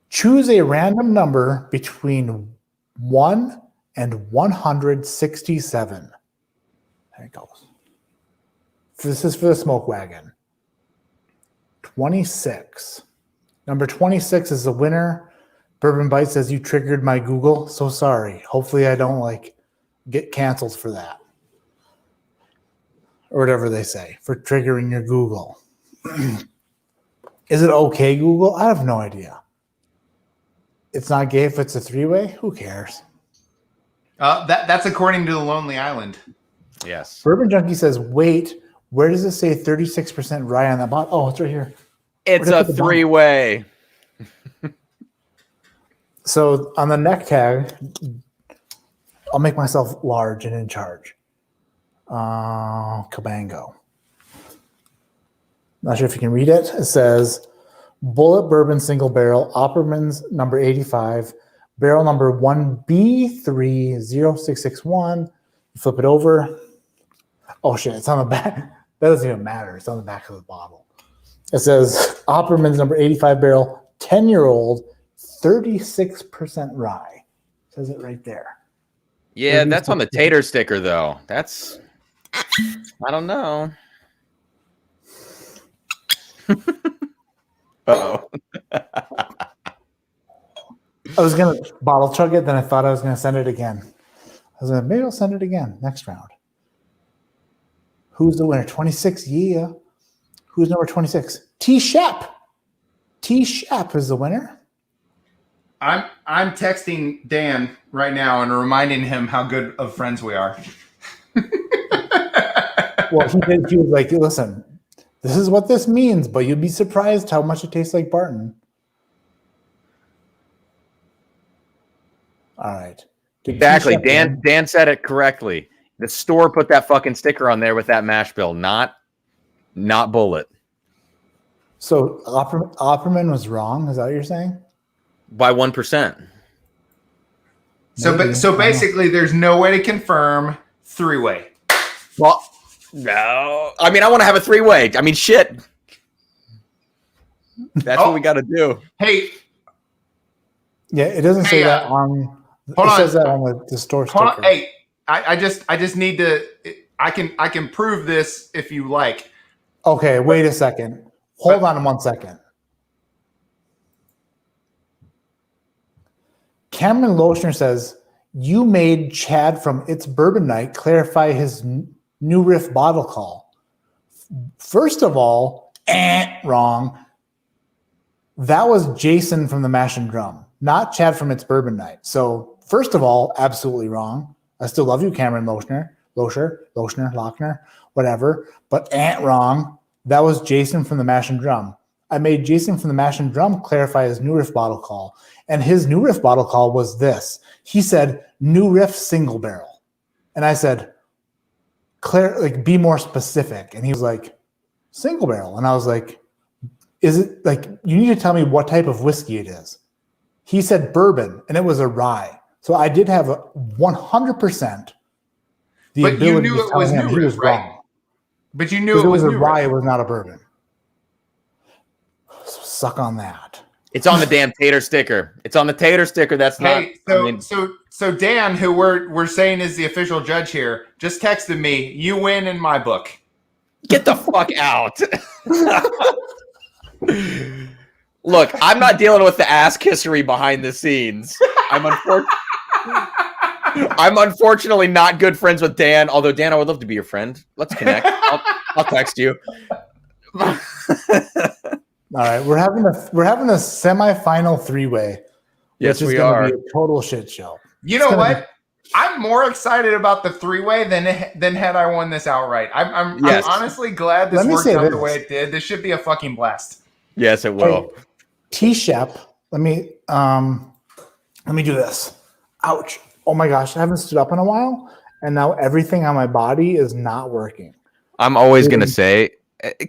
Choose a random number between 1 and 167. There it goes. This is for the smoke wagon. 26. Number 26 is the winner. Bourbon Bite says you triggered my Google. So sorry. Hopefully I don't get canceled for that. Or whatever they say for triggering your Google. Is it okay, Google? I have no idea. It's not gay if it's a 3-way? Who cares? That's according to the Lonely Island. Yes. Bourbon Junkie says, wait, where does it say 36% rye on that bottle? Oh, it's right here. It's a 3-way. So on the neck tag, I'll make myself large and in charge. Cabango. Not sure if you can read it. It says, Bullet Bourbon Single Barrel, Opperman's number 85, barrel number 1B30661. You flip it over. Oh shit, it's on the back. That doesn't even matter. It's on the back of the bottle. It says Opperman's number 85 barrel, 10-year-old, 36% rye. It says it right there. Yeah, that's on the tater sticker though. That's, I don't know. Uh-oh. I was going to bottle chug it, then I thought I was going to send it again. Maybe I'll send it again next round. Who's the winner? 26, yeah. Who's number 26? T. Shep. T. Shep is the winner. I'm texting Dan right now and reminding him how good of friends we are. Well, he was like, listen, this is what this means, but you'd be surprised how much it tastes like Barton. All right. Exactly. Dan said it correctly. The store put that fucking sticker on there with that mash bill, not Bullet. So Opperman was wrong. Is that what you're saying? By 1%. So basically, there's no way to confirm three-way. Well, no. I mean, I want to have a three-way. I mean, shit. That's what we got to do. Hey. Yeah, it doesn't say that on. It says that on the store sticker. Hey, I just need to. I can prove this if you like. Okay, wait a second. Hold on 1 second. Cameron Lochner says, you made Chad from It's Bourbon Night clarify his new riff bottle call. First of all, wrong. That was Jason from the Mash and Drum, not Chad from It's Bourbon Night. So first of all, absolutely wrong. I still love you, Cameron Lochner, whatever. But wrong. That was Jason from the Mash and Drum. I made Jason from the Mash and Drum clarify his new riff bottle call. And his new riff bottle call was this. He said, new riff single barrel. And I said, be more specific. And he was like, single barrel. And I was like, is it like, you need to tell me what type of whiskey it is. He said bourbon, and it was a rye. So I did have a 100% the but ability you knew to it tell was him new he was riff, right? wrong. But you knew it was a new rye, riff. it was not a bourbon. Suck on that. It's on the damn tater sticker. It's on the tater sticker. That's not. Hey, so Dan, who we're saying is the official judge here, just texted me. You win in my book. Get the fuck out. Look, I'm not dealing with the ass kissery behind the scenes. I'm unfortunately not good friends with Dan. Although Dan, I would love to be your friend. Let's connect. I'll text you. All right, we're having a semifinal three-way. Yes, which is we going are. to be a total shit show. You know what? I'm more excited about the three-way than had I won this outright. I'm honestly glad this worked out the way it did. This should be a fucking blast. Yes, it will. Hey, T-Shep, let me do this. Ouch. Oh my gosh, I haven't stood up in a while, and now everything on my body is not working. I'm always going to say,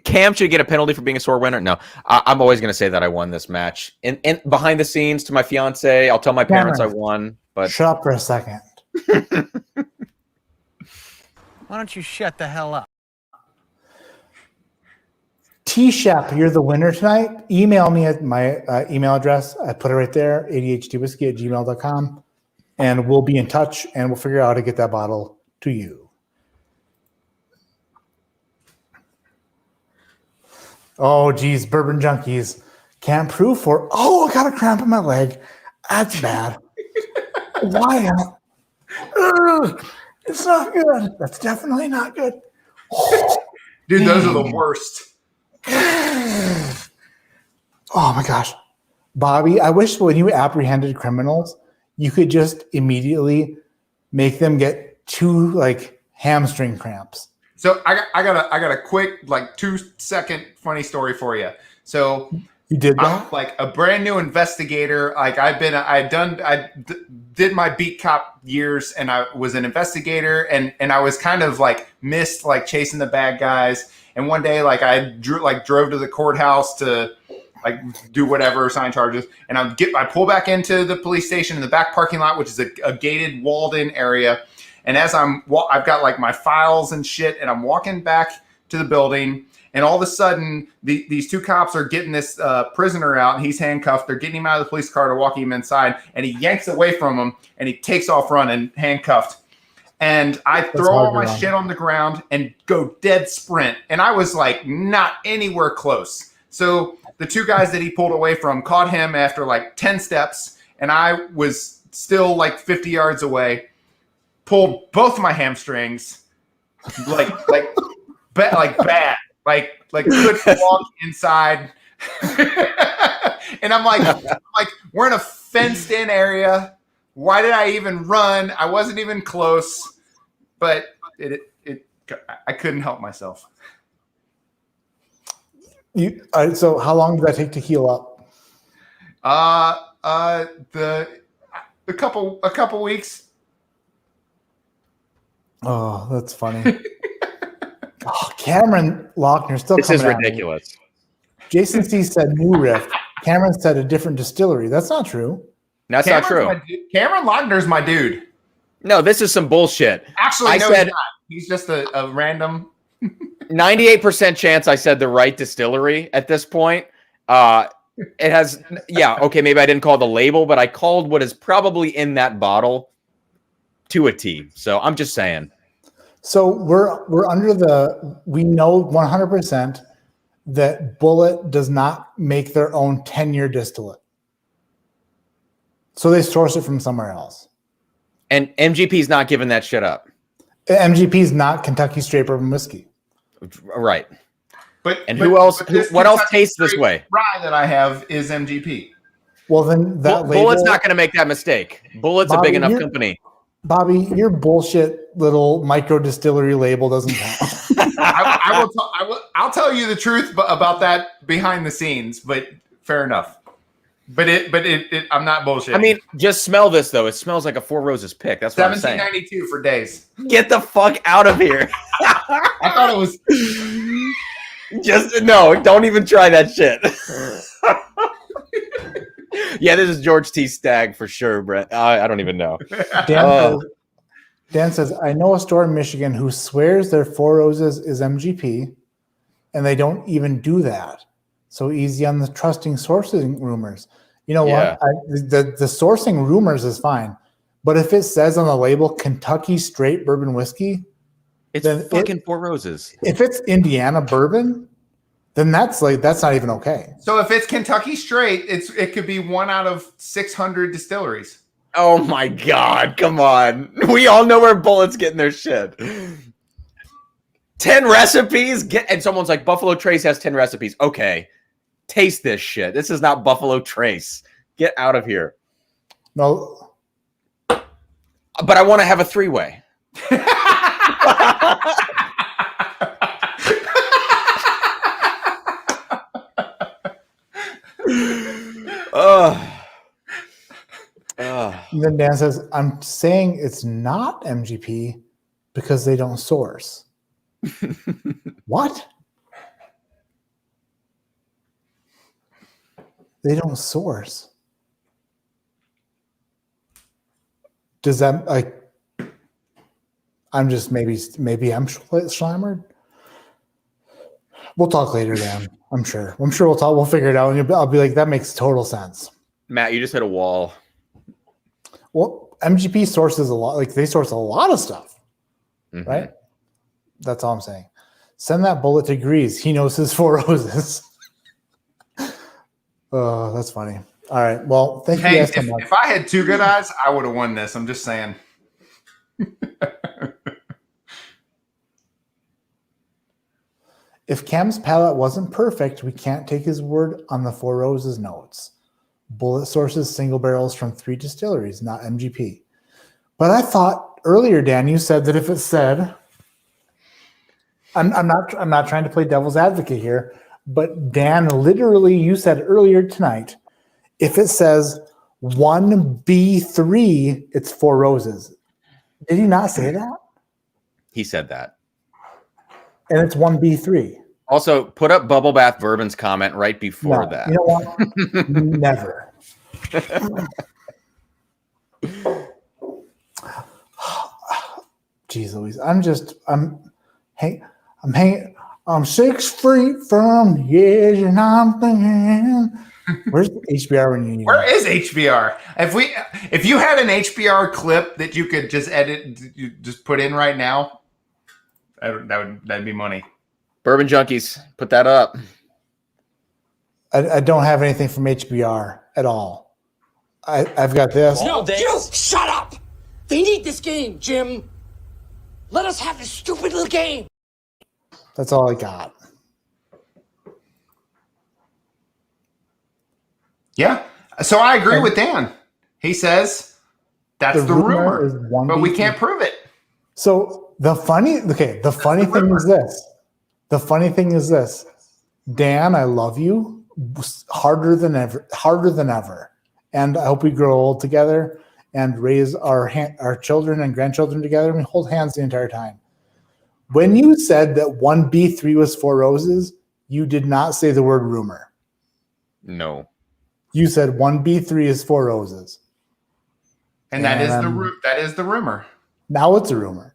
Cam should get a penalty for being a sore winner. No, I'm always going to say that I won this match. And behind the scenes to my fiance, I'll tell my parents I won. But shut up for a second. Why don't you shut the hell up? T-Shep, you're the winner tonight. Email me at my email address. I put it right there, adhdwhiskey@gmail.com. And we'll be in touch, and we'll figure out how to get that bottle to you. Oh, geez, bourbon junkies can't prove for. Oh, I got a cramp in my leg. That's bad. Why? It's not good. That's definitely not good. Dude, those are the worst. Oh my gosh, Bobby! I wish when you apprehended criminals, you could just immediately make them get two hamstring cramps. So I got a quick 2-second funny story for you. So you did that? I'm like a brand new investigator. I did my beat cop years, and I was an investigator, and I was kind of missed chasing the bad guys. And one day I drove to the courthouse to do whatever, sign charges, and I pull back into the police station in the back parking lot, which is a gated, walled-in area. And as I've got my files and shit, and I'm walking back to the building, and all of a sudden these two cops are getting this prisoner out, and he's handcuffed. They're getting him out of the police car to walk him inside, and he yanks away from him, and he takes off running, handcuffed. And I throw all my shit on the ground and go dead sprint, and I was not anywhere close. So the two guys that he pulled away from caught him after 10 steps, and I was still 50 yards away. Pulled both my hamstrings, bad, couldn't walk inside. And I'm we're in a fenced-in area. Why did I even run? I wasn't even close, but I couldn't help myself. So how long did that take to heal up? A couple weeks. Oh, that's funny. Cameron Lochner still this coming is at me. ridiculous. Jason C said new riff. Cameron said a different distillery. That's not true. That's not true. Cameron Lochner's my dude. No, this is some bullshit. Actually, I no, said he's not. He's just a random. 98% chance I said the right distillery at this point. It has, yeah, okay, maybe I didn't call the label, but I called what is probably in that bottle to a T. So I'm just saying. So we're under we know 100% that Bullet does not make their own 10-year distillate. So they source it from somewhere else. And MGP's not giving that shit up. MGP is not Kentucky Straight Bourbon Whiskey. Right. But who else? What else tastes this way? Rye that I have is MGP. Well, then that Bullet's not going to make that mistake. Bullet's a big enough company. Bobby, your bullshit little micro distillery label doesn't count. I'll tell you the truth about that behind the scenes, but fair enough. But I'm not bullshit. I mean, just smell this though. It smells like a Four Roses pick. That's what I'm saying. 1792 for days. Get the fuck out of here. I thought it was just no. Don't even try that shit. Yeah, this is George T. Stagg for sure, Brett. I don't even know. Dan says, I know a store in Michigan who swears their Four Roses is MGP, and they don't even do that. So easy on the trusting sourcing rumors. You know what? The sourcing rumors is fine. But if it says on the label Kentucky Straight Bourbon Whiskey, it's fucking Four Roses. If it's Indiana bourbon, then that's not even okay. So if it's Kentucky Straight, it could be 1 out of 600 distilleries. Oh my God, come on. We all know where Bullet's getting their shit. 10 recipes? And someone's like, Buffalo Trace has 10 recipes. Okay, taste this shit. This is not Buffalo Trace. Get out of here. No. But I want to have a 3-way. And then Dan says, I'm saying it's not MGP because they don't source. What? They don't source. Does that I'm just maybe I'm Schleimer. We'll talk later, Dan. I'm sure we'll talk. We'll figure it out, and I'll be like, that makes total sense. Matt, you just hit a wall. Well, MGP sources a lot. Like they source a lot of stuff, right? That's all I'm saying. Send that Bullet to Grease. He knows his Four Roses. Oh, that's funny. All right. Well, thank you guys so much. If I had 2 good eyes, I would have won this. I'm just saying. If Cam's palate wasn't perfect, we can't take his word on the Four Roses notes. Bullet sources single barrels from 3 distilleries, not MGP. But I thought earlier, Dan, you said that if it said, I'm not trying to play devil's advocate here, but Dan, literally, you said earlier tonight, if it says 1B3, it's Four Roses. Did he not say that? He said that. And it's 1B3. Also, put up Bubble Bath Bourbon's comment right before that. You know what? Never. Jeez Louise. I'm 6 feet from the edge and I'm thinking, where's HBR when you need Where is HBR? If you had an HBR clip that you could just edit, you just put in right now, that'd be money. Bourbon Junkies, put that up. I don't have anything from HBR at all. I've got this. No, just shut up. They need this game, Jim. Let us have this stupid little game. That's all I got. Yeah. So I agree with Dan. He says that's the rumor, but we can't prove it. So the funny thing is this. Dan, I love you harder than ever. And I hope we grow old together and raise our children and grandchildren together and hold hands the entire time. When you said that 1B3 was Four Roses, you did not say the word rumor. No. You said 1B3 is Four Roses. And that is the rumor. Now it's a rumor.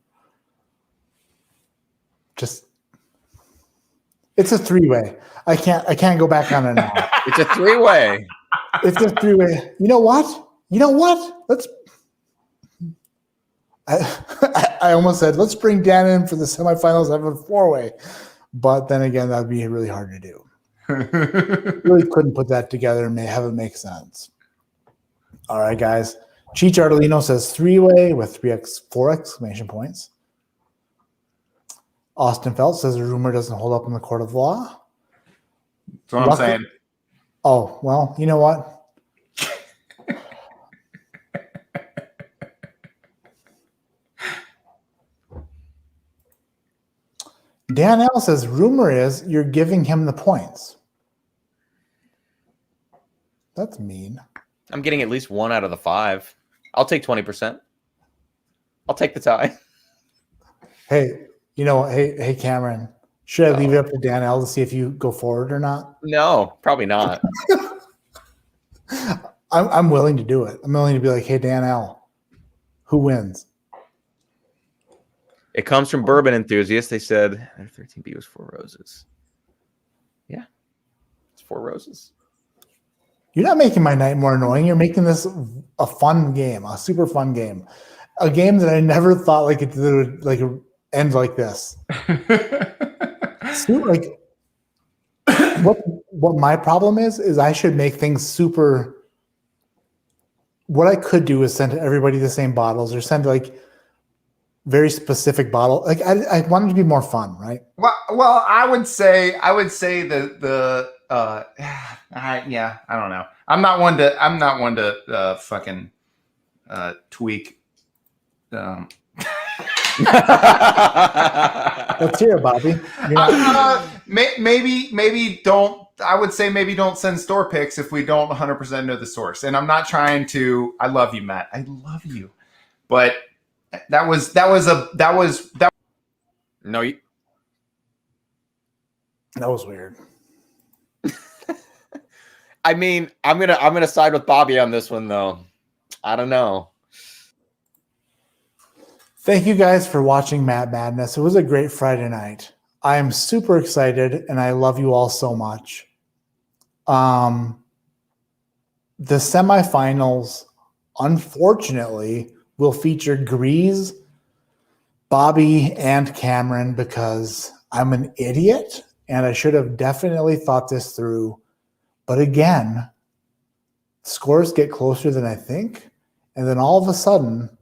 It's a three-way. I can't go back on it now. It's a three-way. It's a three-way. You know what? I almost said, let's bring Dan in for the semifinals of a four-way. But then again, that'd be really hard to do. Really couldn't put that together and have it make sense. All right, guys. Cheech Artolino says three-way with 4 exclamation points. Austin Felt says a rumor doesn't hold up in the court of law. That's what I'm saying. Oh, well, you know what? Dan L says rumor is you're giving him the points. That's mean. I'm getting at least 1 out of the 5. I'll take 20%. I'll take the tie. Hey, hey, Cameron, should I leave it up to Dan L to see if you go forward or not? No, probably not. I'm willing to do it. I'm willing to be like, hey, Dan L, who wins? It comes from Bourbon Enthusiasts. They said 13B was 4 roses. Yeah, it's 4 roses. You're not making my night more annoying. You're making this a fun game, a super fun game, a game that I never thought it would end like this. So, what my problem is I should make things super. What I could do is send everybody the same bottles or send very specific bottle. I want it to be more fun, right? Well, I would say I don't know. I'm not one to fucking tweak. Let's hear it, Bobby. Maybe don't. I would say maybe don't send store picks if we don't 100% know the source. And I'm not trying to. I love you, Matt. I love you, but that was. No, that was weird. I mean, I'm gonna side with Bobby on this one, though. I don't know. Thank you guys for watching Matt Madness. It was a great Friday night. I am super excited, and I love you all so much. The semifinals, unfortunately, will feature Grease, Bobby, and Cameron because I'm an idiot, and I should have definitely thought this through. But again, scores get closer than I think. And then all of a sudden,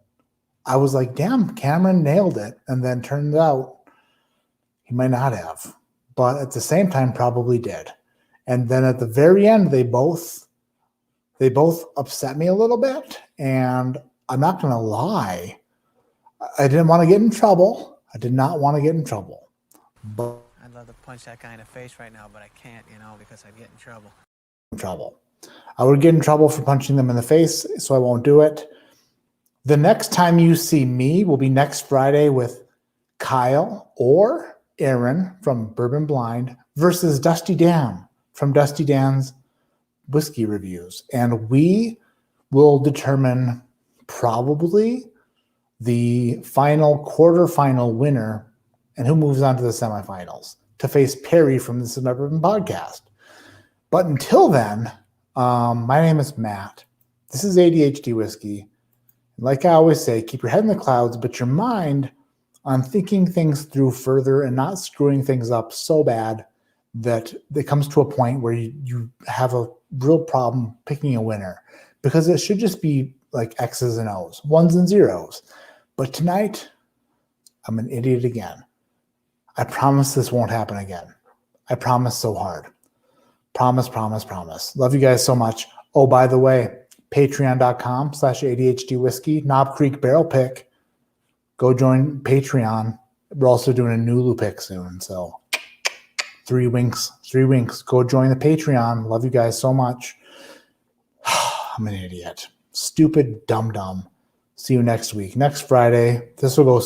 I was like, damn, Cameron nailed it. And then turned out he might not have. But at the same time, probably did. And then at the very end, they both upset me a little bit. And I'm not going to lie. I didn't want to get in trouble. I did not want to get in trouble. But I'd love to punch that guy in the face right now, but I can't, because I'd get in trouble. I would get in trouble for punching them in the face, so I won't do it. The next time you see me will be next Friday with Kyle or Aaron from Bourbon Blind versus Dusty Dan from Dusty Dan's Whiskey Reviews. And we will determine probably the quarterfinal winner and who moves on to the semifinals to face Perry from the Suburban Podcast. But until then, my name is Matt. This is ADHD Whiskey. Like I always say, keep your head in the clouds, but your mind on thinking things through further and not screwing things up so bad that it comes to a point where you have a real problem picking a winner. Because it should just be like X's and O's, ones and zeros. But tonight, I'm an idiot again. I promise this won't happen again. I promise so hard. Promise. Love you guys so much. Oh, by the way, patreon.com/ADHD Whiskey, Knob Creek Barrel Pick. Go join Patreon. We're also doing a Nulu pick soon. So 3 winks. Go join the Patreon. Love you guys so much. I'm an idiot. Stupid dum-dum. See you next week. Next Friday. This will go